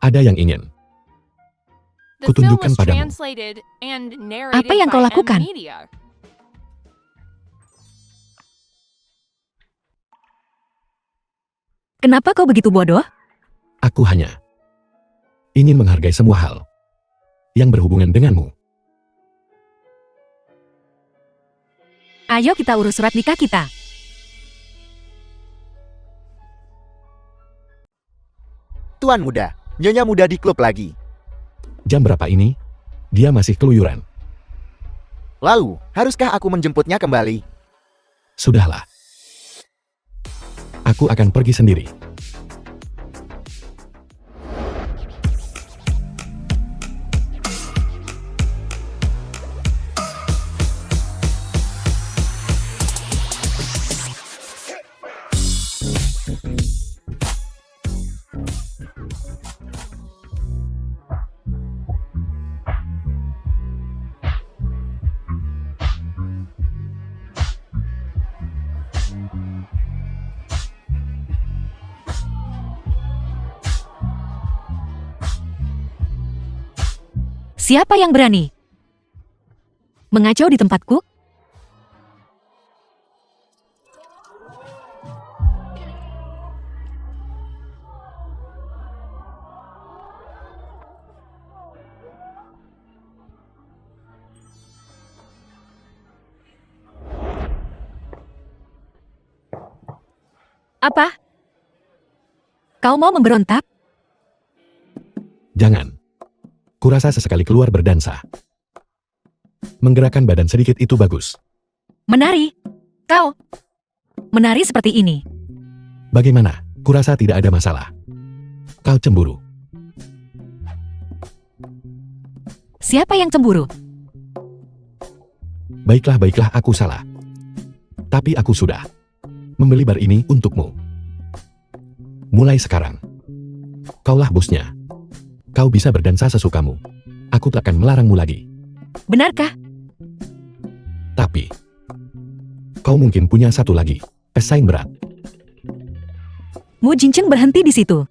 Ada yang ingin The film kutunjukkan was padamu. translated and narrated Apa yang kau by M lakukan? Media. Kenapa kau begitu bodoh? Aku hanya ingin menghargai semua hal yang berhubungan denganmu. Ayo kita urus surat nikah kita. Tuan muda, Nyonya muda di klub lagi. Jam berapa ini? Dia masih keluyuran. Lalu, haruskah aku menjemputnya kembali? Sudahlah. Aku akan pergi sendiri. Siapa yang berani mengacau di tempatku? Apa? Kau mau memberontak? Jangan. Kurasa sesekali keluar berdansa. Menggerakkan badan sedikit itu bagus. Menari? Kau menari seperti ini. Bagaimana? Kurasa tidak ada masalah. Kau cemburu. Siapa yang cemburu? Baiklah, aku salah. Tapi aku sudah membeli bar ini untukmu. Mulai sekarang, kaulah bosnya. Kau bisa berdansa sesukamu. Aku tak akan melarangmu lagi. Benarkah? Tapi, kau mungkin punya satu lagi, pesaing berat. Mu Jincheng berhenti di situ.